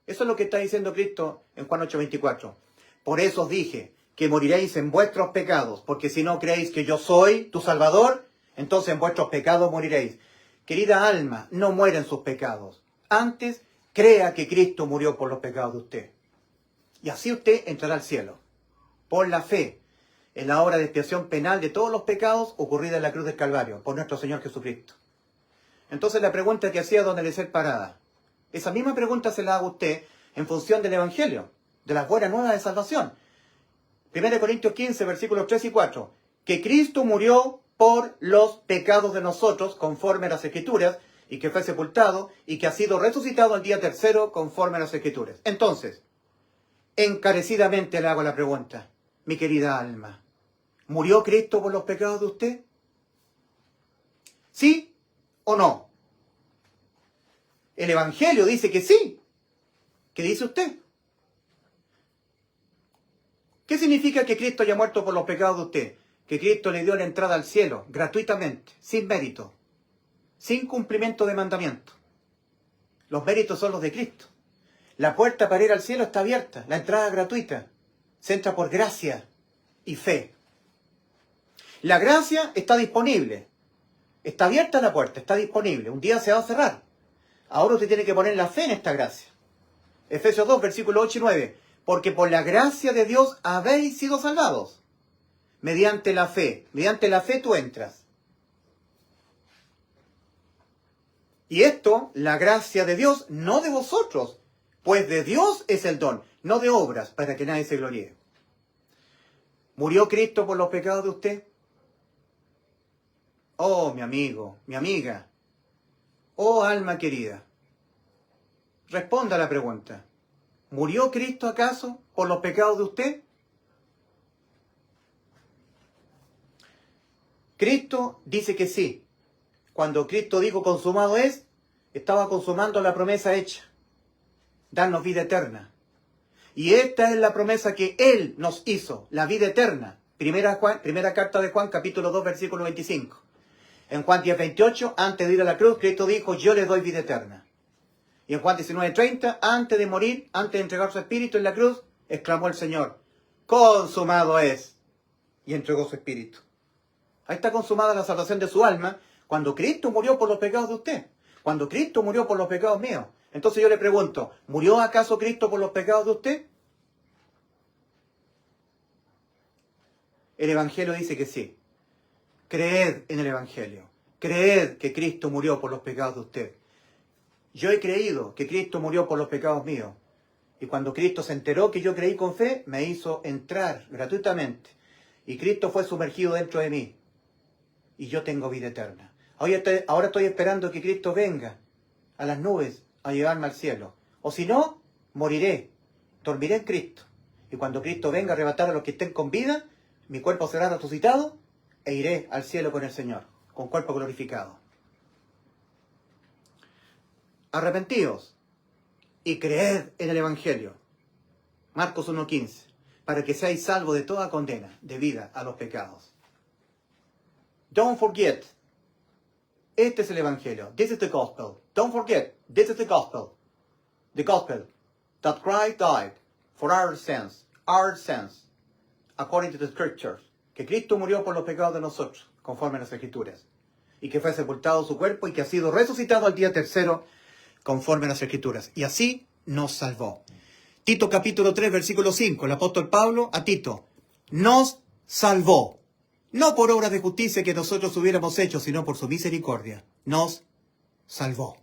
Eso es lo que está diciendo Cristo en Juan 8:24. Por eso os dije que moriréis en vuestros pecados, porque si no creéis que yo soy tu Salvador, entonces en vuestros pecados moriréis. Querida alma, no muera en sus pecados. Antes, crea que Cristo murió por los pecados de usted. Y así usted entrará al cielo. Por la fe, en la obra de expiación penal de todos los pecados ocurrida en la cruz del Calvario, por nuestro Señor Jesucristo. Entonces la pregunta que hacía don Eliezer Parada, esa misma pregunta se la hago a usted en función del Evangelio, de las buenas nuevas de salvación. 1 Corintios 15, versículos 3 y 4. Que Cristo murió por los pecados de nosotros, conforme a las Escrituras, y que fue sepultado, y que ha sido resucitado al día tercero, conforme a las Escrituras. Entonces, encarecidamente le hago la pregunta, mi querida alma, ¿murió Cristo por los pecados de usted? ¿Sí o no? El Evangelio dice que sí. ¿Qué dice usted? ¿Qué significa que Cristo haya muerto por los pecados de usted? Que Cristo le dio la entrada al cielo, gratuitamente, sin mérito, sin cumplimiento de mandamiento. Los méritos son los de Cristo. La puerta para ir al cielo está abierta, la entrada es gratuita. Se entra por gracia y fe. La gracia está disponible. Está abierta la puerta, está disponible. Un día se va a cerrar. Ahora usted tiene que poner la fe en esta gracia. Efesios 2, versículos 8 y 9. Porque por la gracia de Dios habéis sido salvados. Mediante la fe. Mediante la fe tú entras. Y esto, la gracia de Dios, no de vosotros. Pues de Dios es el don, no de obras, para que nadie se gloríe. ¿Murió Cristo por los pecados de usted? Oh, mi amigo, mi amiga. Oh, alma querida. Responda a la pregunta. ¿Murió Cristo acaso por los pecados de usted? Cristo dice que sí. Cuando Cristo dijo consumado es, estaba consumando la promesa hecha. Darnos vida eterna. Y esta es la promesa que Él nos hizo, la vida eterna. Primera carta de Juan, capítulo 2, versículo 25. En Juan 10, 28, antes de ir a la cruz, Cristo dijo, yo les doy vida eterna. Y en Juan 19, 30, antes de morir, antes de entregar su espíritu en la cruz, exclamó el Señor, consumado es. Y entregó su espíritu. Ahí está consumada la salvación de su alma, cuando Cristo murió por los pecados de usted. Cuando Cristo murió por los pecados míos. Entonces yo le pregunto, ¿murió acaso Cristo por los pecados de usted? El Evangelio dice que sí. Creed en el Evangelio. Creed que Cristo murió por los pecados de usted. Yo he creído que Cristo murió por los pecados míos. Y cuando Cristo se enteró que yo creí con fe, me hizo entrar gratuitamente. Y Cristo fue sumergido dentro de mí. Y yo tengo vida eterna. Ahora estoy esperando que Cristo venga a las nubes a llevarme al cielo. O si no, moriré. Dormiré en Cristo. Y cuando Cristo venga a arrebatar a los que estén con vida, mi cuerpo será resucitado e iré al cielo con el Señor, con cuerpo glorificado. Arrepentíos y creed en el Evangelio. Marcos 1:15. Para que seáis salvos de toda condena debida a los pecados. Don't forget. Este es el Evangelio. This is the gospel. Don't forget. This is the gospel. The gospel that Christ died for our sins, according to the scriptures. Que Cristo murió por los pecados de nosotros, conforme a las Escrituras. Y que fue sepultado su cuerpo y que ha sido resucitado al día tercero, conforme a las Escrituras. Y así nos salvó. Tito capítulo 3, versículo 5. El apóstol Pablo a Tito. Nos salvó. No por obras de justicia que nosotros hubiéramos hecho, sino por su misericordia. Nos salvó.